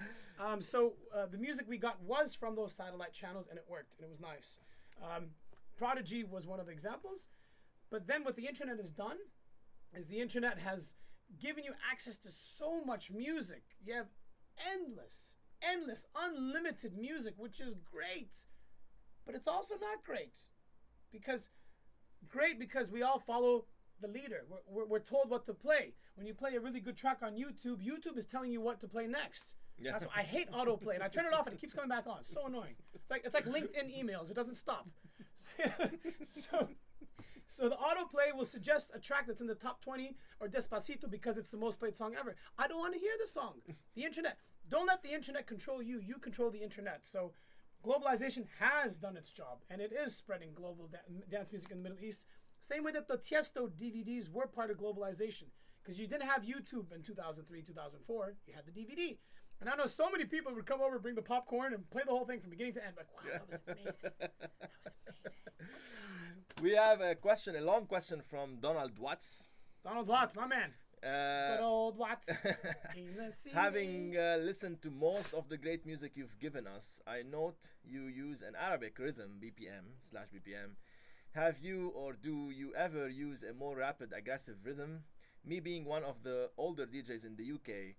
So the music we got was from those satellite channels, and it worked, and it was nice. Prodigy was one of the examples. But then what the internet has done is the internet has given you access to so much music. You have endless, unlimited music, which is great. But it's also not great. Because we all follow the leader. We're told what to play. When you play a really good track on YouTube, YouTube is telling you what to play next. Yeah. That's why I hate autoplay, and I turn it off and it keeps coming back on. It's so annoying. It's like LinkedIn emails. It doesn't stop. So the autoplay will suggest a track that's in the top 20 or Despacito because it's the most played song ever. I don't want to hear the song. The internet. Don't let the internet control you. You control the internet. So globalization has done its job, and it is spreading global dance music in the Middle East. Same way that the Tiesto DVDs were part of globalization, because you didn't have YouTube in 2003, 2004. You had the DVD. And I know so many people would come over, bring the popcorn, and play the whole thing from beginning to end. Like, wow, that was amazing. That was amazing. We have a long question from Donald Watts. Donald Watts, my man. Good old Watts. Having listened to most of the great music you've given us, I note you use an Arabic rhythm, BPM/BPM. Have you or do you ever use a more rapid, aggressive rhythm? Me being one of the older DJs in the UK,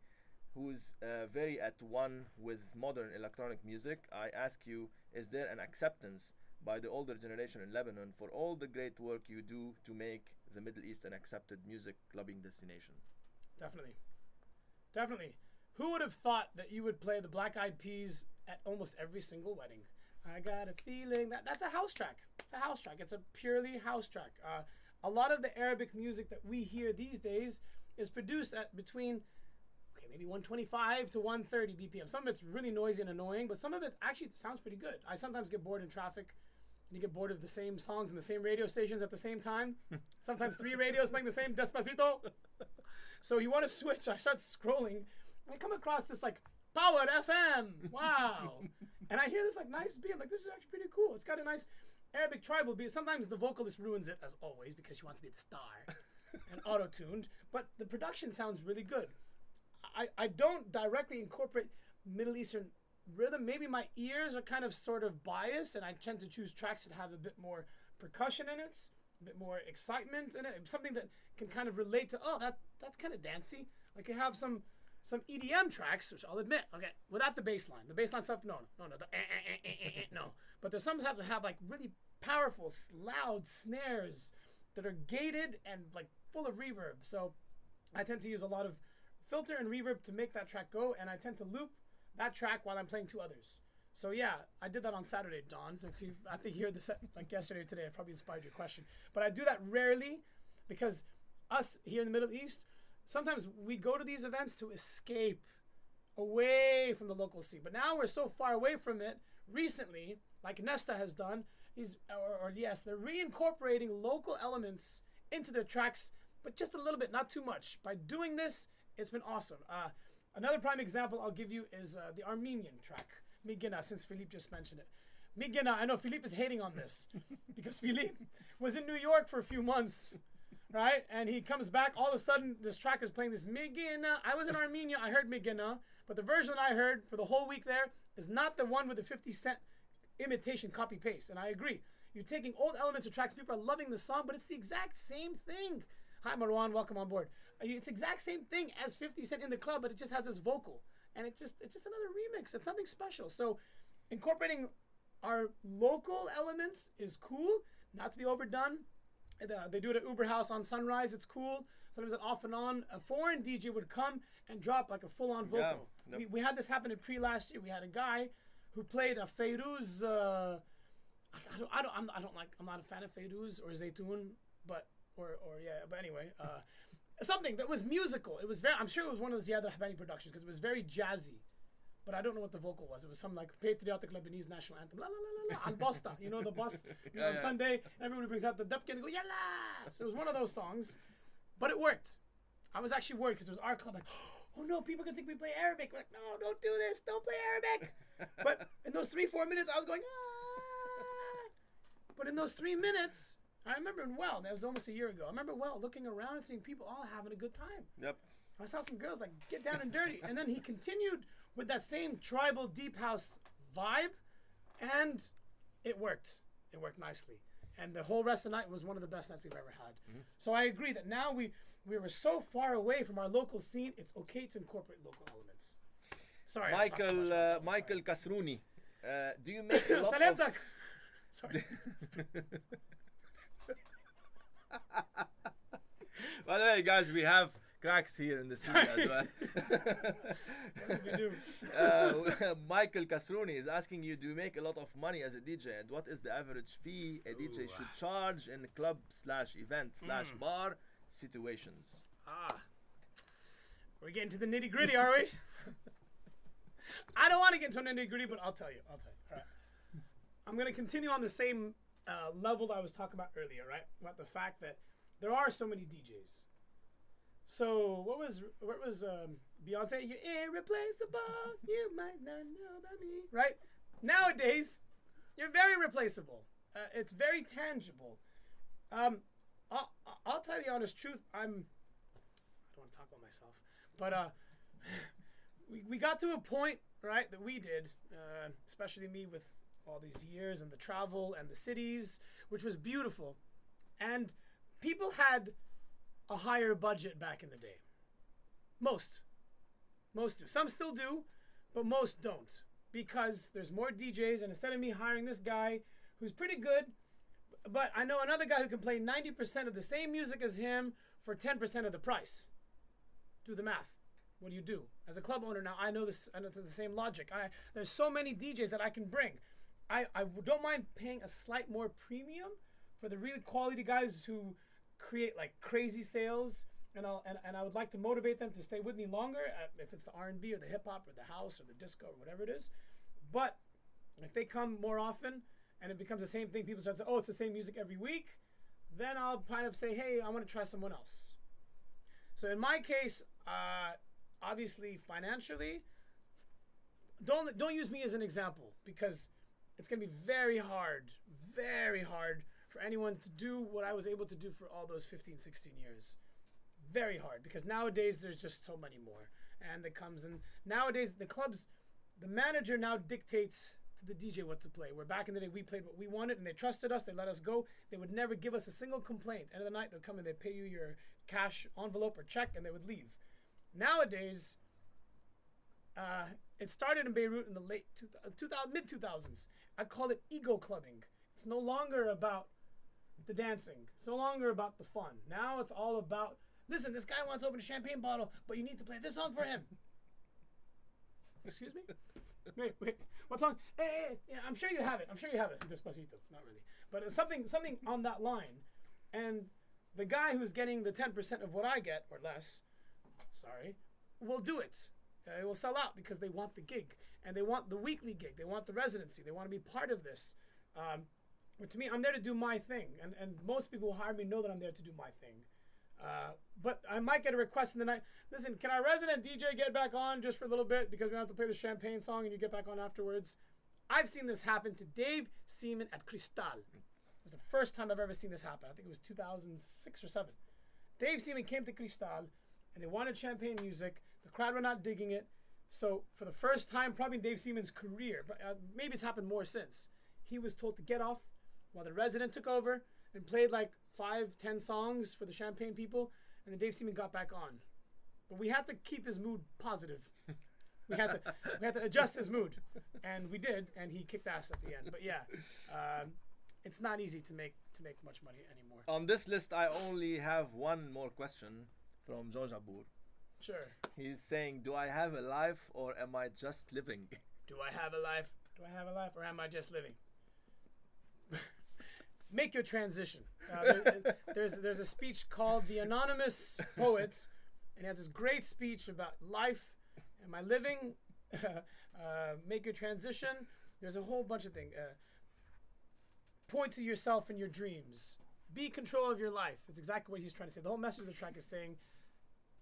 who's very at one with modern electronic music, I ask you, is there an acceptance by the older generation in Lebanon for all the great work you do to make the Middle East an accepted music clubbing destination? Definitely. Who would have thought that you would play the Black Eyed Peas at almost every single wedding? I got a feeling that's a house track. It's a house track. It's a purely house track. A lot of the Arabic music that we hear these days is produced at between maybe 125 to 130 BPM. Some of it's really noisy and annoying, but some of it actually sounds pretty good. I sometimes get bored in traffic, and you get bored of the same songs and the same radio stations at the same time. Sometimes 3 radios playing the same Despacito. So you want to switch. I start scrolling, and I come across this like Power FM. Wow. And I hear this like nice beat. I'm like, this is actually pretty cool. It's got a nice Arabic tribal beat. Sometimes the vocalist ruins it, as always, because she wants to be the star and auto-tuned. But the production sounds really good. I don't directly incorporate Middle Eastern rhythm. Maybe my ears are kind of sort of biased, and I tend to choose tracks that have a bit more percussion in it, a bit more excitement in it, something that can kind of relate to, oh, that's kind of dancey. Like you have some EDM tracks, which I'll admit, okay, without the bass line. The bass line stuff, no, no. But there's some that have like really powerful, loud snares that are gated and like full of reverb. So I tend to use a lot of filter and reverb to make that track go, and I tend to loop that track while I'm playing two others. So yeah, I did that on Saturday, Don. I think you heard this like yesterday or today. I probably inspired your question. But I do that rarely because us here in the Middle East, sometimes we go to these events to escape away from the local scene. But now we're so far away from it. Recently, like Nesta has done, they're reincorporating local elements into their tracks, but just a little bit, not too much. By doing this, it's been awesome. Another prime example I'll give you is the Armenian track, Migina, since Philippe just mentioned it. Migina, I know Philippe is hating on this because Philippe was in New York for a few months, right? And he comes back, all of a sudden, this track is playing this Migina. I was in Armenia, I heard Migina, but the version I heard for the whole week there is not the one with the 50 Cent imitation copy-paste. And I agree. You're taking old elements of tracks, people are loving the song, but it's the exact same thing. Hi, Marwan, welcome on board. It's the exact same thing as 50 Cent in the club, but it just has this vocal. And it's just another remix. It's nothing special. So incorporating our local elements is cool, not to be overdone. They do it at Uber House on Sunrise. It's cool. Sometimes off and on. A foreign DJ would come and drop like a full-on vocal. Yeah, we had this happen at last year. We had a guy who played a Feiruz. I'm not a fan of Feiruz or Zaytoun, but anyway, something that was musical. It was I'm sure it was one of the Ziad Rahbani productions because it was very jazzy, but I don't know what the vocal was. It was something like Patriotic Lebanese National Anthem, la la la la la, al-Basta, you know, the bus, on Sunday, everybody brings out the dubkin and go, yalla! So it was one of those songs, but it worked. I was actually worried because it was our club, like, oh no, people can think we play Arabic. We're like, no, don't do this, don't play Arabic. But in those 3-4 minutes, I was going, ah. But in those 3 minutes, I remember well, that was almost a year ago. I remember well looking around and seeing people all having a good time. Yep. I saw some girls like get down and dirty. And then he continued with that same tribal deep house vibe, and it worked. It worked nicely. And the whole rest of the night was one of the best nights we've ever had. Mm-hmm. So I agree that now we were so far away from our local scene, it's okay to incorporate local elements. Sorry. Michael Kasrouni, do you make a lot of... Sorry. By the way, guys, we have cracks here in the studio as well. What did we do? Michael Kasrouni is asking you, do you make a lot of money as a DJ, and what is the average fee a DJ should charge in club/event/bar situations? We're getting to the nitty-gritty, are we? I don't want to get into nitty-gritty, but I'll tell you. All right. I'm going to continue on the same level that I was talking about earlier, right? About the fact that there are so many DJs. So what was Beyonce? You're irreplaceable. You might not know about me, right? Nowadays, you're very replaceable. It's very tangible. I'll tell you the honest truth. I don't want to talk about myself, but we got to a point, right, that we did, especially me with all these years and the travel and the cities, which was beautiful. And people had a higher budget back in the day. Most do. Some still do, but most don't. Because there's more DJs, and instead of me hiring this guy who's pretty good, but I know another guy who can play 90% of the same music as him for 10% of the price. Do the math. What do you do? As a club owner now, I know this. I know the same logic. There's so many DJs that I can bring. I don't mind paying a slight more premium for the really quality guys who create like crazy sales, and I would like to motivate them to stay with me longer, if it's the R&B or the hip hop or the house or the disco or whatever it is. But if they come more often and it becomes the same thing, people start to say, oh, it's the same music every week, then I'll kind of say, hey, I want to try someone else. So in my case, obviously financially, don't use me as an example, because it's going to be very hard for anyone to do what I was able to do for all those 15, 16 years. Very hard, because nowadays there's just so many more. and it comes. And nowadays, the clubs, the manager now dictates to the DJ what to play. Where back in the day, we played what we wanted, and they trusted us. They let us go. They would never give us a single complaint. End of the night, they'd come and they'd pay you your cash envelope or check, and they would leave. Nowadays, it started in Beirut in the mid-2000s. I call it ego clubbing. It's no longer about the dancing. It's no longer about the fun. Now it's all about, listen, this guy wants to open a champagne bottle, but you need to play this song for him. Excuse me? Wait. What song? Hey, yeah, I'm sure you have it. Despacito. Not really. But it's something on that line. And the guy who's getting the 10% of what I get, or less, will do it. It will sell out because they want the gig. And they want the weekly gig. They want the residency. They want to be part of this. But to me, I'm there to do my thing. And most people who hire me know that I'm there to do my thing. But I might get a request in the night. Listen, can our resident DJ get back on just for a little bit because we have to play the champagne song and you get back on afterwards? I've seen this happen to Dave Seaman at Cristal. It was the first time I've ever seen this happen. I think it was 2006 or 7. Dave Seaman came to Cristal and they wanted champagne music. The crowd were not digging it. So for the first time, probably in Dave Seaman's career, but maybe it's happened more since, he was told to get off while the resident took over and played like 5-10 songs for the champagne people, and then Dave Seaman got back on. But we had to keep his mood positive. we had to adjust his mood, and we did, and he kicked ass at the end. But yeah, it's not easy to make much money anymore. On this list, I only have one more question from George Abour. Sure. He's saying, do I have a life or am I just living? Do I have a life? Do I have a life or am I just living? Make your transition. There's a speech called The Anonymous Poets, and it has this great speech about life. Am I living? Make your transition. There's a whole bunch of things. Point to yourself and your dreams. Be in control of your life. It's exactly what he's trying to say. The whole message of the track is saying,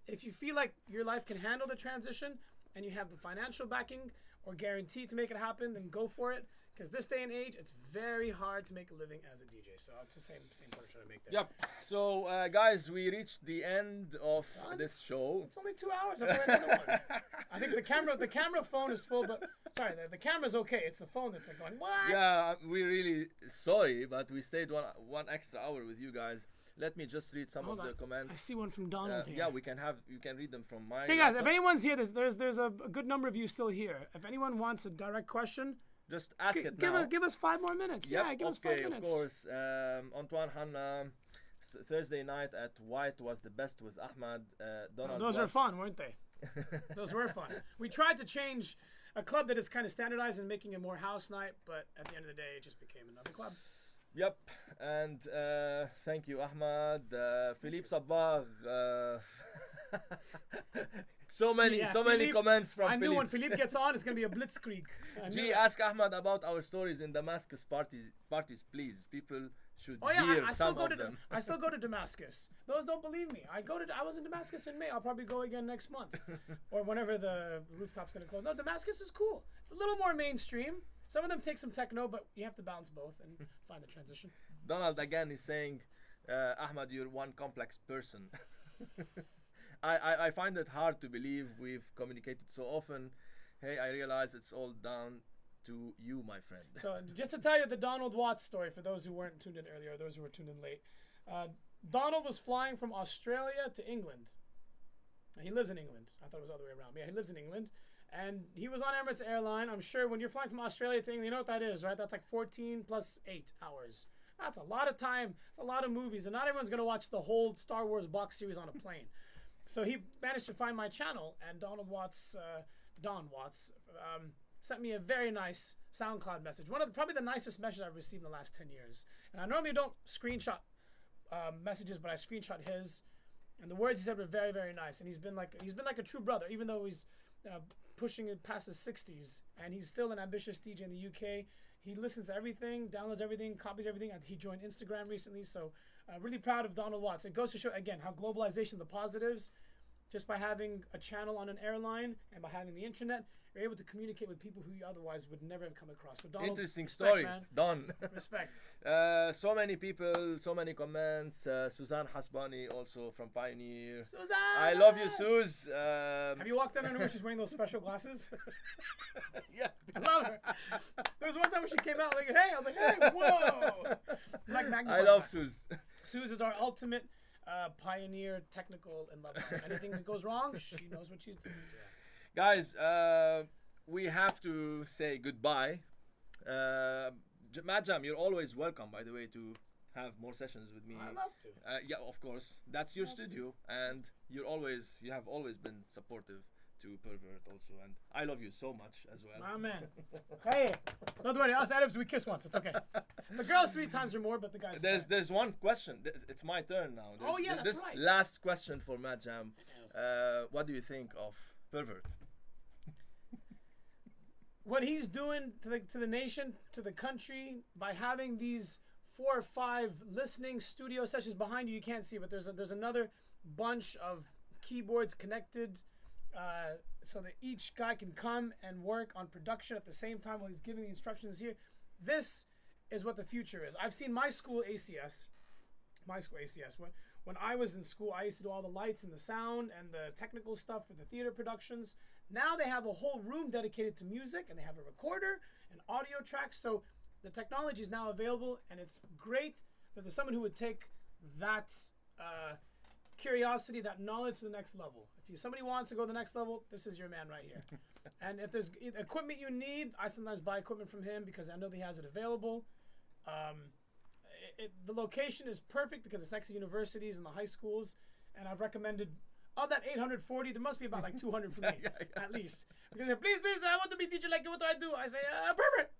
if you feel like your life can handle the transition and you have the financial backing or guarantee to make it happen, then go for it. Because this day and age, it's very hard to make a living as a DJ. So it's the same point I'm trying to make there. Yep. So, guys, we reached the end of this show. It's only 2 hours. I'll play another one. I think the camera phone is full, but sorry, the camera's okay. It's the phone that's like going, what? Yeah, we're really sorry, but we stayed one extra hour with you guys. Let me just read some of the comments. I see one from Donald here. Yeah, you can read them from my. Hey guys, if anyone's here, there's a good number of you still here. If anyone wants a direct question, just ask it now. Give us 5 more minutes. Yep, yeah, give us 5 minutes. Of course. Antoine Hanna, Thursday night at White was the best with Ahmad. Donald. Those were fun, weren't they? Those were fun. We tried to change a club that is kind of standardized and making it more house night, but at the end of the day, it just became another club. Yep, and thank you, Ahmad. Philippe Sabag. So many comments from Philippe. I knew when Philippe gets on, it's gonna be a blitzkrieg. Ask Ahmad about our stories in Damascus parties, please. People should hear some of them. I still go to Damascus. Those don't believe me. I was in Damascus in May. I'll probably go again next month, or whenever the rooftop's gonna close. No, Damascus is cool. It's a little more mainstream. Some of them take some techno, but you have to balance both and find the transition. Donald again is saying, Ahmad, you're one complex person. I find it hard to believe we've communicated so often. Hey, I realize it's all down to you, my friend. So just to tell you the Donald Watts story, for those who weren't tuned in earlier, or those who were tuned in late. Donald was flying from Australia to England. He lives in England. I thought it was the other way around. Yeah, he lives in England. And he was on Emirates Airline. I'm sure when you're flying from Australia to England, you know what that is, right? That's like 14 plus 8 hours. That's a lot of time. It's a lot of movies. And not everyone's going to watch the whole Star Wars box series on a plane. So he managed to find my channel. And Don Watts, sent me a very nice SoundCloud message. Probably the nicest message I've received in the last 10 years. And I normally don't screenshot messages, but I screenshot his. And the words he said were very, very nice. And he's been like a true brother, even though he's pushing it past his 60s, and he's still an ambitious DJ in the UK. He listens to everything, downloads everything, copies everything. He joined Instagram recently, so really proud of Donald Watts. It goes to show, again, how globalization, the positives, Just by having a channel on an airline and by having the internet, you're able to communicate with people who you otherwise would never have come across. So Donald, Interesting respect, story. man. Done. Respect. So many people, so many comments. Suzanne Hasbani also from Pioneer. Suzanne! I love you, Suz. Have you walked in on her when she's wearing those special glasses? Yeah. I love her. There was one time when she came out like, hey, I was like, hey, whoa. Like I magnifying love glasses. Suz. Suz is our ultimate pioneer technical in Lebanon. Anything that goes wrong, she knows what she's doing. Guys, we have to say goodbye. Madjam, you're always welcome, by the way, to have more sessions with me. I love to. Yeah, of course. That's your studio, and you have always been supportive to Per-vurt also, and I love you so much as well. My man. Hey, don't worry, us Arabs, we kiss once. It's okay. The girls 3 times or more, but the guys. There's one question. It's my turn now. Oh, yeah, that's this right. Last question for Madjam. What do you think of Per-vurt? What he's doing to the nation, to the country, by having these 4 or 5 listening studio sessions behind you can't see, but there's another bunch of keyboards connected, so that each guy can come and work on production at the same time while he's giving the instructions here. This is what the future is. I've seen my school ACS. When I was in school, I used to do all the lights and the sound and the technical stuff for the theater productions. Now they have a whole room dedicated to music, and they have a recorder and audio tracks. So the technology is now available, and it's great that there's someone who would take that curiosity, that knowledge to the next level. If somebody wants to go to the next level, this is your man right here. And if there's equipment you need, I sometimes buy equipment from him because I know that he has it available. The location is perfect because it's next to universities and the high schools, and I've recommended, of that 840, there must be about like 200 for me, at least. Because please, I want to be DJ like you, what do I do? I say, Per-vurt.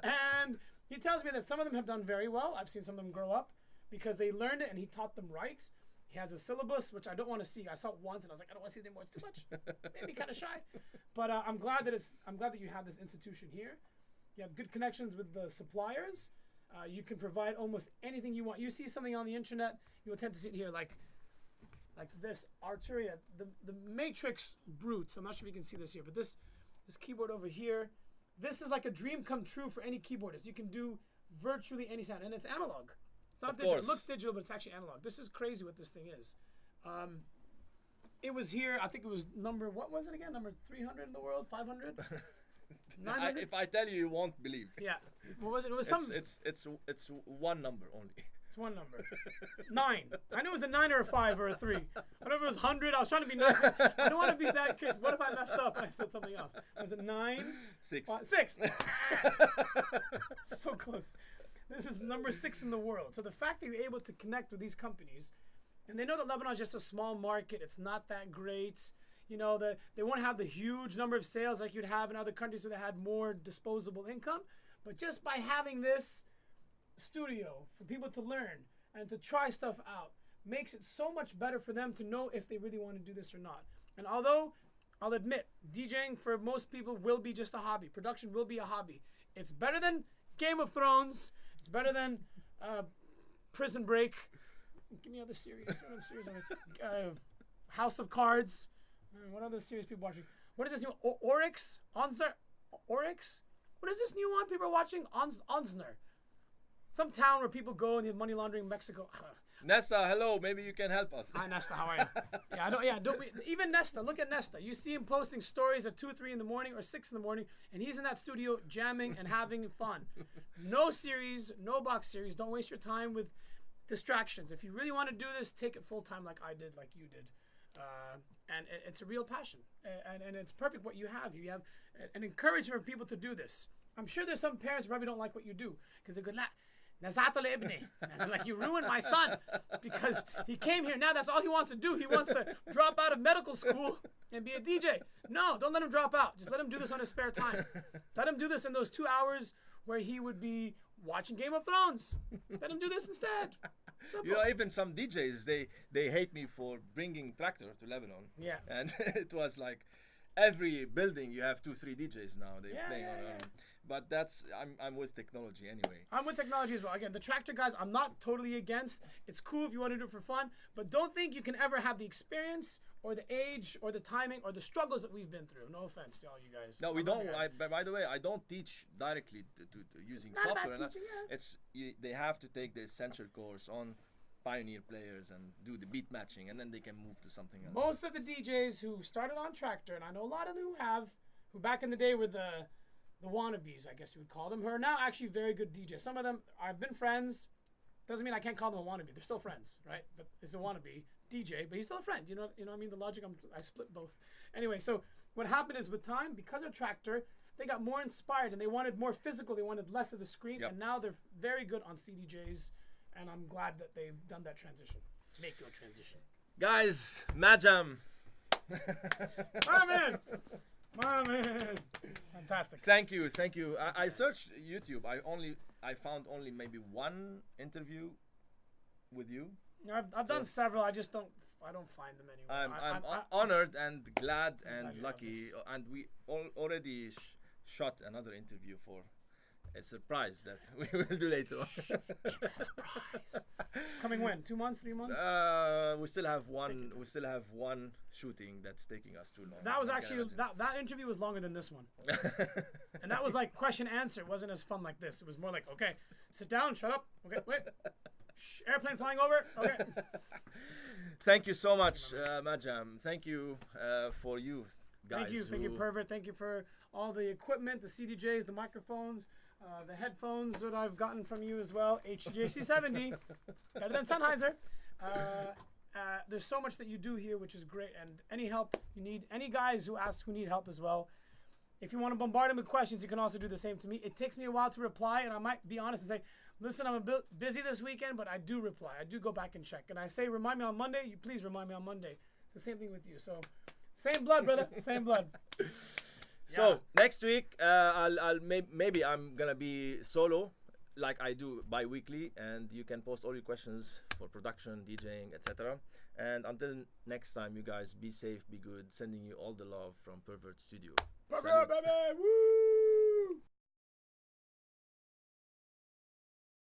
And he tells me that some of them have done very well. I've seen some of them grow up because they learned it and he taught them right. He has a syllabus, which I don't want to see. I saw it once and I was like, I don't want to see it anymore. It's too much. Made me kind of shy. But I'm glad that you have this institution here. You have good connections with the suppliers. You can provide almost anything you want. You see something on the internet, you will tend to see it here, like this Arturia, the Matrix Brutes. I'm not sure if you can see this here, but this keyboard over here, this is like a dream come true for any keyboardist. You can do virtually any sound, and it's analog. It's not digital. It looks digital, but it's actually analog. This is crazy what this thing is. It was here. I think it was number 300 in the world, 500. 900? If I tell you, you won't believe. Yeah. What was it? It was some. It's one number only. It's one number. 9. I knew it was a 9 or a 5 or a 3. I don't know if it was 100. I was trying to be nice. I don't want to be that case. What if I messed up and I said something else? Was it 9? 6. 6. So close. This is number 6 in the world. So the fact that you're able to connect with these companies, and they know that Lebanon is just a small market. It's not that great. You know, they won't have the huge number of sales like you'd have in other countries where they had more disposable income. But just by having this studio for people to learn and to try stuff out makes it so much better for them to know if they really want to do this or not. And although I'll admit, DJing for most people will be just a hobby. Production will be a hobby. It's better than Game of Thrones. It's better than Prison Break. Give me other series. What other series? House of Cards. What other series people watching? What is this new? Oryx? Oryx? What is this new one people are watching? Onsner. Some town where people go and they have money laundering in Mexico. Nesta, hello. Maybe you can help us. Hi, Nesta. How are you? Even Nesta. Look at Nesta. You see him posting stories at 2 or 3 in the morning or 6 in the morning, and he's in that studio jamming and having fun. No series, no box series. Don't waste your time with distractions. If you really want to do this, take it full time like I did, like you did. And it's a real passion, and it's perfect what you have. You have an encouragement for people to do this. I'm sure there's some parents who probably don't like what you do because they go, Nazato ibni. Like, you ruined my son because he came here. Now that's all he wants to do. He wants to drop out of medical school and be a DJ. No, don't let him drop out. Just let him do this on his spare time. Let him do this in those 2 hours where he would be watching Game of Thrones. Let him do this instead. Simple. You know, even some DJs, they hate me for bringing tractor to Lebanon. Yeah. And it was like, every building you have 2-3 DJs now. They're Yeah, playing yeah, on. yeah. But I'm with technology anyway. I'm with technology as well. Again, the tractor guys, I'm not totally against. It's cool if you want to do it for fun, but don't think you can ever have the experience or the age or the timing or the struggles that we've been through. No offense to all you guys. No, we I love don't. you guys. By the way, I don't teach directly to using Not about software. And that. teaching, yeah. It's they have to take the essential course on Pioneer players and do the beat matching, and then they can move to something else. Most of the DJs who started on tractor, and I know a lot of them who back in the day were the wannabes, I guess you would call them, who are now actually very good DJs. Some of them, I've been friends. Doesn't mean I can't call them a wannabe. They're still friends, right? But it's a wannabe DJ, but he's still a friend. You know what I mean? The logic, I split both. Anyway, so what happened is with time, because of tractor, they got more inspired and they wanted more physical. They wanted less of the screen, and now they're very good on CDJs, and I'm glad that they've done that transition. Make your transition. Guys, Madjam. My man! My man! Fantastic. Thank you. I searched YouTube. I found only maybe one interview with you. I've done several. I don't find them anymore. I'm honored and glad and glad you lucky, have and we already shot another interview for a surprise that we will do later on. It's a surprise. It's coming when? 2 months? 3 months? We still have one. We still have one shooting that's taking us too long. That was actually that interview was longer than this one, and that was like question answer. It wasn't as fun like this. It was more like, okay, sit down, shut up. Okay, wait. Shh, airplane flying over. Okay. Thank you so much, Madjam. Thank you for you guys. Thank you, Per-vurt. Thank you for all the equipment, the CDJs, the microphones, the headphones that I've gotten from you as well. HJC 70, better than Sennheiser. There's so much that you do here, which is great. And any help you need, any guys who need help as well. If you want to bombard them with questions, you can also do the same to me. It takes me a while to reply, and I might be honest and say, listen, I'm a bit busy this weekend, but I do reply. I do go back and check. And I say, remind me on Monday. You please remind me on Monday. It's the same thing with you. So, same blood, brother. Same blood. So next week, maybe I'm gonna be solo, like I do bi-weekly, and you can post all your questions for production, DJing, etc. And until next time, you guys be safe, be good. Sending you all the love from Per-vurt Studio. Per-vurt, baby! Woo!